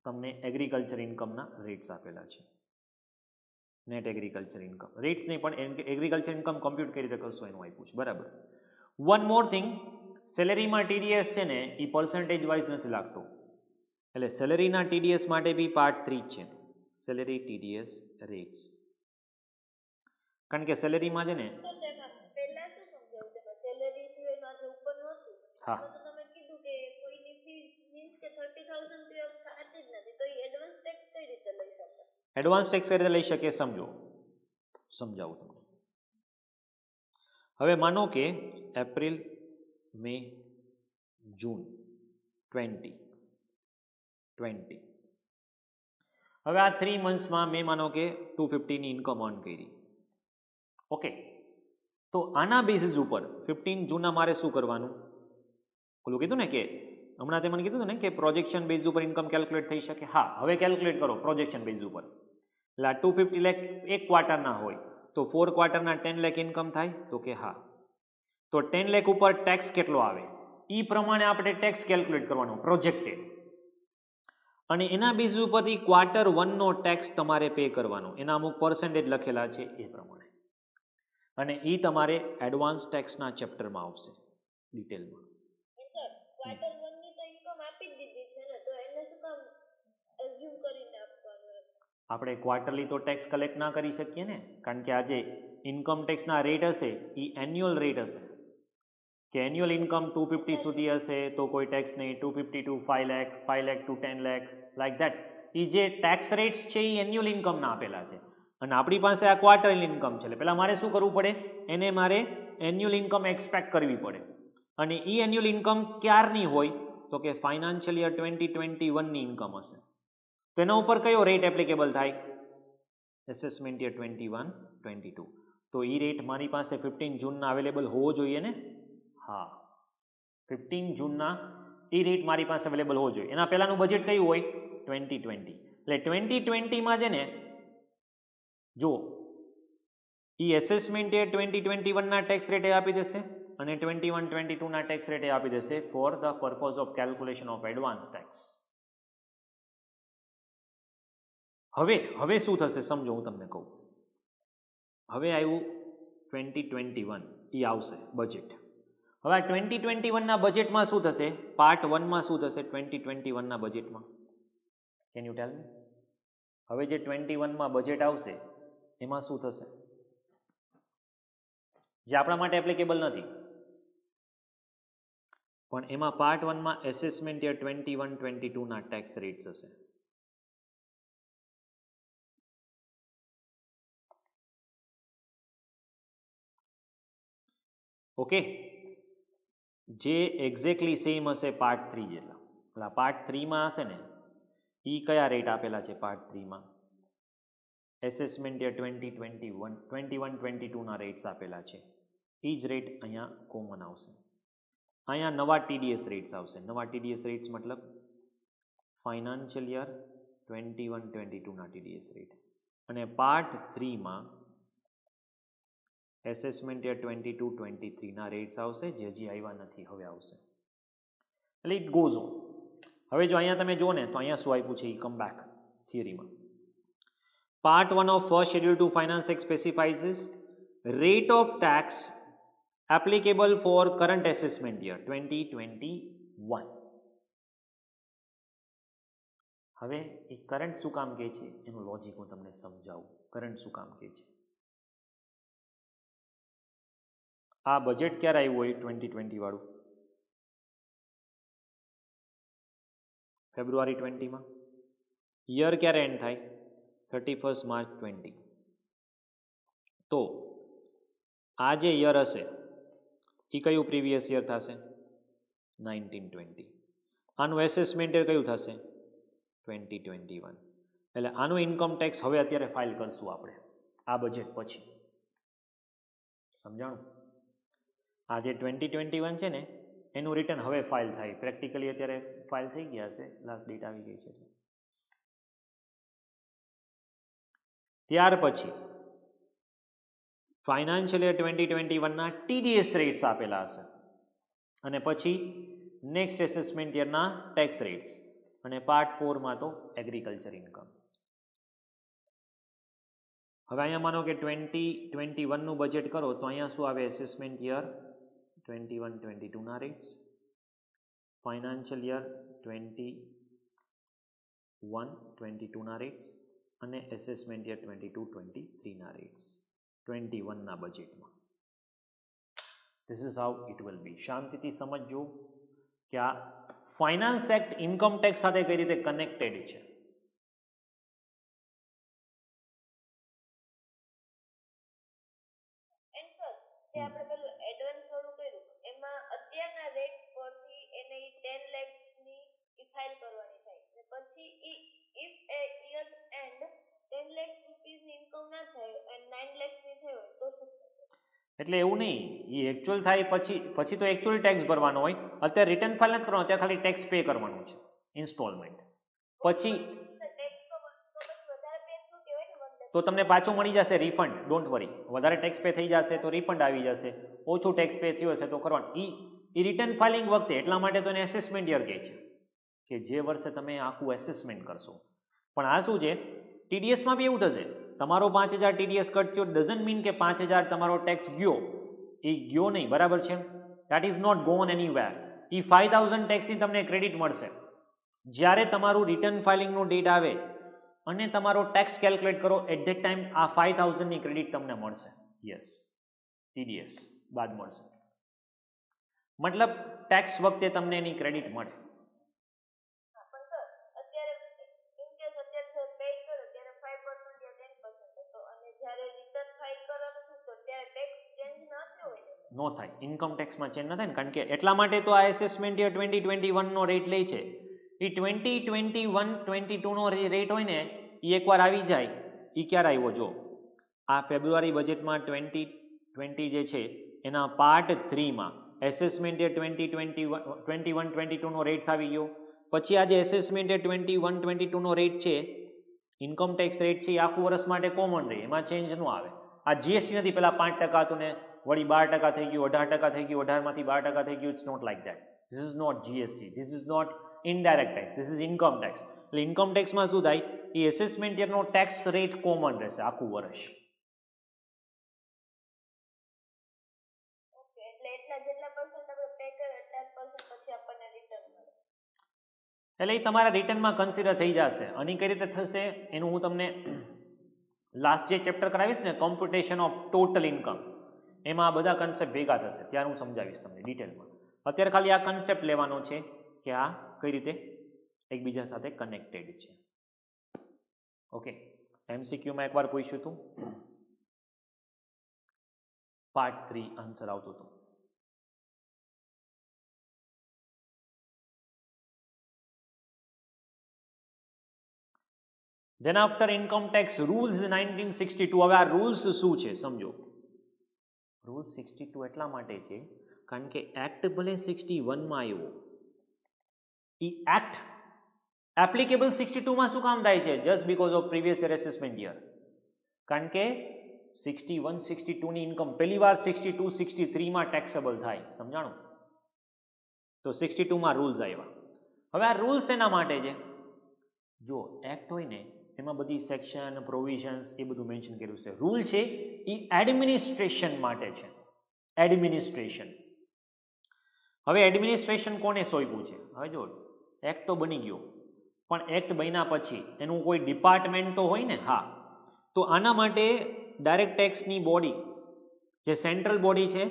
તમને એગ્રીકલ્ચર ઇન્કમના રેટ્સ આપેલા છે. નેટ એગ્રીકલ્ચર ઇન્કમ રેટ્સ નહીં પણ એગ્રીકલ્ચર ઇન્કમ કોમ્પ્યુટ કરી રીતે કરશો એનું આપ્યું છે. બરાબર. વન મોર થિંગ, સેલેરીમાં ટીડીએસ છે ને એ પર્સન્ટેજ વાઇઝ નથી લાગતો, એટલે સેલેરીના ટીડીએસ માટે બી પાર્ટ 3 જ છે, સેલેરી ટીડીએસ રેટ્સ. કારણ કે સેલેરીમાં છે ને પહેલા શું સમજાવ્યું તમે સેલેરી સિવાયનું આજે ઉપરનું હતું હા તો તમે કીધું કે કોઈની ફી મીન્સ કે 30,000 થી થતી જ નથી તો એ એડવાન્સ ટેક્સ કઈ રીતે લઈ શકે? એડવાન્સ ટેક્સ કઈ રીતે લઈ શકીએ સમજાવું તમને. હવે માનો કે એપ્રિલ, મે, જૂન 2020, હવે આ 3 મંથ્સમાં મેં માનો કે 250ની ઇન્કમ અર્ન કરી. ઓકે, તો આના બેસિસ ઉપર 15 જૂનના મારે શું કરવાનું? ઓલું કીધું ને કે હમણાં તે મને કીધું ને કે પ્રોજેક્શન બેઝ ઉપર ઇન્કમ કેલ્ક્યુલેટ થઈ શકે. હા, હવે કેલ્ક્યુલેટ કરો પ્રોજેક્શન બેઝ ઉપર. એટલે આ 250 લાખ એક ક્વાર્ટરના હોય તો 4 ક્વાર્ટરના 10 લાખ ઇન્કમ થાય તો કે હા. તો 10 લાખ ઉપર ટેક્સ કેટલો આવે એ પ્રમાણે આપણે ટેક્સ કેલ્ક્યુલેટ કરવાનો પ્રોજેક્ટેડ, અને એના બેઝ ઉપરથી ક્વાર્ટર 1નો ટેક્સ તમારે પે કરવાનો, એના અમુક પર્સન્ટેજ લખેલા છે એ પ્રમાણે, અને એ તમારે એડવાન્સ ટેક્સના ચેપ્ટરમાં આવશે ડિટેલમાં. સર ક્વાર્ટર 1 ની તો ઇન્કમ આપી જ દીધી છે ને તો એને શું કામ એઝ્યુમ કરીને આપવાનું એમ? આપણે ક્વાર્ટરલી તો ટેક્સ કલેક્ટ ના કરી શકીએ ને, કારણ કે આજે ઇન્કમ ટેક્સના રેટ હશે એ એન્યુઅલ રેટ હશે, કે એન્યુઅલ ઇન્કમ 250 સુધી હશે તો કોઈ ટેક્સ નહીં, 250 to 5 lakh, 5 lakh to 10 lakh, like that. એ જે ટેક્સ રેટ્સ છે એ એન્યુઅલ ઇન્કમના આપેલા છે, અને આપણી પાસે આ ક્વાર્ટરલી ઇન્કમ છે. એટલે પહેલાં મારે શું કરવું પડે? એને મારે એન્યુઅલ ઇન્કમ એક્સપેક્ટ કરવી પડે, અને એ એન્યુઅલ ઇન્કમ ક્યારની હોય તો કે ફાઇનાન્શિયલ યર 2021ની ઇન્કમ હશે. તો એના ઉપર કયો રેટ એપ્લિકેબલ થાય? Assessment year 21-22. તો એ રેટ મારી પાસે 15 જૂનના અવેલેબલ હોવો જોઈએ ને? હા, 15 જૂનના એ રેટ મારી પાસે અવેલેબલ હોવો જોઈએ. એના પહેલાંનું બજેટ કયું હોય? 2020. એટલે 2020માં છે ને જો એ એસેસમેન્ટ યર 2021ના ટેક્સ રેટ આપી દેશે અને 21-22ના ટેક્સ રેટ આપી દેશે four the purpose of calculation of advance tax. હવે શું થશે સમજો, હું તમને કહું. હવે આવ્યું 2021, એ આવશે બજેટ. હવે આ 2021ના બજેટમાં શું થશે? પાર્ટ 1માં શું થશે 2021ના બજેટમાં? કેન યુ ટેલ મી? હવે જે 21માં બજેટ આવશે એમાં શું થશે જે આપણા માટે એપ્લિકેબલ નથી, પણ એમાં પાર્ટ 1માં એસેસમેન્ટ યર 21-22ના ટેક્સ રેટ્સ હશે. ઓકે, જે એક્ઝેક્ટલી સેમ હશે પાર્ટ 3 જેટલા. એટલે પાર્ટ 3માં હશે ને એ કયા રેટ આપેલા છે? પાર્ટ 3માં એસેસમેન્ટ યર 2021-22ના રેટ્સ આપેલા છે. એ જ રેટ અહીંયા કોમન આવશે. અહીંયા નવા ટીડીએસ રેટ્સ આવશે. નવા ટીડીએસ રેટ્સ મતલબ ફાઇનાન્શિયલ યર 21-22ના ટીડીએસ રેટ, અને પાર્ટ 3માં એસેસમેન્ટ યર 22-23ના રેટ્સ આવશે, જે હજી આવ્યા નથી, હવે આવશે. એટલે ઇટ ગોઝ ઓન. હવે જો અહીંયા તમે જુઓ ને તો અહીંયા શું આપ્યું છે? એ કમ બેક થિયરીમાં. Part 1 of first schedule to finance act specifies rate of tax applicable for current assessment year 2021. હવે એ કરંટ શું કામ કહે છે એનું લોજિક હું તમને સમજાવું. કરંટ શું કામ કહે છે? આ બજેટ ક્યારે આવ્યું હોય 2020 વાળું? ફેબ્રુઆરી 20માં. યર ક્યારે એન્ડ થાય? 31 માર્ચ 20. તો આ જે યર હશે એ કયું પ્રીવિયસ યર થશે? 1920. આનું એસેસમેન્ટ યર કયું થશે? 2021. એટલે આનું ઇન્કમ ટેક્સ હવે અત્યારે ફાઇલ કરશું આપણે આ બજેટ પછી. સમજાણું? આ જે 2021 છે ને એનું રિટર્ન હવે ફાઇલ થાય. પ્રેક્ટિકલી અત્યારે ફાઇલ થઈ ગયા હશે, લાસ્ટ ડેટ આવી ગઈ છે. ત્યાર પછી ફાઇનાન્શિયલ યર 2021ના ટીડીએસ રેટ્સ આપેલા હશે. અને પછી નેક્સ્ટ એસેસમેન્ટ યરના ટેક્સ રેટ્સ અને પાર્ટ 4 માં તો એગ્રીકલ્ચર ઇન્કમ. હવે અહીંયા માનો કે 2021 નું બજેટ કરો તો અહીંયા શું આવે એસેસમેન્ટ યર 21-22 ના રેટ્સ, ફાઇનાન્શિયલ યર 21-22 ના રેટ્સ અને એસેસમેન્ટ યર 22-23 ના રેટ્સ 21 ના બજેટમાં. This is how it will બી. શાંતિથી સમજજો કે આ ફાઇનાન્સ એક્ટ ઇન્કમ ટેક્સ સાથે કઈ રીતે કનેક્ટેડ છે. જે આપણે પેલું એડવાન્સ વાળું કર્યું એમાં અત્યારના રેટ પરથી એને 10 lakhs ની ફાઇલ કરવાની થાય ને પછી if A year and 10 lakhs rupees ની ઇન્કમ ના થાય અને 9 lakhs ની થઈ હોય તો શું? એટલે એવું નહીં, એ એકચ્યુઅલ થાય પછી તો એકચ્યુઅલ ટેક્સ ભરવાનો હોય. અત્યારે રિટર્ન ફાઇલ નથી કરવાનો, અત્યારે ખાલી ટેક્સ પે કરવાનું છે ઇન્સ્ટોલમેન્ટ. પછી તો તમને પાછું મળી જશે રિફંડ, ડોન્ટ વરી. વધારે ટેક્સ પે થઈ જશે તો રિફંડ આવી જશે, ઓછું ટેક્સ પે થયું હશે તો કરવાનું. એ રિટર્ન ફાઇલિંગ વખતે એટલા માટે તો એને એસેસમેન્ટ યર કહે છે કે જે વર્ષે તમે આખું એસેસમેન્ટ કરશો. પણ આ શું છે, ટીડીએસમાં બી એવું થશે. તમારો 5000 ટીડીએસ કટ થયો ડઝન્ટ મીન કે 5000 તમારો ટેક્સ ગયો, એ ગયો નહીં, બરાબર છે. That is not gone anywhere. એ 5000 ટેક્સની તમને ક્રેડિટ મળશે જ્યારે તમારું રિટર્ન ફાઇલિંગનો ડેટ આવે અને તમારો ટેક્સ કેલ્ક્યુલેટ કરો એટ ધેટ ટાઈમ આ 5000 ની ક્રેડિટ તમને મળશે. યસ, ટીડીએસ બાદ મળશે, મતલબ ટેક્સ વખતે તમને એની ક્રેડિટ મળે. નો થાય, ઇન્કમ ટેક્સમાં ચેન્જ ન થાય ને, કારણ કે એટલા માટે તો આ એસેસમેન્ટ યર 2021 નો રેટ લે છે. એ 2021-22 નો રેટ હોય ને એ એકવાર આવી જાય. એ ક્યારે આવ્યો જો, આ ફેબ્રુઆરી બજેટમાં 2020 જે છે એના પાર્ટ 3 માં એસેસમેન્ટ યર 2021-22 નો રેટ્સ આવી ગયો. પછી આ જે એસેસમેન્ટ યર 21-22 નો રેટ છે, ઇન્કમ ટેક્સ રેટ છે, એ આખું વર્ષ માટે કોમન રહે, એમાં ચેન્જ ન આવે. આ જીએસટી નથી, પેલા 5% હતું ને વળી 12% થઈ ગયું, 18% થઈ ગયું, 18માંથી 12% થઈ ગયું. It's not like that. This is not GST, this is not indirect tax, this is income tax. એટલે ઇન્કમ ટેક્સમાં શું થાય, એ એસેસમેન્ટ યરનો ટેક્સ રેટ કોમન રહેશે આખું વર્ષ. એટલે એ તમારા રિટર્નમાં કન્સિડર થઈ જશે. અને કઈ રીતે થશે એનું હું તમને લાસ્ટ જે ચેપ્ટર કરાવીશ ને, કોમ્પ્યુટેશન ઓફ ટોટલ ઇન્કમ, એમાં આ બધા કન્સેપ્ટ ભેગા થશે, ત્યારે હું સમજાવીશ તમને ડિટેલમાં. અત્યારે ખાલી આ કન્સેપ્ટ લેવાનો છે કે આ કઈ રીતે એકબીજા સાથે કનેક્ટેડ છે. ઓકે, એમસીક્યુમાં એકવાર પૂછ્યું હતું, પાર્ટ 3 આન્સર આવતો હતો. Then after income tax rules 1962. હવે આ રૂલ્સ શું છે સમજો. રૂલ્સ 62 એટલા માટે છે કારણ કે એક્ટ ભલે 61 માં આવ્યો, એ એક્ટ એપ્લિકેબલ 62 માં શું કામ થાય છે? Just because of previous year assessment year. કારણ કે 61-62 ની ઇન્કમ પહેલી વાર 62-63 માં ટેક્સેબલ થાય, સમજાણું? તો 62 માં રૂલ્સ આવ્યા. હવે આ રૂલ્સ એના માટે છે, જો એક્ટ હોય ને એમાં બધી સેક્શન પ્રોવિઝન્સ એ બધું મેન્શન કર્યું છે. રૂલ છે એ એડમિનિસ્ટ્રેશન માટે છે, એડમિનિસ્ટ્રેશન. હવે એડમિનિસ્ટ્રેશન કોને સોંપ્યું છે? હવે જો એક્ટ તો બની ગયો, પણ એક્ટ બન્યા પછી એનું કોઈ ડિપાર્ટમેન્ટ તો હોય ને. હા, તો આના માટે ડાયરેક્ટ ટેક્સની બોડી જે સેન્ટ્રલ બોડી છે,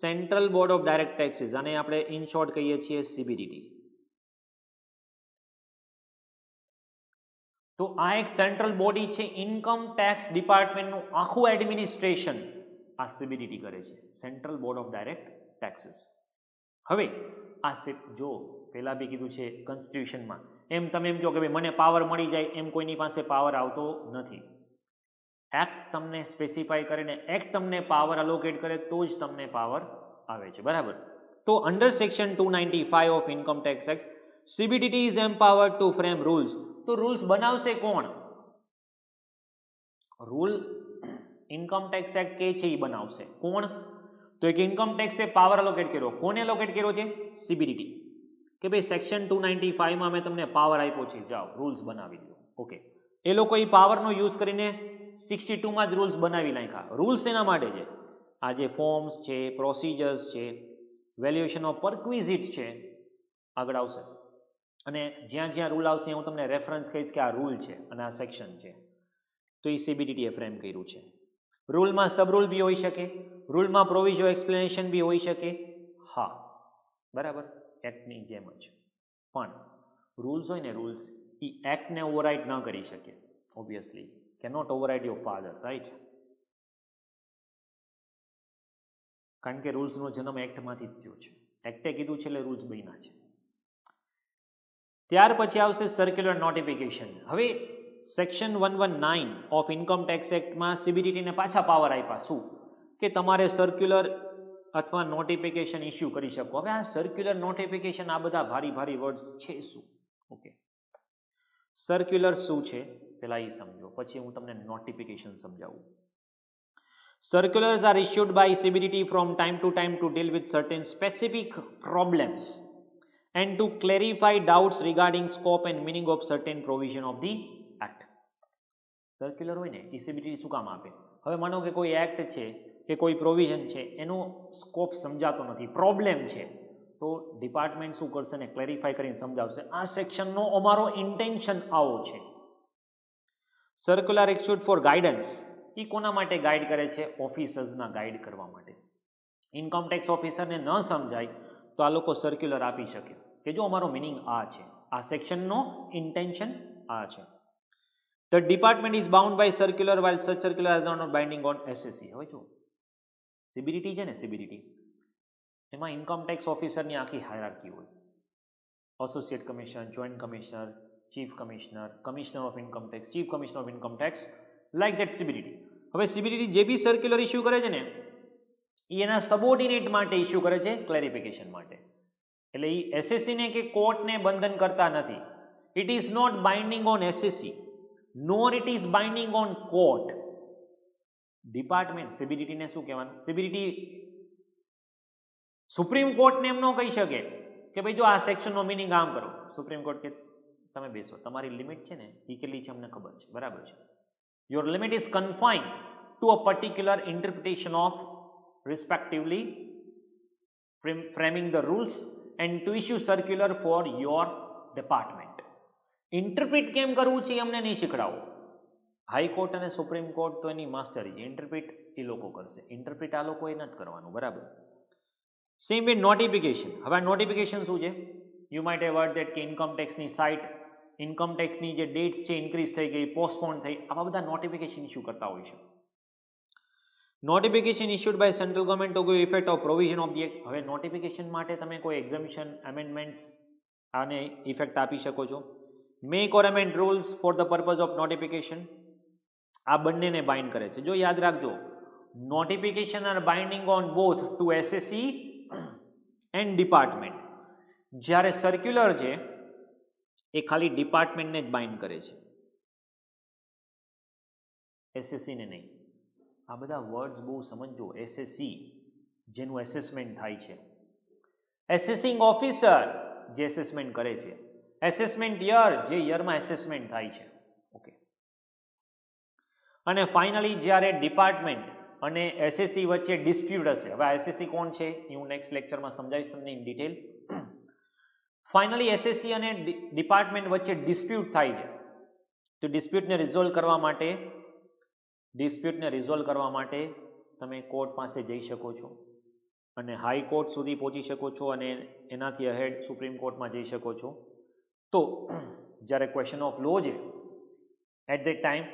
central board of direct taxes, અને આપણે ઇન શોર્ટ કહીએ છીએ સીબીડીટી. તો આ એક સેન્ટ્રલ બોડી છે, ઇન્કમ ટેક્સ ડિપાર્ટમેન્ટનું આખું એડમિનિસ્ટ્રેશન આ સીબીડીટી કરે છે, central board of direct taxes. હવે આ જો પહેલા બી કીધું છે કોન્સ્ટિટ્યુશનમાં, એમ તમે એમ કહો કે ભાઈ મને પાવર મળી જાય, એમ કોઈની પાસે પાવર આવતો નથી. એક્ટ તમને સ્પેસિફાઈ કરીને એક્ટ તમને પાવર અલોકેટ કરે તો જ તમને પાવર આવે છે, બરાબર? તો under section 295 of income tax act, CBDT is empowered to frame rules. તો રૂલ્સ બનાવશે કોણ? રૂલ ઇન્કમ ટેક્સ એક્ટ કે છે એ બનાવશે. કોણ? તો એક ઇન્કમ ટેક્સે પાવર એલોકેટ કર્યો. કોને એલોકેટ કર્યો છે? CBDT. કે ભાઈ સેક્શન 295 માં મેં તમને પાવર આપ્યો છે, જાઓ રૂલ્સ બનાવી દો. ઓકે, એ લોકો એ પાવરનો યુઝ કરીને 62 માં જ રૂલ્સ બનાવી નાખ્યા. રૂલ્સ એના માટે છે, આ જે ફોર્મ્સ છે, પ્રોસિજર્સ છે, વેલ્યુએશન ઓફ પરક્વિઝિટ છે, આગળ આવશે. અને જ્યાં જ્યાં રૂલ આવશે હું તમને રેફરન્સ કહીશ કે આ રૂલ છે અને આ સેક્શન છે. તો એ CBDT એ ફ્રેમ કર્યું છે. રૂલમાં સબ રૂલ બી હોઈ શકે, રૂલમાં પ્રોવિઝન એક્સપ્લેનેશન બી હોઈ શકે. હા, બરાબર, એક્ટની જેમ જ. પણ રૂલ્સ હોય ને, રૂલ્સ એ એક્ટને ઓવરરાઇડ ન કરી શકે. Obviously cannot override your father, right? કારણ કે રૂલ્સનો જન્મ એક્ટમાંથી જ થયો છે. એક્ટે કીધું છે એટલે રૂલ્સ બન્યા છે. ત્યાર પછી આવશે સર્ક્યુલર નોટિફિકેશન. હવે સેક્શન 119 ઓફ ઇન્કમ ટેક્સ એક્ટમાં CBDTને પાછા પાવર આપ્યા. શું? કે તમારે સર્ક્યુલર અથવા નોટિફિકેશન ઇસ્યુ કરી શકો. હવે આ સર્ક્યુલર નોટિફિકેશન, આ બધા ભારી ભારી વર્ડ્સ છે શું? ઓકે, સર્ક્યુલર શું છે પહેલા એ સમજો, પછી હું તમને નોટિફિકેશન સમજાવું. Circulars are issued by CBDT from time to time to deal with certain specific problems and to clarify doubts regarding scope and meaning of certain provision of the act. Circular હોય ને એ CBDT શું કામ આપે? હવે માનો કે કોઈ act છે કે કોઈ પ્રોવિઝન છે, એનો સ્કોપ સમજાતો નથી, પ્રોબ્લેમ છે, તો ડિપાર્ટમેન્ટ શું કરશે ને ક્લેરિફાઈ કરીને સમજાવશે. આ સેક્શનનો અમારો ઇન્ટેન્શન આવો છે. સર્ક્યુલર ઇસ્યુડ ફોર ગાઈડન્સ, એ કોના માટે ગાઈડ કરે છે? ઓફિસર્સના ગાઈડ કરવા માટે. ઇન્કમ ટેક્સ ઓફિસરને ન સમજાય તો આ લોકો સર્ક્યુલર આપી શકે કે જો અમારો મિનિંગ આ છે, આ સેક્શનનો ઇન્ટેન્શન આ છે. The department is bound by circular while such circular are not binding on SSE. હવે જો CBDT છે ને, CBDT એમાં ઇન્કમ ટેક્સ ઓફિસરની આખી હાયરાર્કી હોય. Associate commissioner, joint commissioner, chief commissioner, commissioner of income tax, chief commissioner of income tax, like that CBDT. હવે CBDT જે બી circular issue કરે છે ને, એ એના સબોર્ડિનેટ માટે ઇસ્યુ કરે છે, ક્લેરિફિકેશન માટે. એટલે એ SSE ને કે કોર્ટને બંધન કરતા નથી. It is not binding on SSE nor it is binding on court. Department CBDT ને શું કહેવાનું? CBDT સુપ્રીમ કોર્ટને એમ ન કહી શકે કે ભાઈ જો આ સેક્શનનો મિનિંગ આમ કરો. સુપ્રીમ કોર્ટ કે તમે બેસો, તમારી લિમિટ છે ને એ કેટલી છે અમને ખબર છે, બરાબર છે. Your limit is confined to a particular interpretation of respectively framing the rules and to issue circular for your department. Interpret કેમ કરવું છે અમને નહીં શીખડાવો. હાઈકોર્ટ અને સુપ્રીમ કોર્ટ તો એની માસ્ટરી છે, ઇન્ટરપ્રિટ એ લોકો કરશે, ઇન્ટરપ્રિટ આ લોકોએ નથી કરવાનું, બરાબર. Same with notification. હવે આ નોટિફિકેશન શું છે? You might have heard that કે ઇન્કમ ટેક્સની સાઇટ, ઇન્કમ ટેક્સની જે ડેટ્સ છે ઇન્ક્રીઝ થઈ ગઈ, પોસ્ટપોન થઈ, આવા બધા નોટિફિકેશન ઇસ્યુ કરતા હોય છે. Notification issued by central government to give effect of provision of the act. હવે નોટિફિકેશન માટે તમે કોઈ એક્ઝમ્પશન, એમેન્ડમેન્ટ્સ આને ઇફેક્ટ આપી શકો છો. Make or amend rules for the purpose of notification. આ બંનેને બાઇન્ડ કરે છે. જો યાદ રાખજો, notification are binding on both to SSE and department. જ્યારે સર્ક્યુલર છે એ ખાલી ડિપાર્ટમેન્ટને જ બાઇન્ડ કરે છે, SSE ને નહીં. આ બધા વર્ડ્સ બહુ સમજો. SSE જેનું એસેસમેન્ટ થાય છે, એસેસિંગ ઓફિસર જે એસેસમેન્ટ કરે છે, એસેસમેન્ટ યર જે યરમાં એસેસમેન્ટ થાય છે. ઓકે. અને ફાઇનલી જ્યારે ડિપાર્ટમેન્ટ અને SSE વચ્ચે ડિસ્પ્યુટ હશે, હવે આ SSE કોણ છે એ હું નેક્સ્ટ લેક્ચરમાં સમજાવીશ તમને ઇન ડિટેલ. ફાઇનલી SSE અને ડિપાર્ટમેન્ટ વચ્ચે ડિસ્પ્યુટ થાય છે, તો ડિસ્પ્યુટને રિઝોલ્વ કરવા માટે તમે કોર્ટ પાસે જઈ શકો છો અને હાઈકોર્ટ સુધી પહોંચી શકો છો અને એનાથી અહેડ સુપ્રીમ કોર્ટમાં જઈ શકો છો. તો જ્યારે ક્વેશ્ચન ઓફ લો છે એટ ધેટ ટાઈમ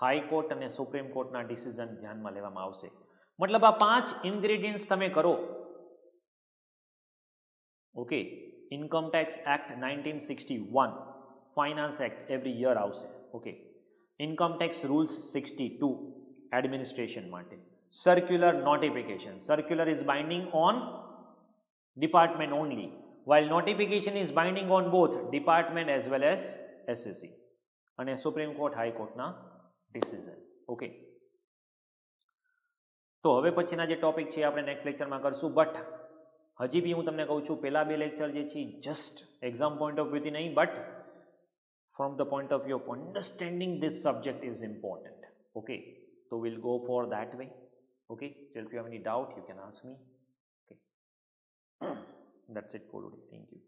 હાઈકોર્ટ અને સુપ્રીમ કોર્ટના ડિસિઝન ધ્યાનમાં લેવામાં આવશે. મતલબ આ 5 ઇન્ગ્રેડિયન્ટ્સ તમે કરો. Okay. Income tax act 1961, finance act every year આવશે. Okay. Income tax rules 62 administration માટે. Circular notification. Circular is binding on department only, while notification is binding on both department as well as SSE અને supreme court હાઈકોર્ટના decision. Okay. તો હવે પછીના જે topic છે આપણે નેક્સ્ટ લેક્ચરમાં કરશું. બટ હજી બી હું તમને કહું છું, પહેલા બે લેક્ચર જે છે જસ્ટ એક્ઝામ પોઈન્ટ ઓફ વ્યૂથી નહીં, but from the point of view of understanding this subject is important. Okay, so we'll go for that way. Okay, so if you have any doubt you can ask me. Okay, that's it for today. Thank you.